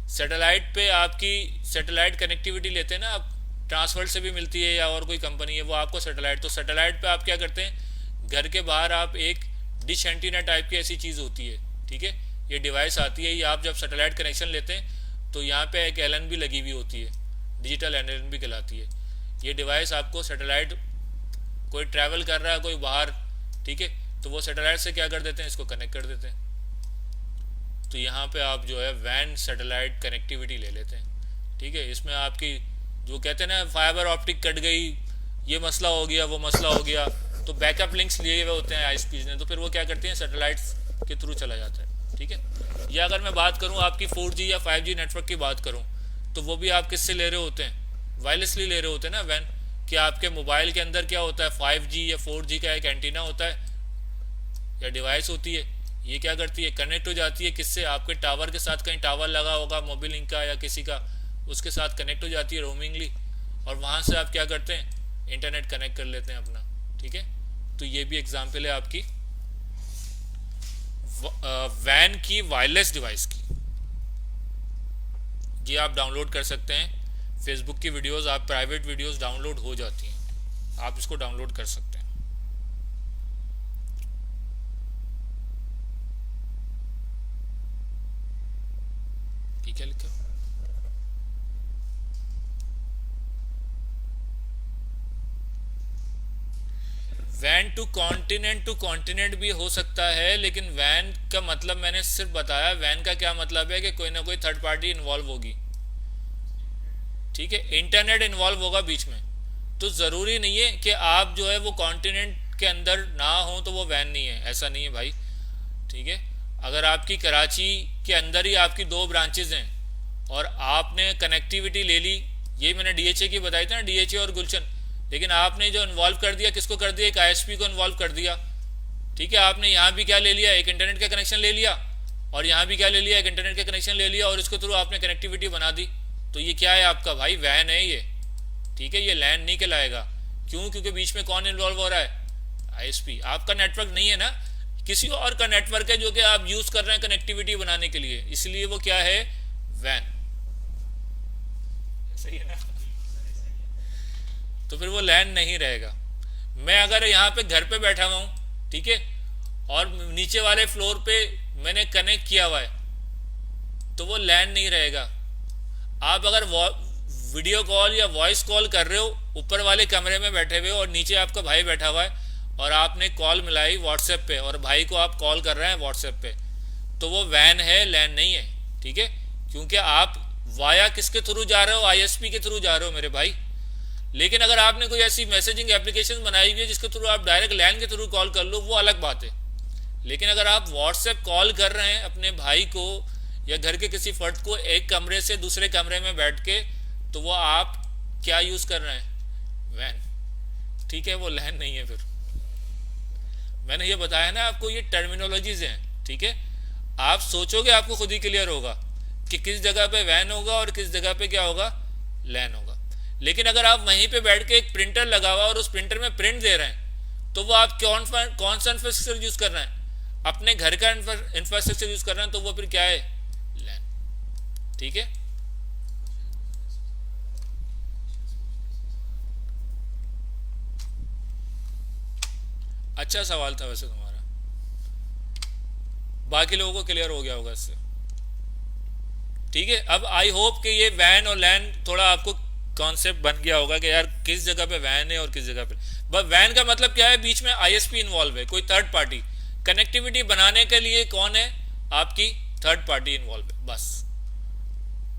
सैटेलाइट पे आपकी सैटेलाइट कनेक्टिविटी लेते हैं ना आप, ट्रांसवर्ल्ड से भी मिलती है या और कोई कंपनी है वो आपको सैटेलाइट, तो सैटेलाइट पे आप क्या करते हैं, घर के बाहर आप एक डिश एंटीना टाइप की ऐसी चीज़ होती है, ठीक है, ये डिवाइस आती है, ये आप जब सैटेलाइट कनेक्शन लेते हैं तो यहाँ पे एक एलन भी लगी हुई होती है, डिजिटल एलन भी कहलाती है। ये डिवाइस आपको सैटेलाइट, कोई ट्रैवल कर रहा है कोई बाहर, ठीक है, तो वो सैटेलाइट से क्या कर देते हैं, इसको कनेक्ट कर देते हैं। तो यहाँ पे आप जो है वैन सैटेलाइट कनेक्टिविटी ले लेते हैं, ठीक है। इसमें आपकी जो कहते हैं ना फाइबर ऑप्टिक कट गई, ये मसला हो गया वो मसला हो गया, तो बैकअप लिंक्स लिए हुए होते हैं आईएसपीज ने, तो फिर वो क्या करते हैं सैटेलाइट्स के थ्रू चला जाता है, ठीक है। या अगर मैं बात करूँ आपकी 4G या 5G नेटवर्क की बात करूँ, तो वो भी आप किससे ले रहे होते हैं, वायरलेसली ले रहे होते हैं ना वैन, कि आपके मोबाइल के अंदर क्या होता है 5G या 4G का एक एंटीना होता है या डिवाइस होती है, ये क्या करती है, कनेक्ट हो जाती है किससे, आपके टावर के साथ, कहीं टावर लगा होगा मोबाइल लिंक का या किसी का, उसके साथ कनेक्ट हो जाती है रोमिंगली, और वहाँ से आप क्या करते हैं इंटरनेट कनेक्ट कर लेते हैं अपना, ठीक है। तो ये भी एग्जाम्पल है आपकी वैन की वायरलेस डिवाइस की। ये आप डाउनलोड कर सकते हैं, फेसबुक की वीडियोस, आप प्राइवेट वीडियोस डाउनलोड हो जाती हैं, आप इसको डाउनलोड कर सकते हैं। ठीक है, लिखा वैन टू कॉन्टिनेंट भी हो सकता है, लेकिन वैन का मतलब मैंने सिर्फ बताया, वैन का क्या मतलब है कि कोई ना कोई थर्ड पार्टी इन्वॉल्व होगी, ठीक है, इंटरनेट इन्वॉल्व होगा बीच में। तो ज़रूरी नहीं है कि आप जो है वो कॉन्टिनेंट के अंदर ना हो तो वो वैन नहीं है, ऐसा नहीं है भाई, ठीक है। अगर आपकी कराची के अंदर ही आपकी 2 ब्रांचेज हैं और आपने कनेक्टिविटी ले ली, यही मैंने डीएचए की बताई थी ना, डीएचए और गुलशन, लेकिन आपने जो इन्वॉल्व कर दिया, किसको कर दिया, एक आईएसपी को इन्वॉल्व कर दिया, ठीक है। आपने यहाँ भी क्या ले लिया, एक इंटरनेट का कनेक्शन ले लिया, और यहाँ भी क्या ले लिया, एक इंटरनेट का कनेक्शन ले लिया, और इसके थ्रू आपने कनेक्टिविटी बना दी, तो ये क्या है आपका भाई, वैन है ये, ठीक है, ये लैन नहीं कहलाएगा। क्यों, क्योंकि बीच में कौन इन्वॉल्व हो रहा है, आईएसपी। आपका नेटवर्क नहीं है ना, किसी और का नेटवर्क है जो कि आप यूज कर रहे हैं कनेक्टिविटी बनाने के लिए, इसलिए वो क्या है, वैन, सही है ना। तो फिर वो लैन नहीं रहेगा। मैं अगर यहाँ पे घर पे बैठा हुआ हूँ, ठीक है, और नीचे वाले फ्लोर पे मैंने कनेक्ट किया हुआ है, तो वो लैन नहीं रहेगा। आप अगर वीडियो कॉल या वॉइस कॉल कर रहे हो, ऊपर वाले कमरे में बैठे हुए हो और नीचे आपका भाई बैठा हुआ है, और आपने कॉल मिलाई व्हाट्सएप पे और भाई को आप कॉल कर रहे हैं व्हाट्सएप पे, तो वो वैन है, लैन नहीं है, ठीक है। क्योंकि आप वाया किसके थ्रू जा रहे हो, आईएसपी के थ्रू जा रहे हो मेरे भाई। लेकिन अगर आपने कोई ऐसी मैसेजिंग एप्लीकेशन बनाई हुई है जिसके थ्रू आप डायरेक्ट लैन के थ्रू कॉल कर लो, वो अलग बात है। लेकिन अगर आप व्हाट्सएप कॉल कर रहे हैं अपने भाई को या घर के किसी फर्द को एक कमरे से दूसरे कमरे में बैठ के, तो वो आप क्या यूज कर रहे हैं, वैन, ठीक है, वो लैन नहीं है। फिर मैंने ये बताया ना आपको, ये टर्मिनोलॉजीज हैं, ठीक है। आप सोचोगे आपको खुद ही क्लियर होगा कि किस जगह पे वैन होगा और किस जगह पे क्या होगा, लैन होगा। लेकिन अगर आप वहीं पे बैठ के एक प्रिंटर लगा हुआ और उस प्रिंटर में प्रिंट दे रहे हैं, तो वो आप कौन सा इंफ्रास्ट्रक्चर यूज कर रहे हैं, अपने घर का इंफ्रास्ट्रक्चर यूज कर रहे हैं, तो वो फिर क्या है, लैन, ठीक है। अच्छा सवाल था वैसे तुम्हारा, बाकी लोगों को क्लियर हो गया होगा इससे, ठीक है। अब आई होप कि ये वैन और लैन थोड़ा आपको कॉन्सेप्ट बन गया होगा कि यार किस जगह पे वैन है और किस जगह पे, बस वैन का मतलब क्या है, बीच में आईएसपी इन्वॉल्व है, कोई थर्ड पार्टी कनेक्टिविटी बनाने के लिए कौन है, आपकी थर्ड पार्टी इन्वॉल्व है। बस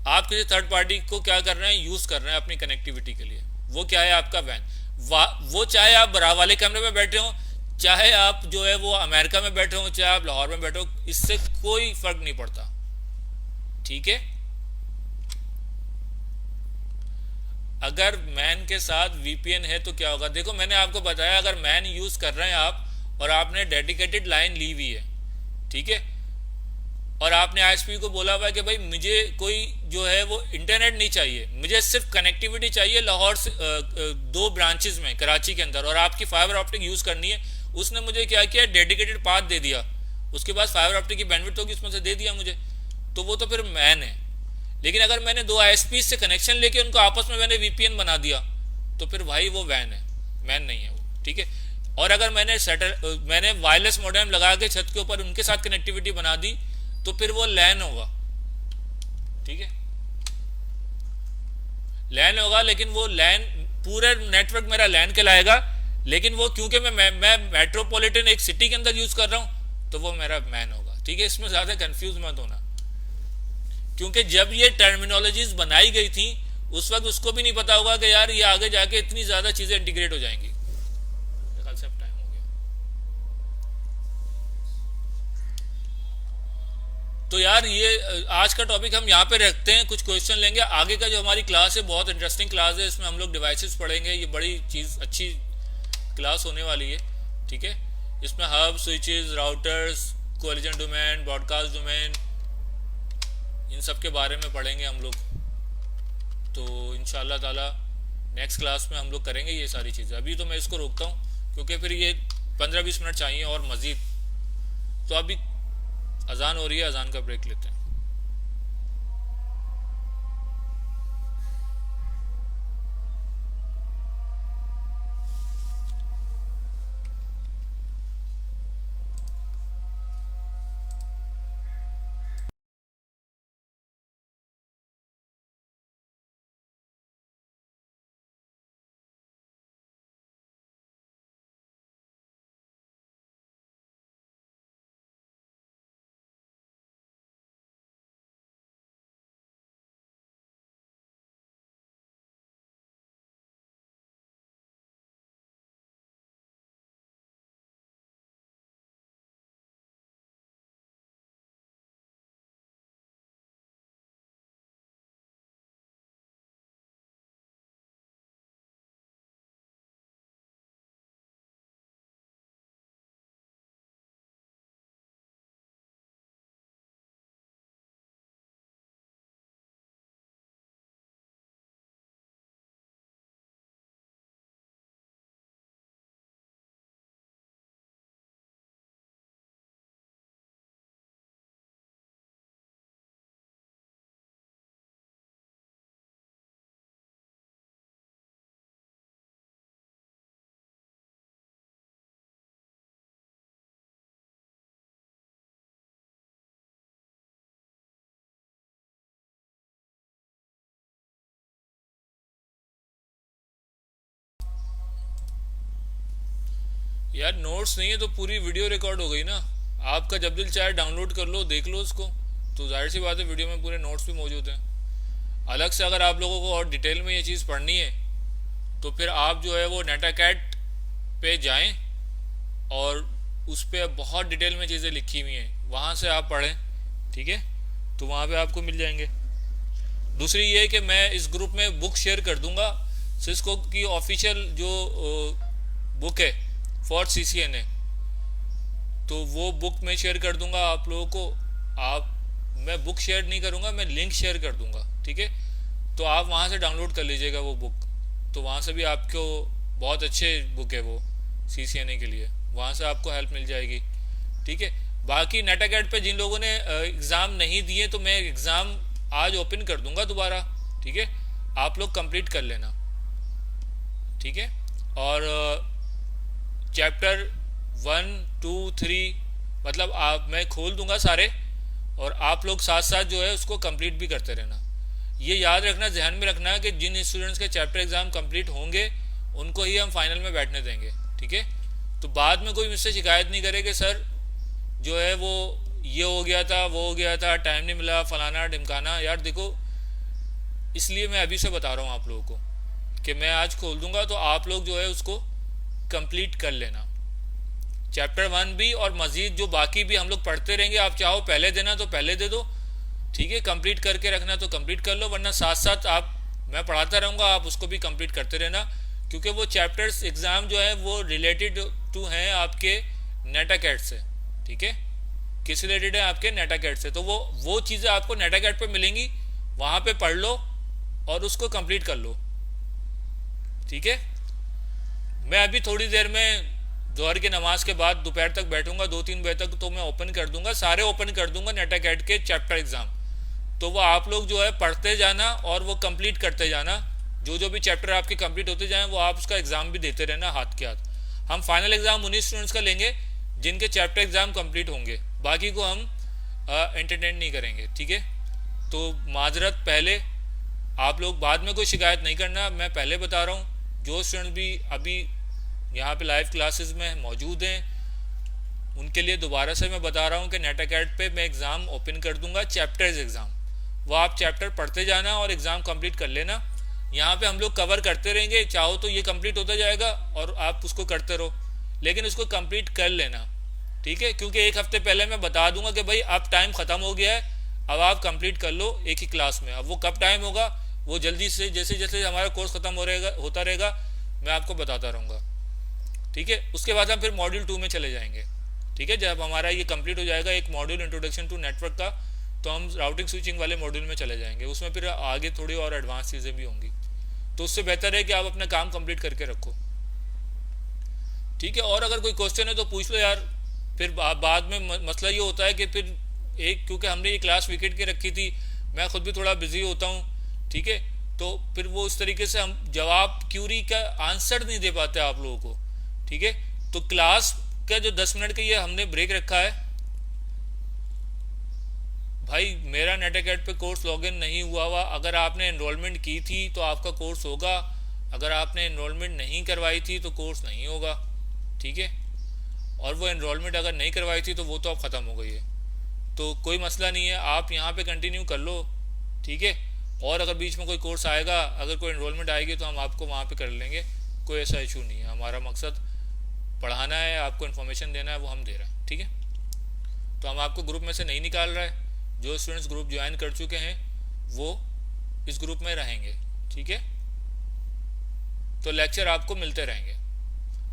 आप किसी थर्ड पार्टी को क्या कर रहे हैं, यूज कर रहे हैं अपनी कनेक्टिविटी के लिए, वो क्या है आपका वैन। वो चाहे आप बराबर वाले कमरे में बैठे हो, चाहे आप जो है वो अमेरिका में बैठे हो, चाहे आप लाहौर में बैठे हो, इससे कोई फर्क नहीं पड़ता। ठीक है। अगर मैन के साथ वीपीएन है तो क्या होगा, देखो मैंने आपको बताया, अगर मैन यूज कर रहे हैं आप और आपने डेडिकेटेड लाइन ली हुई है, ठीक है, और आपने आईएसपी को बोला हुआ है कि भाई मुझे कोई जो है वो इंटरनेट नहीं चाहिए, मुझे सिर्फ कनेक्टिविटी चाहिए लाहौर से दो ब्रांचेस में कराची के अंदर, और आपकी फाइबर ऑप्टिक यूज करनी है, उसने मुझे क्या किया, डेडिकेटेड पाथ दे दिया, उसके बाद फाइबर ऑप्टिक की बैंडविड्थ होगी उसमें से दे दिया मुझे, तो वो तो फिर मैन है। लेकिन अगर मैंने दो आईएसपी से कनेक्शन लेके उनको आपस में मैंने वीपीएन बना दिया, तो फिर भाई वो वैन है, मैन नहीं है वो। ठीक है। और अगर मैंने वायरलेस मॉडेम लगा के छत के ऊपर उनके साथ कनेक्टिविटी बना दी, तो फिर वो लैन होगा। ठीक है, लैन होगा, लेकिन वो लैन पूरा नेटवर्क मेरा लैन कहलाएगा, लेकिन वो क्योंकि मैं मेट्रोपॉलिटन एक सिटी के अंदर यूज कर रहा हूं, तो वो मेरा मैन होगा। ठीक है, इसमें ज्यादा कंफ्यूज मत होना, क्योंकि जब ये टर्मिनोलॉजीज बनाई गई थी उस वक्त उसको भी नहीं पता होगा कि यार ये आगे जाके इतनी ज्यादा चीजें इंटीग्रेट हो जाएंगी। कल से अब टाइम हो गया, तो यार ये आज का टॉपिक हम यहाँ पे रखते हैं, कुछ क्वेश्चन लेंगे। आगे का जो हमारी क्लास है बहुत इंटरेस्टिंग क्लास है, इसमें हम लोग डिवाइसेस पढ़ेंगे, ये बड़ी चीज अच्छी क्लास होने वाली है। ठीक है, इसमें hub, switches, routers, collision domain, broadcast domain, इन सब के बारे में पढ़ेंगे हम लोग। तो इंशाल्लाह ताला नेक्स्ट क्लास में हम लोग करेंगे ये सारी चीज़ें। अभी तो मैं इसको रोकता हूँ क्योंकि फिर ये 15-20 मिनट चाहिए और मज़ीद। तो अभी अजान हो रही है, अजान का ब्रेक लेते हैं। यार नोट्स नहीं है तो पूरी वीडियो रिकॉर्ड हो गई ना, आपका जब दिल चाहे डाउनलोड कर लो, देख लो उसको, तो जाहिर सी बात है वीडियो में पूरे नोट्स भी मौजूद हैं। अलग से अगर आप लोगों को और डिटेल में ये चीज़ पढ़नी है तो फिर आप जो है वो नेटाकैट पे जाएं और उस पर बहुत डिटेल में चीज़ें लिखी हुई हैं, वहाँ से आप पढ़ें। ठीक है, तो वहाँ पे आपको मिल जाएंगे। दूसरी ये है कि मैं इस ग्रुप में बुक शेयर कर दूंगा, सिस्को की ऑफिशियल जो बुक है फॉर CCNA, तो वो बुक मैं शेयर कर दूंगा आप लोगों को। मैं बुक शेयर नहीं करूंगा, मैं लिंक शेयर कर दूंगा। ठीक है, तो आप वहाँ से डाउनलोड कर लीजिएगा वो बुक, तो वहाँ से भी आपको बहुत अच्छे बुक है वो CCNA के लिए, वहाँ से आपको हेल्प मिल जाएगी। ठीक है, बाकी नेटाकैट पे जिन लोगों ने एग्ज़ाम नहीं दिए तो मैं एग्ज़ाम आज ओपन कर दूंगा दोबारा। ठीक है, आप लोग कंप्लीट कर लेना। ठीक है, और चैप्टर 1, 2, 3 मतलब मैं खोल दूंगा सारे, और आप लोग साथ साथ जो है उसको कंप्लीट भी करते रहना। ये याद रखना, जहन में रखना कि जिन स्टूडेंट्स के चैप्टर एग्जाम कंप्लीट होंगे उनको ही हम फाइनल में बैठने देंगे। ठीक है, तो बाद में कोई मुझसे शिकायत नहीं करे कि सर जो है वो ये हो गया था, वो हो गया था, टाइम नहीं मिला, फलाना ढिमकाना। यार देखो, इसलिए मैं अभी से बता रहा हूँ आप लोगों को कि मैं आज खोल दूंगा तो आप लोग जो है उसको कंप्लीट कर लेना, चैप्टर 1 भी, और मजीद जो बाकी भी हम लोग पढ़ते रहेंगे। आप चाहो पहले देना तो पहले दे दो, ठीक है, कंप्लीट करके रखना तो कंप्लीट कर लो, वरना साथ साथ आप, मैं पढ़ाता रहूँगा, आप उसको भी कंप्लीट करते रहना, क्योंकि वो चैप्टर्स एग्ज़ाम जो है वो रिलेटेड टू हैं आपके नेटाकैट से, ठीक है, किस रिलेटेड है आपके नेटाकैट से, तो वो चीज़ें आपको नेटाकैट पे मिलेंगी, वहाँ पे पढ़ लो और उसको कंप्लीट कर लो, ठीक है। मैं अभी थोड़ी देर में जोहर की नमाज के बाद दोपहर तक बैठूंगा, 2-3 बजे तक, तो मैं ओपन कर दूंगा, सारे ओपन कर दूंगा नेटाकैट के चैप्टर एग्ज़ाम, तो वो आप लोग जो है पढ़ते जाना और वो कंप्लीट करते जाना, जो जो भी चैप्टर आपके कंप्लीट होते जाएं वो आप उसका एग्ज़ाम भी देते रहना हाथ के हाथ। हम फाइनल एग्ज़ाम उन्हीं स्टूडेंट्स का लेंगे जिनके चैप्टर एग्ज़ाम कंप्लीट होंगे, बाकी को हम एंटरटेन नहीं करेंगे, ठीक है। तो माजरत पहले, आप लोग बाद में कोई शिकायत नहीं करना, मैं पहले बता रहा हूँ, जो स्टूडेंट भी अभी यहाँ पे लाइव क्लासेस में मौजूद हैं उनके लिए दोबारा से मैं बता रहा हूँ कि नेटाकैट पे मैं एग्ज़ाम ओपन कर दूंगा, चैप्टर्स एग्ज़ाम, वो आप चैप्टर पढ़ते जाना और एग्ज़ाम कंप्लीट कर लेना। यहाँ पे हम लोग कवर करते रहेंगे, चाहो तो ये कंप्लीट होता जाएगा और आप उसको करते रहो, लेकिन उसको कंप्लीट कर लेना, ठीक है, क्योंकि एक हफ्ते पहले मैं बता दूंगा कि भाई अब टाइम ख़त्म हो गया है, अब आप कंप्लीट कर लो एक ही क्लास में। अब वो कब टाइम होगा वो जल्दी से, जैसे जैसे हमारा कोर्स ख़त्म होता रहेगा मैं आपको बताता रहूँगा, ठीक है। उसके बाद हम फिर मॉड्यूल 2 में चले जाएंगे, ठीक है, जब हमारा ये कंप्लीट हो जाएगा एक मॉड्यूल इंट्रोडक्शन टू नेटवर्क का, तो हम राउटिंग स्विचिंग वाले मॉड्यूल में चले जाएंगे, उसमें फिर आगे थोड़ी और एडवांस चीज़ें भी होंगी, तो उससे बेहतर है कि आप अपना काम कंप्लीट करके रखो, ठीक है। और अगर कोई क्वेश्चन है तो पूछ लो यार, फिर बाद में मसला ये होता है कि फिर एक, क्योंकि हमने ये क्लास विकेट के रखी थी, मैं खुद भी थोड़ा बिजी होता हूँ, ठीक है, तो फिर वो इस तरीके से हम जवाब क्यूरी का आंसर नहीं दे पाते आप लोगों को, ठीक है। तो क्लास का जो 10 मिनट का ये हमने ब्रेक रखा है, भाई मेरा नेटाकैट पे कोर्स लॉगिन नहीं हुआ, अगर आपने एनरोलमेंट की थी तो आपका कोर्स होगा, अगर आपने एनरोलमेंट नहीं करवाई थी तो कोर्स नहीं होगा, ठीक है। और वो एनरोलमेंट अगर नहीं करवाई थी तो वो तो अब ख़त्म हो गई है, तो कोई मसला नहीं है, आप यहाँ पे कंटिन्यू कर लो, ठीक है। और अगर बीच में कोई कोर्स आएगा, अगर कोई एनरोलमेंट आएगी तो हम आपको वहाँ पे कर लेंगे, कोई ऐसा इशू नहीं है, हमारा मकसद पढ़ाना है, आपको इन्फॉर्मेशन देना है, वो हम दे रहे हैं, ठीक है। तो हम आपको ग्रुप में से नहीं निकाल रहे हैं, जो स्टूडेंट्स ग्रुप ज्वाइन कर चुके हैं वो इस ग्रुप में रहेंगे, ठीक है, तो लेक्चर आपको मिलते रहेंगे।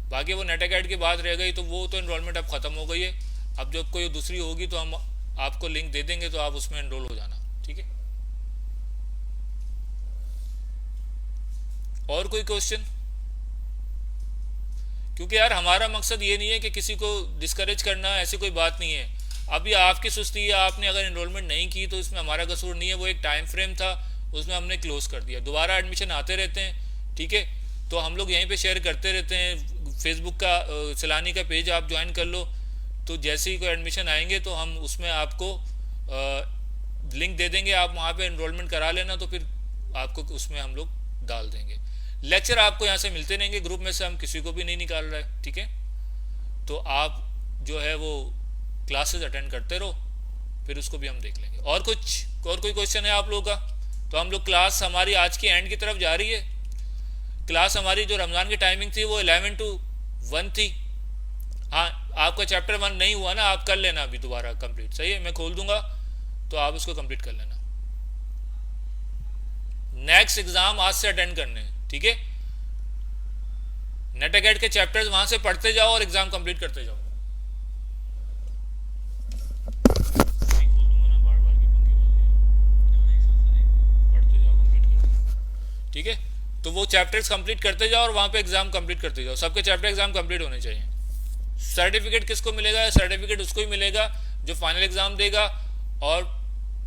बाकी वो नेटाकैट की बात रह गई, तो वो तो एनरोलमेंट अब ख़त्म हो गई है, अब जब कोई दूसरी होगी तो हम आपको लिंक दे देंगे, तो आप उसमें एनरोल हो जाना, ठीक है। और कोई क्वेश्चन? क्योंकि यार हमारा मकसद ये नहीं है कि किसी को डिस्करेज करना, ऐसी कोई बात नहीं है, अभी आपकी सुस्ती है, आपने अगर एनरोलमेंट नहीं की तो इसमें हमारा कसूर नहीं है, वो एक टाइम फ्रेम था, उसमें हमने क्लोज कर दिया, दोबारा एडमिशन आते रहते हैं, ठीक है। तो हम लोग यहीं पे शेयर करते रहते हैं, फेसबुक का सैलानी का पेज आप ज्वाइन कर लो, तो जैसे ही कोई एडमिशन आएंगे तो हम उसमें आपको लिंक दे देंगे, आप वहाँ पे एनरोलमेंट करा लेना, तो फिर आपको उसमें हम लोग डाल देंगे। लेक्चर आपको यहाँ से मिलते रहेंगे, ग्रुप में से हम किसी को भी नहीं निकाल रहे, ठीक है। तो आप जो है वो क्लासेस अटेंड करते रहो, फिर उसको भी हम देख लेंगे। और कोई क्वेश्चन है आप लोगों का? तो हम लोग क्लास हमारी आज की एंड की तरफ जा रही है, क्लास हमारी जो रमज़ान की टाइमिंग थी वो 11 to 1 थी। हाँ, आपका चैप्टर 1 नहीं हुआ ना, आप कर लेना अभी दोबारा कंप्लीट, सही है, मैं खोल दूंगा तो आप उसको कंप्लीट कर लेना। नेक्स्ट एग्जाम आज से अटेंड करने, ठीक है। नेटाकैट के चैप्टर्स वहां से पढ़ते जाओ और एग्जाम कंप्लीट करते जाओ। ठीक है, तो वो चैप्टर्स कंप्लीट करते जाओ और वहाँ पे एग्जाम कंप्लीट करते जाओ, सबके चैप्टर एग्जाम कंप्लीट होने चाहिए। सर्टिफिकेट किसको मिलेगा? सर्टिफिकेट उसको ही मिलेगा जो फाइनल एग्जाम देगा, और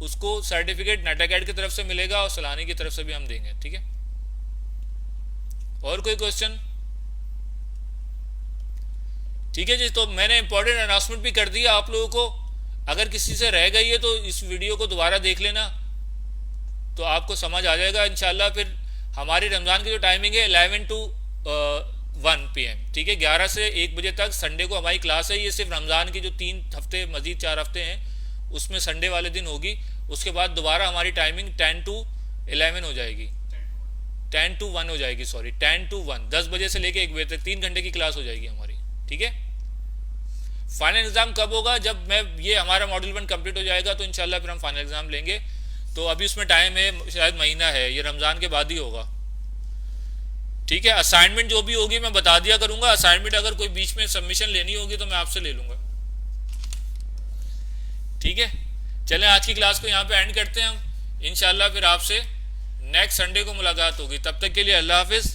उसको सर्टिफिकेट नेटाकैट की तरफ से मिलेगा और सलानी की तरफ से भी हम देंगे, ठीक है। और कोई क्वेश्चन? ठीक है जी, तो मैंने इंपॉर्टेंट अनाउंसमेंट भी कर दिया आप लोगों को, अगर किसी से रह गई है तो इस वीडियो को दोबारा देख लेना, तो आपको समझ आ जाएगा इंशाल्लाह। फिर हमारी रमज़ान की जो टाइमिंग है 11 to 1 PM, ठीक है, 11 से 1 बजे तक संडे को हमारी क्लास है। ये सिर्फ रमज़ान की जो 3 हफ्ते, मजीद 4 हफ्ते हैं उसमें संडे वाले दिन होगी, उसके बाद दोबारा हमारी टाइमिंग 10 to 11 हो जाएगी, 10 to 1 हो जाएगी, सॉरी 10 to 1, 10 बजे से लेके 1 बजे तक 3 घंटे की क्लास हो जाएगी हमारी, ठीक है। फाइनल एग्जाम कब होगा? जब मैं ये हमारा मॉड्यूल 1 कंप्लीट हो जाएगा तो इंशाल्लाह फिर हम फाइनल एग्जाम लेंगे। तो अभी उसमें टाइम है, शायद महीना है, ये रमजान के बाद ही होगा, ठीक है। असाइनमेंट जो भी होगी मैं बता दिया करूंगा। असाइनमेंट अगर कोई बीच में सबमिशन लेनी होगी तो मैं आपसे ले लूंगा, ठीक है। चलें आज की क्लास को यहाँ पे एंड करते हैं हम। इंशाल्लाह फिर आपसे नेक्स्ट संडे को मुलाकात होगी। तब तक के लिए अल्लाह हाफिज।